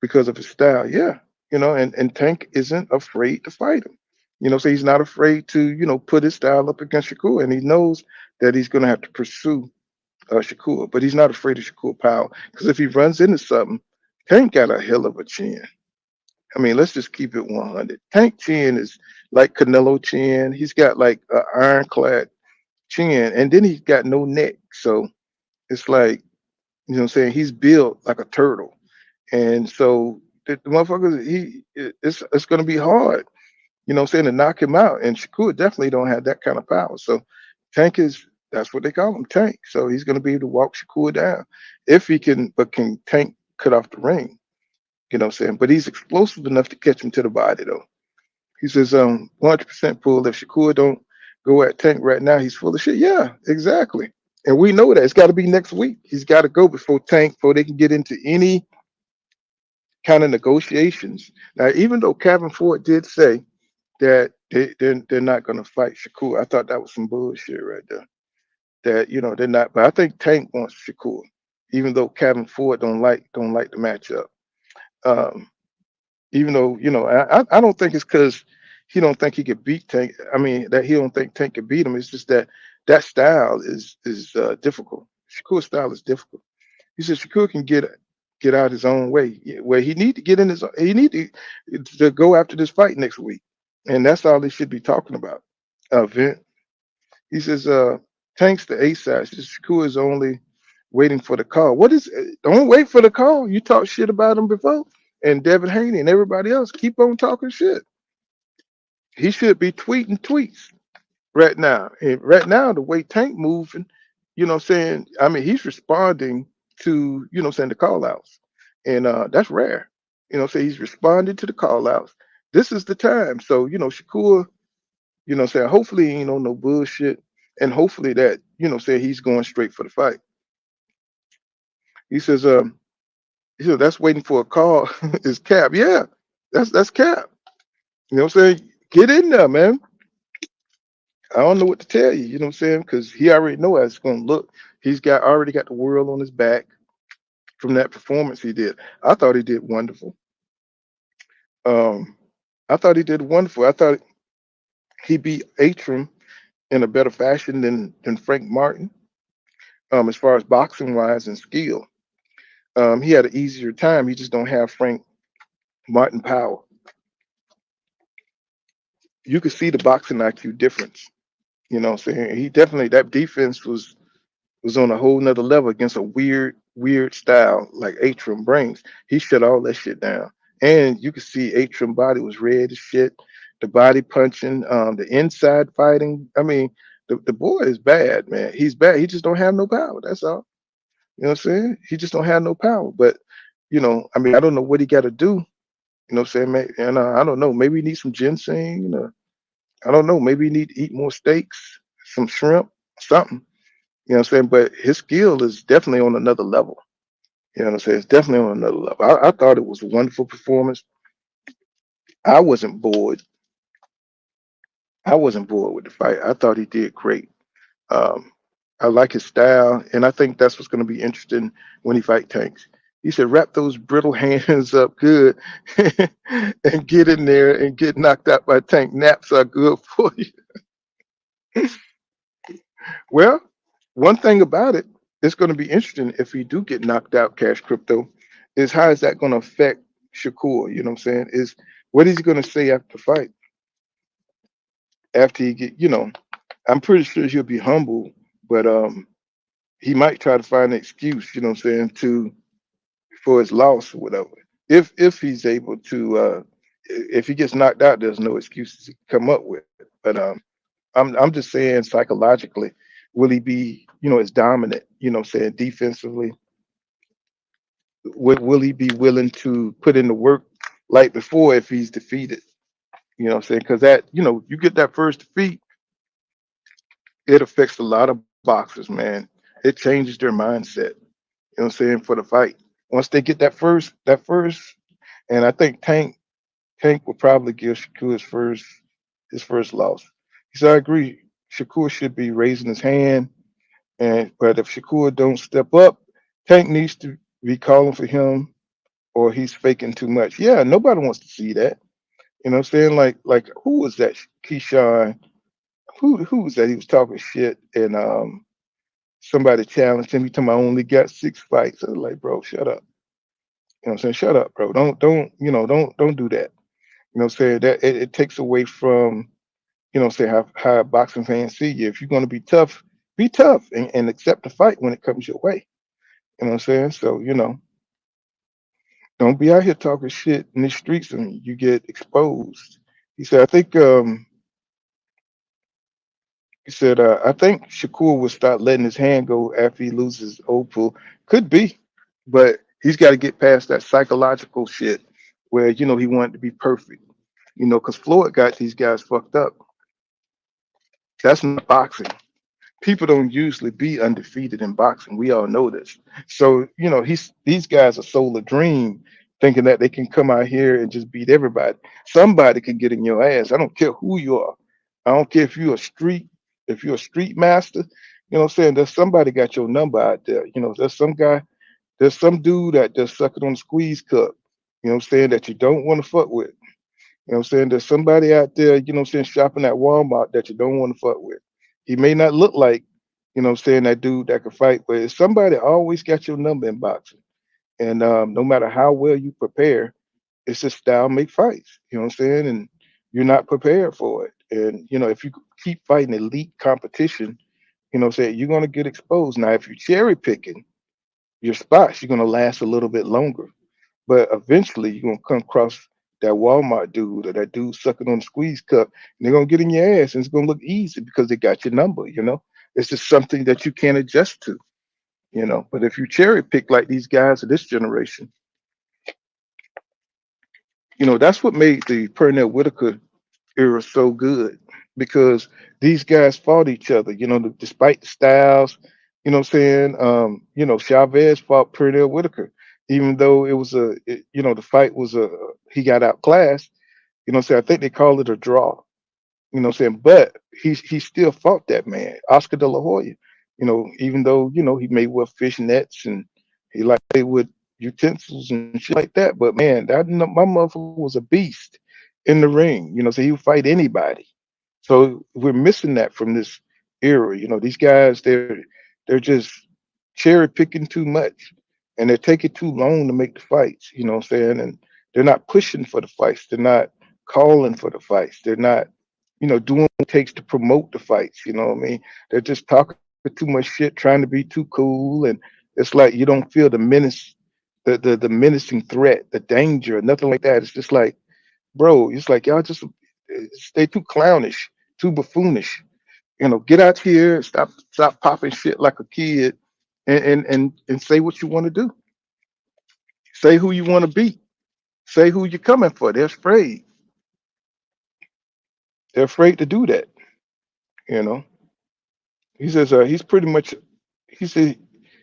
because of his style. Yeah, and Tank isn't afraid to fight him. So he's not afraid to, put his style up against Shakur, and he knows that he's gonna have to pursue Shakur, but he's not afraid of Shakur power because if he runs into something, Tank got a hell of a chin. I mean, let's just keep it 100. Tank chin is like Canelo chin. He's got like an ironclad chin, and then he's got no neck. So it's like, what I'm saying? He's built like a turtle. And so the motherfucker, it's going to be hard, what I'm saying, to knock him out. And Shakur definitely don't have that kind of power. So Tank that's what they call him, Tank. So he's going to be able to walk Shakur down if he can, but can Tank cut off the ring? You know what I'm saying? But he's explosive enough to catch him to the body, though. He says, 100% pull. If Shakur don't go at Tank right now, he's full of shit. Yeah, exactly. And we know that. It's got to be next week. He's got to go before they can get into any kind of negotiations. Now, even though Kevin Ford did say that they're not going to fight Shakur, I thought that was some bullshit right there. That, they're not. But I think Tank wants Shakur, even though Kevin Ford don't like the matchup. Even though, I don't think it's because he don't think he could beat Tank. I mean, that he don't think Tank could beat him. It's just that style is difficult. Shakur's style is difficult. He says Shakur can get out his own way. Where he need to get in he need to go after this fight next week, and that's all they should be talking about. Vint. He says Tank's the A side. Shakur is only waiting for the call. What is? Don't wait for the call. You talk shit about him before, and Devin Haney and everybody else keep on talking shit. He should be tweeting tweets right now. And right now, the way Tank moving, what I'm saying. I mean, he's responding to what I'm saying, the call outs, and that's rare. So he's responding to the call outs. This is the time. So Shakur, saying hopefully he ain't on no bullshit, and hopefully that say he's going straight for the fight. He says, that's waiting for a call is Cap. Yeah, that's Cap. What I'm saying? Get in there, man. I don't know what to tell you. You know what I'm saying? Because he already know how it's gonna look. He's got already got the world on his back from that performance he did. I thought he did wonderful. Um, I thought he did wonderful. I thought he beat Atram in a better fashion than Frank Martin. As far as boxing wise and skill, he had an easier time. He just don't have Frank Martin power. You could see the boxing IQ difference. You know what I'm saying? He definitely, that defense was on a whole nother level against a weird style like Atram brings. He shut all that shit down. And you could see Atram body was red as shit. The body punching, the inside fighting. I mean, the boy is bad, man. He's bad. He just don't have no power. That's all. You know what I'm saying? He just don't have no power. But, I mean, I don't know what he got to do. You know what I'm saying? And I don't know. Maybe he needs some ginseng. I don't know. Maybe he need to eat more steaks, some shrimp, something. You know what I'm saying? But his skill is definitely on another level. You know what I'm saying? It's definitely on another level. I thought it was a wonderful performance. I wasn't bored. I wasn't bored with the fight. I thought he did great. Um, I like his style, and I think that's what's going to be interesting when he fight Tanks. He said, wrap those brittle hands up good and get in there and get knocked out by Tank. Naps are good for you. Well, one thing about it, it's going to be interesting if he do get knocked out, Cash Crypto, is how is that going to affect Shakur? You know what I'm saying? Is what is he going to say after the fight? After he get, I'm pretty sure he'll be humble, but he might try to find an excuse, you know what I'm saying, for his loss or whatever. If he's able to, if he gets knocked out, there's no excuses to come up with. But I'm just saying psychologically, will he be, as dominant, what I'm saying, defensively? Will he be willing to put in the work like before if he's defeated? You know what I'm saying? Because that, you get that first defeat, it affects a lot of boxers, man. It changes their mindset, you know what I'm saying, for the fight. Once they get that first, and I think Tank will probably give Shakur his first loss. So I agree. Shakur should be raising his hand, but if Shakur don't step up, Tank needs to be calling for him, or he's faking too much. Yeah, nobody wants to see that. You know what I'm saying? Like who was that? Keyshawn. Who was that? He was talking shit, and somebody challenged him. He told me I only got 6 fights. I was like, bro, shut up. You know what I'm saying? Shut up, bro. Don't do that. You know what I'm saying? That it takes away from, say how boxing fans see you. If you're gonna be tough and accept the fight when it comes your way. You know what I'm saying? So, don't be out here talking shit in the streets and you get exposed. He said, I think Shakur will start letting his hand go after he loses Opal. Could be, but he's got to get past that psychological shit where, he wanted to be perfect. Because Floyd got these guys fucked up. That's not boxing. People don't usually be undefeated in boxing. We all know this. So, these guys are sold a dream thinking that they can come out here and just beat everybody. Somebody can get in your ass. I don't care who you are. I don't care if you're a street master, what I'm saying? There's somebody got your number out there. There's some dude that just sucking on the squeeze cup, what I'm saying, that you don't want to fuck with. You know what I'm saying? There's somebody out there, what I'm saying, shopping at Walmart that you don't want to fuck with. He may not look like, what I'm saying, that dude that could fight, but it's somebody always got your number in boxing. And no matter how well you prepare, it's just style make fights. You know what I'm saying? And you're not prepared for it. And if you keep fighting elite competition, what I'm saying, you're gonna get exposed. Now, if you're cherry picking, your spots, you're gonna last a little bit longer. But eventually you're gonna come across that Walmart dude or that dude sucking on the squeeze cup, and they're gonna get in your ass and it's gonna look easy because they got your number. It's just something that you can't adjust to. But if you cherry pick like these guys of this generation, that's what made the Pernell Whitaker era so good because these guys fought each other, despite the styles, what I'm saying? Chavez fought Pernell Whitaker, even though the fight was he got outclassed, what I'm saying? I think they call it a draw. You know what I'm saying? But he still fought that man, Oscar De La Hoya. Even though, he may wear fish nets and he like play with utensils and shit like that. But man, my motherfucker was a beast in the ring. So he would fight anybody. So we're missing that from this era. These guys, they're just cherry picking too much and they're taking too long to make the fights, you know what I'm saying? And they're not pushing for the fights. They're not calling for the fights. They're not, doing what it takes to promote the fights, you know what I mean? They're just talking too much shit, trying to be too cool. And it's like you don't feel the menace, the menacing threat, the danger, nothing like that. It's just like, bro, it's like y'all just stay too clownish, too buffoonish. Get out here, stop popping shit like a kid, and say what you want to do. Say who you want to be. Say who you're coming for. They're afraid. They're afraid to do that. You know. He says he's pretty much. He said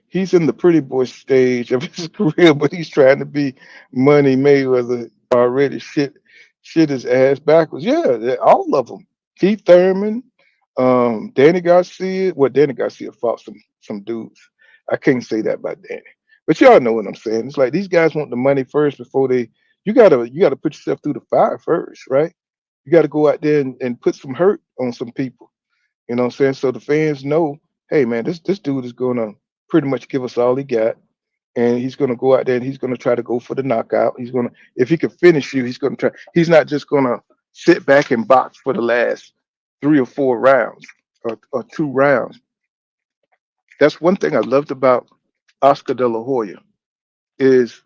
he's in the pretty boy stage of his career, but he's trying to be Money Mayweather already. Shit his ass backwards. Yeah, all of them. Keith Thurman, Danny Garcia. Well, Danny Garcia fought some dudes. I can't say that about Danny, but y'all know what I'm saying. It's like these guys want the money first before they. You gotta put yourself through the fire first, right? You got to go out there and put some hurt on some people. You know what I'm saying? So the fans know, hey man, this dude is gonna pretty much give us all he got, and he's gonna go out there and he's gonna try to go for the knockout. He's gonna, if he can finish you, he's gonna try. He's not just gonna sit back and box for the last 3 or 4 rounds or 2 rounds. That's one thing I loved about Oscar De La Hoya is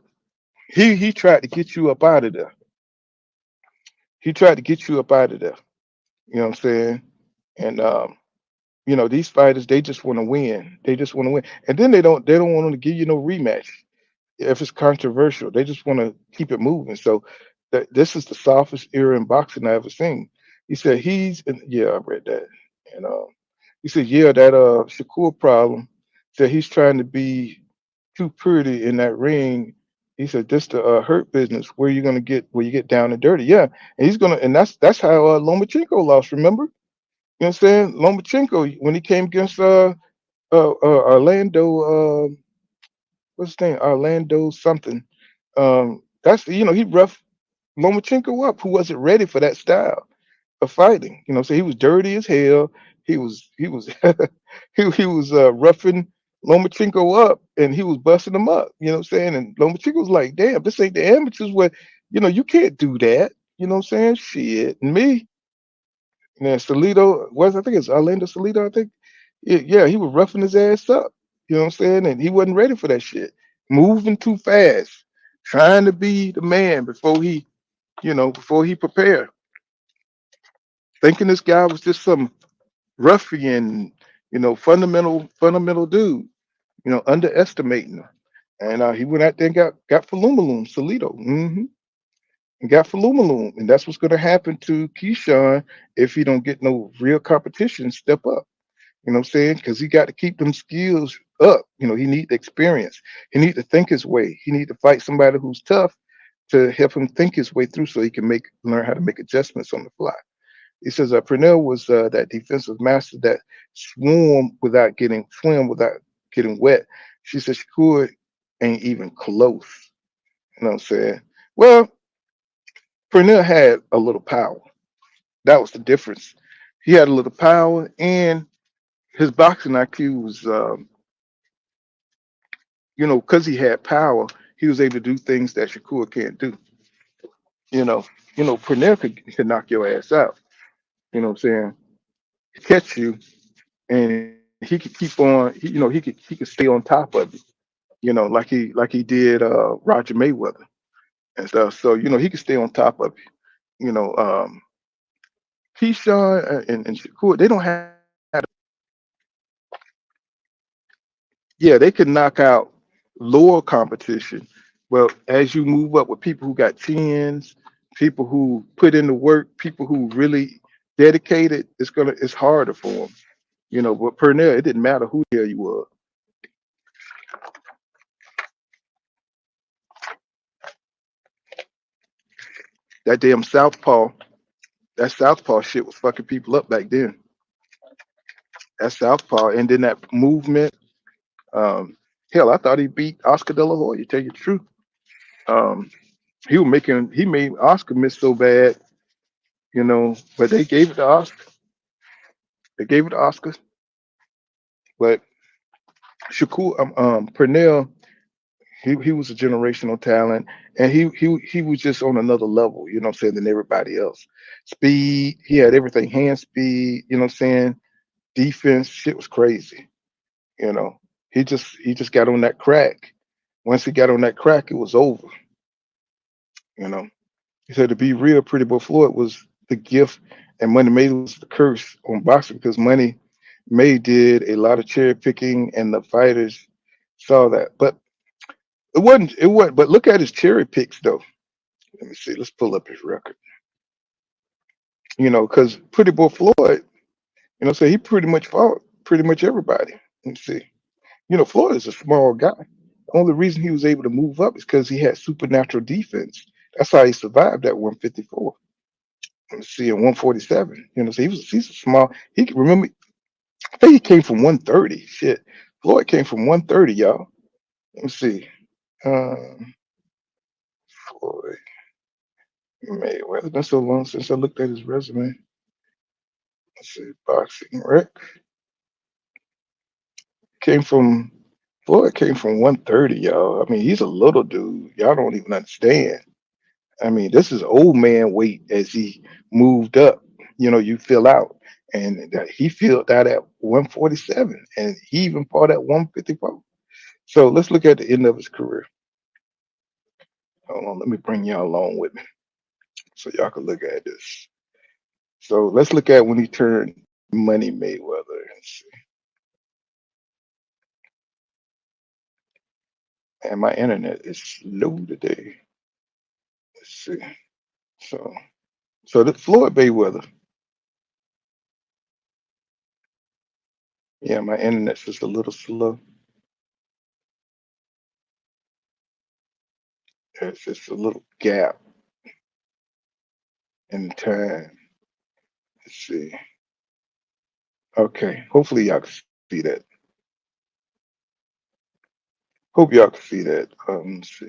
he tried to get you up out of there. He tried to get you up out of there. You know what I'm saying? And these fighters, they just want to win. They just want to win. And then they don't want to give you no rematch if it's controversial. They just want to keep it moving. So this is the softest era in boxing I ever seen. He said yeah, I read that. And he said, yeah, that Shakur problem. Said he's trying to be too pretty in that ring. He said this the hurt business where you get down and dirty. Yeah. And that's how Lomachenko lost, remember? You know what I'm saying? Lomachenko, when he came against Orlando, what's his name? Orlando something. He roughed Lomachenko up, who wasn't ready for that style of fighting. So he was dirty as hell. He was he was roughing Lomachenko up, and he was busting him up. You know what I'm saying? And Lomachenko was like, "Damn, this ain't the amateurs where you can't do that." You know what I'm saying? Shit, and me. And then I think it's Orlando Salido, I think. Yeah, he was roughing his ass up. You know what I'm saying? And he wasn't ready for that shit. Moving too fast, trying to be the man before he prepared. Thinking this guy was just some ruffian, fundamental dude, underestimating him. And he went out there and got Falumaloom, Salido. And got Falumaloom. And that's what's going to happen to Keyshawn if he don't get no real competition step up. You know what I'm saying? Because he got to keep them skills up. He need the experience. He need to think his way. He need to fight somebody who's tough to help him think his way through so he can learn how to make adjustments on the fly. He says Purnell was that defensive master that swim without getting wet. She said Shakur ain't even close. You know what I'm saying? Well, Purnell had a little power. That was the difference. He had a little power, and his boxing IQ was, because he had power, he was able to do things that Shakur can't do. You know, Purnell could knock your ass out. You know what I'm saying? Catch you, and he could keep on. He could stay on top of you. like he did Roger Mayweather and stuff. So he can stay on top of it. Keyshawn and Shakur, they don't have. Yeah, they could knock out lower competition. Well, as you move up with people who got tens, people who put in the work, people who really dedicated, it's harder for them. But Pernell, it didn't matter who the hell you were. That damn southpaw, that southpaw shit was fucking people up back then. That southpaw, and then that movement. Um, Hell, I thought he beat Oscar De La Hoya. Tell you the truth. Um, he made Oscar miss so bad, but they gave it to Oscar. They gave it to Oscar. But Shakur, Pernell, he was a generational talent, and he was just on another level. You know what I'm saying, than everybody else. Speed, he had everything. Hand speed. You know what I'm saying. Defense, shit was crazy. You know, he just got on that crack. Once he got on that crack, it was over. You know, he said to be real, Pretty Boy Floyd was the gift, and Money May was the curse on boxing because Money May did a lot of cherry picking, and the fighters saw that. But it wasn't. But look at his cherry picks though. Let me see. Let's pull up his record. Because Pretty Boy Floyd, so he pretty much fought pretty much everybody. Let me see. Floyd is a small guy. The only reason he was able to move up is because he had supernatural defense. That's how he survived at 154. Let me see, at 147. So he's a small. He can remember. I think he came from 130. Shit, Floyd came from 130, y'all. Let me see. Um, Floyd Mayweather. It's been so long since I looked at his resume. Let's see, boxing rec. Came from Floyd came from 130, y'all. I mean, he's a little dude. Y'all don't even understand. I mean, this is old man weight as he moved up. You fill out, and that he filled out at 147, and he even fought at 154. So let's look at the end of his career. Hold on, let me bring y'all along with me so y'all can look at this. So let's look at when he turned Money Mayweather and see. And my internet is slow today. Let's see. So the Floyd Mayweather. Yeah, my internet's just a little slow. It's just a little gap in time. Let's see. Okay, hopefully y'all can see that. Hope y'all can see that. Let's see.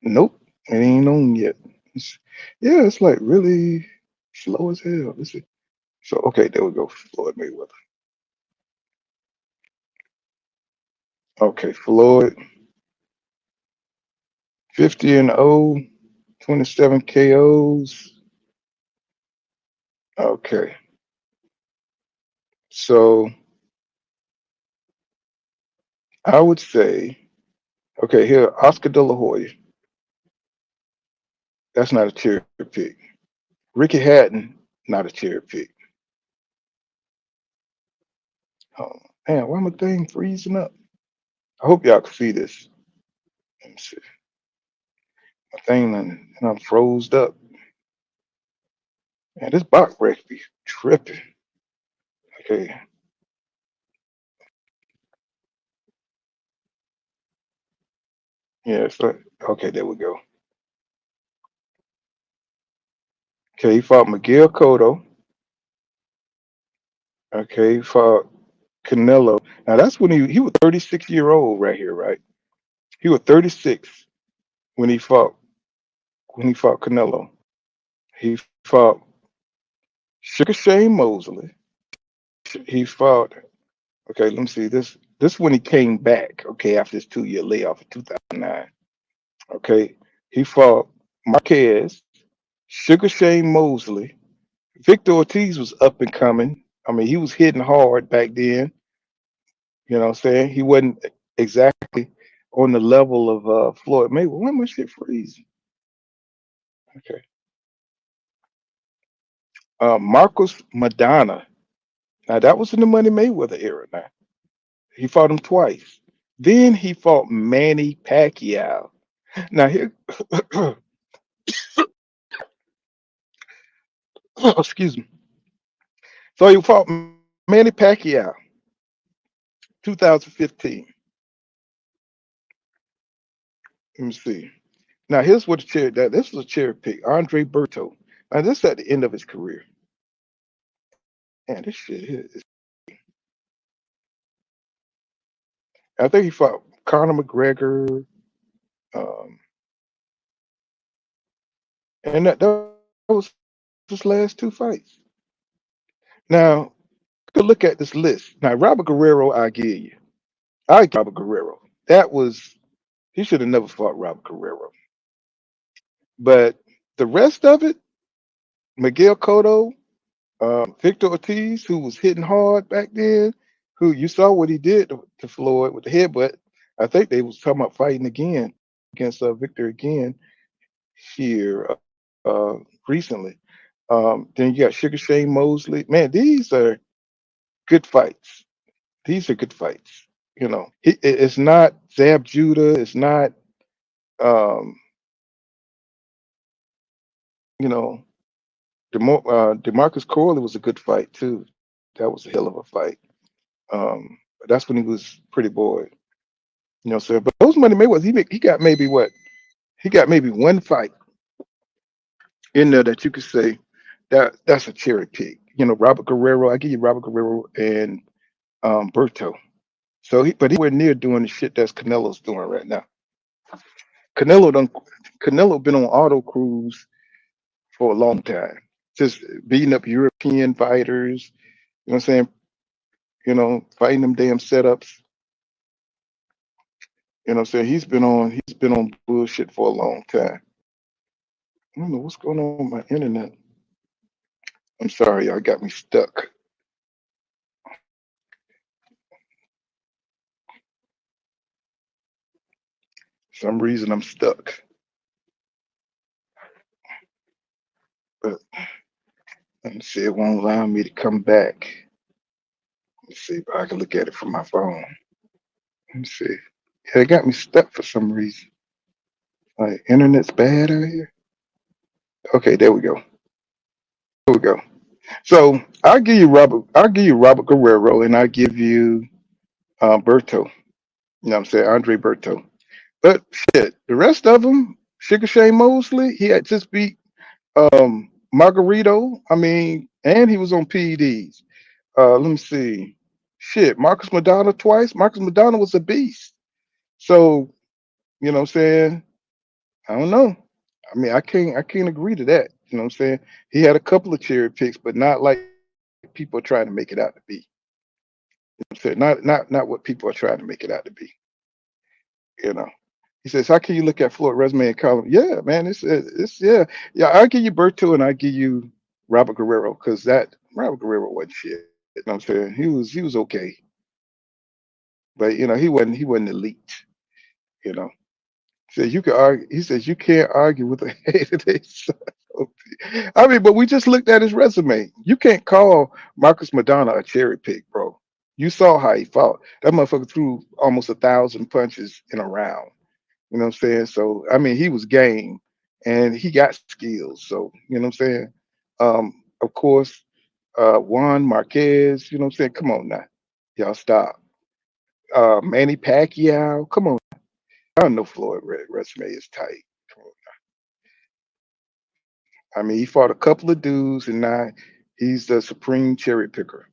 Nope, it ain't on yet. Yeah, it's like really slow as hell. Let's see. So okay, there we go. Floyd Mayweather. Okay, Floyd, 50-0, 27 KOs. Okay, so I would say, okay, here, Oscar De La Hoya. That's not a cherry pick. Ricky Hatton, not a cherry pick. Oh, man, why my thing freezing up? I hope y'all can see this. Let me see. My thing and I'm froze up. Man, this box wreck be tripping. Okay. Yeah, it's like, okay, there we go. Okay, he fought Miguel Cotto. Okay, he fought Canelo. Now that's when he was 36-year-old right here, right? He was 36 when he fought Canelo. He fought Sugar Shane Mosley. He fought. Okay, let me see this. This when he came back. Okay, after his 2-year layoff in 2009. Okay, he fought Marquez, Sugar Shane Mosley. Victor Ortiz was up and coming. I mean, he was hitting hard back then. You know what I'm saying? He wasn't exactly on the level of Floyd Mayweather. When my shit freezing? Okay. Marcos Madonna. Now that was in the Money Mayweather era. Now he fought him twice. Then he fought Manny Pacquiao. Now here, excuse me. So he fought Manny Pacquiao, 2015. Let me see. Now here's what the cherry that this was a cherry pick. Andre Berto. Now this is at the end of his career. Man, this shit here is. I think he fought Conor McGregor, um, and that was his last two fights. Now you could look at this list. Now Robert Guerrero, I give you. I give Robert Guerrero. That was he should have never fought Robert Guerrero. But the rest of it, Miguel Cotto, Victor Ortiz, who was hitting hard back then, who you saw what he did to Floyd with the headbutt. I think they was talking about fighting again against Victor again here recently. Then you got Sugar Shane Mosley. Man, these are good fights. These are good fights. You know, it's not Zab Judah. It's not, um, you know, Demarcus Corley was a good fight too. That was a hell of a fight. But that's when he was pretty boy. You know, so but those Money Mayweather, he got maybe what? He got maybe one fight in there that you could say that's a cherry pick. You know, Robert Guerrero. I give you Robert Guerrero and Berto. So but he wasn't near doing the shit that's Canelo's doing right now. Canelo done Canelo been on auto cruise for a long time, just beating up European fighters. You know what I'm saying? You know, fighting them damn setups. You know what I'm saying? He's been on bullshit for a long time. I don't know what's going on with my internet. I'm sorry, y'all got me stuck. For some reason I'm stuck. But let me see, it won't allow me to come back. Let's see if I can look at it from my phone. Let me see. Yeah, it got me stuck for some reason. Like internet's bad out here. Okay, there we go. There we go. So I'll give you Robert Guerrero and I give you Berto. You know what I'm saying? Andre Berto. But shit, the rest of them, Sugar Shane Mosley, he had just beat Margarito. I mean, and he was on PEDs. Let me see. Shit, Marcus Madonna twice. Marcus Madonna was a beast. So, you know what I'm saying? I don't know. I mean, I can't agree to that. You know what I'm saying? He had a couple of cherry picks, but not like people are trying to make it out to be. You know what I'm saying? Not what people are trying to make it out to be. You know. He says, "How can you look at Floyd resume and call him?" Yeah, man, it's yeah, yeah. I'll give you Berto and I give you Robert Guerrero because that Robert Guerrero wasn't shit. You know what I'm saying? He was okay, but you know he wasn't elite. You know, he says you can argue. He says you can't argue with a hated. I mean, but we just looked at his resume. You can't call Marcus Madonna a cherry pick, bro. You saw how he fought. That motherfucker threw almost 1,000 punches in a round. You know what I'm saying? So I mean, he was game, and he got skills. So you know what I'm saying? Of course, Juan Marquez. You know what I'm saying? Come on now, y'all stop. Manny Pacquiao. Come on. I don't know Floyd resume is tight. Come on. I mean, he fought a couple of dudes, and now he's the supreme cherry picker.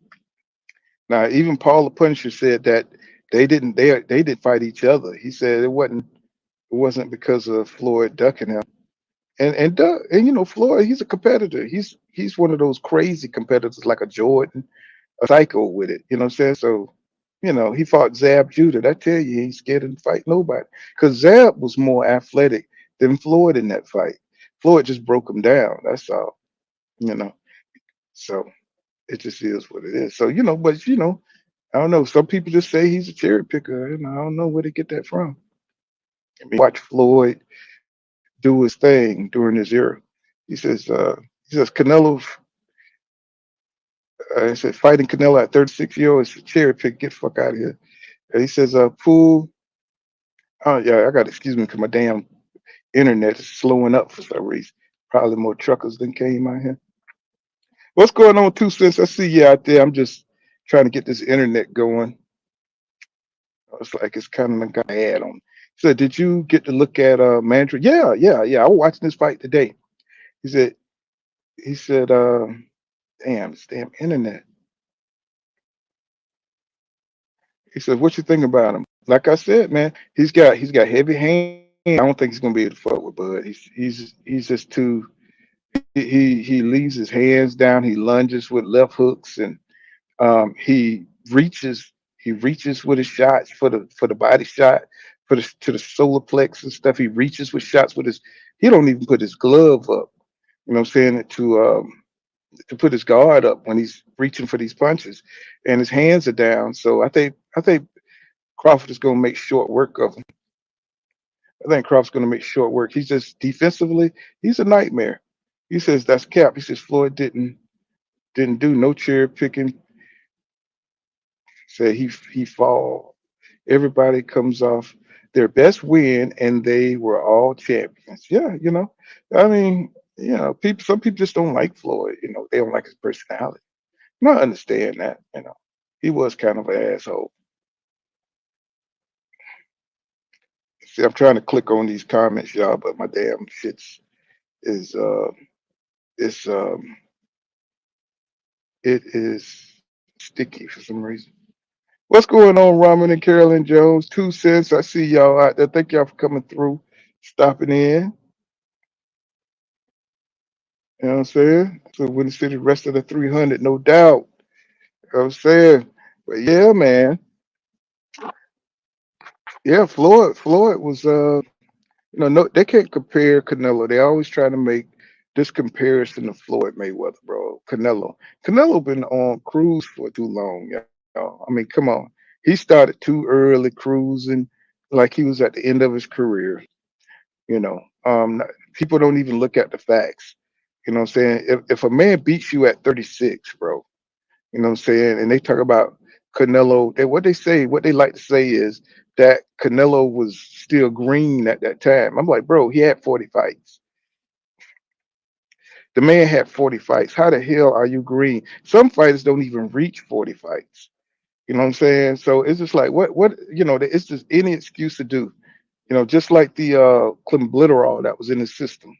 Now, even Paul the Punisher said that they didn't fight each other. He said it wasn't because of Floyd ducking him. And you know Floyd, he's a competitor. He's one of those crazy competitors like a Jordan, a psycho with it. You know what I'm saying? So, you know, he fought Zab Judah. I tell you, he ain't scared to fight nobody. Because Zab was more athletic than Floyd in that fight. Floyd just broke him down. That's all. You know. So it just is what it is. So, you know, but you know, I don't know. Some people just say he's a cherry picker, and I don't know where they get that from. I mean, watch Floyd do his thing during his era. He says Canelo. He said fighting Canelo at 36 years old is a cherry pick. Get the fuck out of here. And he says, Pool. Oh yeah, I got to excuse me because my damn internet is slowing up for some reason. Probably more truckers than came out here. What's going on, 2 cents? I see you out there. I'm just trying to get this internet going. It's like it's kind of got an ad on. So, did you get to look at Mandra? Yeah. I was watching this fight today. He said, he said, damn, this damn internet. He said, what you think about him? Like I said, man, he's got heavy hands. I don't think he's gonna be able to fuck with Bud. He's just too. He leaves his hands down. He lunges with left hooks, and he reaches with his shots for the body shot for the to the solar plex and stuff. He reaches with shots with his. He don't even put his glove up. You know what I'm saying to put his guard up when he's reaching for these punches, and his hands are down. So I think Crawford is going to make short work of him. I think Crawford's going to make short work. He's just defensively, he's a nightmare. He says that's cap. He says Floyd didn't do no cherry picking. Said he fall. Everybody comes off their best win, and they were all champions. Yeah, I mean, people. Some people just don't like Floyd. They don't like his personality. And I understand that. He was kind of an asshole. See, I'm trying to click on these comments, y'all, but my damn shit's is it's it is sticky for some reason. What's going on, Ramen and Carolyn Jones? 2 cents. I see y'all out there. Thank y'all for coming through, stopping in. You know what I'm saying? So when the city rest of the 300, no doubt. You know what I'm saying? But yeah, man. Yeah, Floyd was no, they can't compare Canelo. They always try to make this comparison to Floyd Mayweather, bro. Canelo been on cruise for too long, y'all. I mean, come on. He started too early cruising, like he was at the end of his career. You know, people don't even look at the facts. You know what I'm saying? If a man beats you at 36, bro, you know what I'm saying? And they talk about Canelo. What they like to say is that Canelo was still green at that time. I'm like, bro, he had 40 fights. The man had 40 fights. How the hell are you green? Some fighters don't even reach 40 fights. You know what I'm saying? So it's just like it's just any excuse to do. Just like the clenbuterol that was in his system.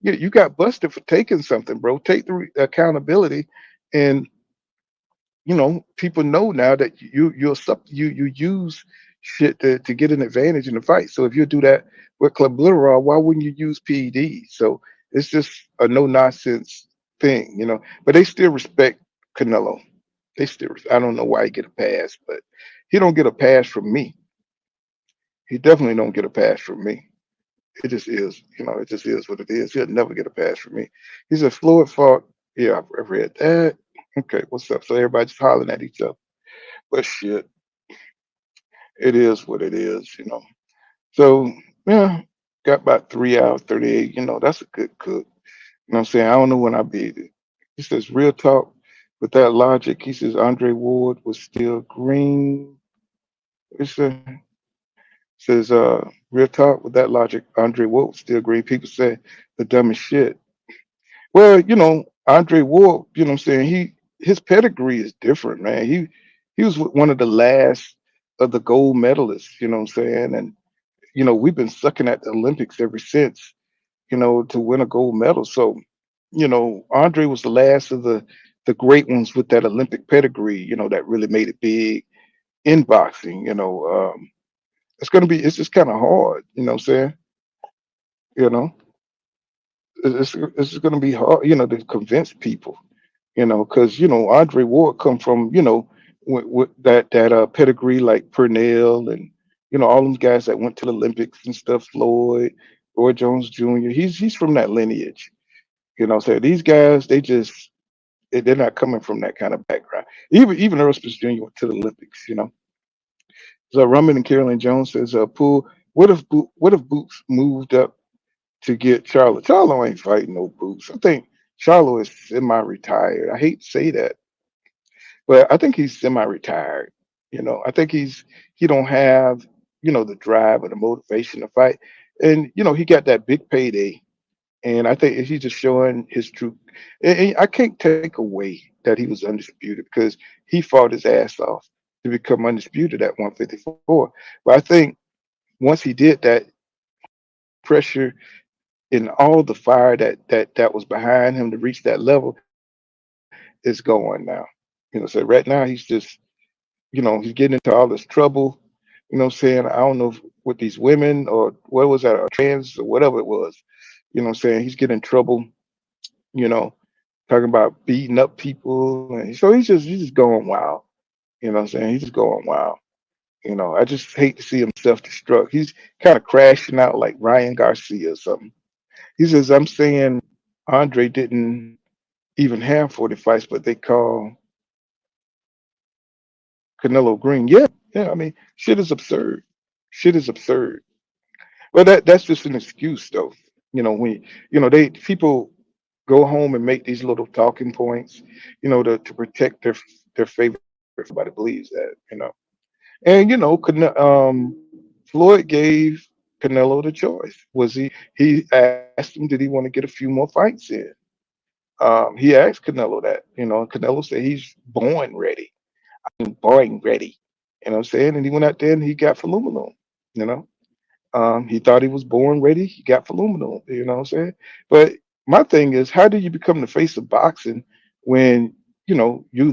You got busted for taking something, bro. Take the accountability, and people know now that you use shit to get an advantage in the fight. So if you do that with clenbuterol, why wouldn't you use PED? So it's just a no nonsense thing. But they still respect Canelo. I don't know why he get a pass, but he don't get a pass from me. He definitely don't get a pass from me. It just is, it just is what it is. He'll never get a pass from me. He said Floyd fought. Yeah, I read that. Okay, what's up? So everybody just hollering at each other. But shit, it is what it is. So yeah, got about 3 hours, 38. That's a good cook. You know what I'm saying? I don't know when I beat it. He says real talk with that logic. He says Andre Ward was still green. It's says real talk with that logic. Andre Ward was still green. People say the dumbest shit. Well, Andre Ward, what I'm saying, his pedigree is different, man. He was one of the last of the gold medalists, you know what I'm saying? And we've been sucking at the Olympics ever since, to win a gold medal. So, Andre was the last of the great ones with that Olympic pedigree, that really made it big in boxing. It's just kind of hard, you know what I'm saying? You know, it's just gonna be hard, to convince people, because Andre Ward come from, with that pedigree like Purnell and all those guys that went to the Olympics and stuff. Floyd, Roy Jones Jr. He's from that lineage. So these guys, they just They're not coming from that kind of background. Even Errol Spence Jr. went to the Olympics. So Rumman and Carolyn Jones says, "Pool. What if Boots moved up to get Charlo? Charlo ain't fighting no Boots. I think Charlo is semi-retired. I hate to say that, but I think he's semi-retired. I think he don't have the drive or the motivation to fight, and he got that big payday, and I think he's just showing his true. And I can't take away that he was undisputed because he fought his ass off to become undisputed at 154. But I think once he did that, pressure and all the fire that was behind him to reach that level is going now. So right now he's getting into all this trouble. Saying I don't know with these women or what was that, or trans or whatever it was. Saying he's getting in trouble. You know, talking about beating up people, and so he's just going wild. He's just going wild. I just hate to see him self-destruct. He's kind of crashing out like Ryan Garcia or something. He says, I'm saying Andre didn't even have 40 fights, but they call Canelo Green. Yeah, yeah. I mean, shit is absurd. Shit is absurd. Well, that's just an excuse, though. When they people go home and make these little talking points, to protect their favorite. Nobody believes that. And Floyd gave Canelo the choice. He asked him, did he want to get a few more fights in? He asked Canelo that. And Canelo said he's born ready. Born ready. You know what I'm saying? And he went out there and he got aluminum. You know, he thought he was born ready. He got aluminum. You know what I'm saying? But my thing is, how do you become the face of boxing when you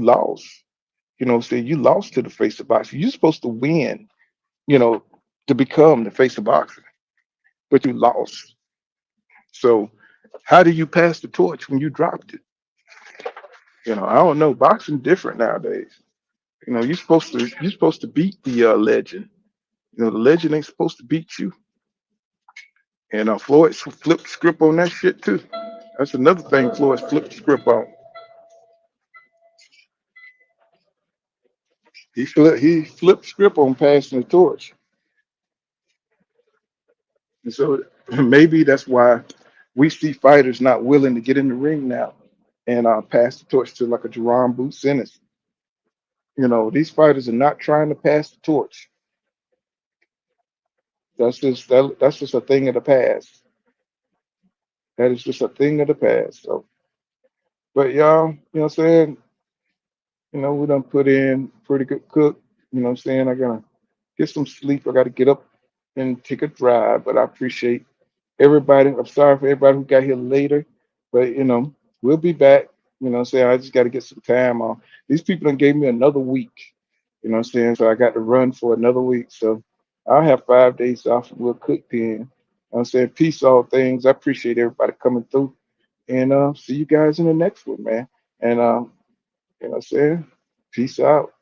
lost? Say you lost to the face of boxing. You're supposed to win, you know, to become the face of boxing, but you lost. So how do you pass the torch when you dropped it? I don't know. Boxing different nowadays. You're supposed to beat the legend. The legend ain't supposed to beat you. And Floyd flipped script on that shit too. That's another thing Floyd flipped script on. He flipped script on passing the torch. And so maybe that's why we see fighters not willing to get in the ring now and pass the torch to like a Jaron Boots Ennis. These fighters are not trying to pass the torch. That's just a thing of the past. That is just a thing of the past. So, but y'all, what I'm saying? We done put in pretty good cook. What I'm saying? I gotta get some sleep. I gotta get up and take a drive. But I appreciate everybody. I'm sorry for everybody who got here later, but we'll be back. What I'm saying? I just got to get some time off. These people done gave me another week. What I'm saying? So I got to run for another week. So I'll have 5 days off and we'll cook then. I'm saying peace, all things. I appreciate everybody coming through, and see you guys in the next one, man. And what I'm saying, peace out.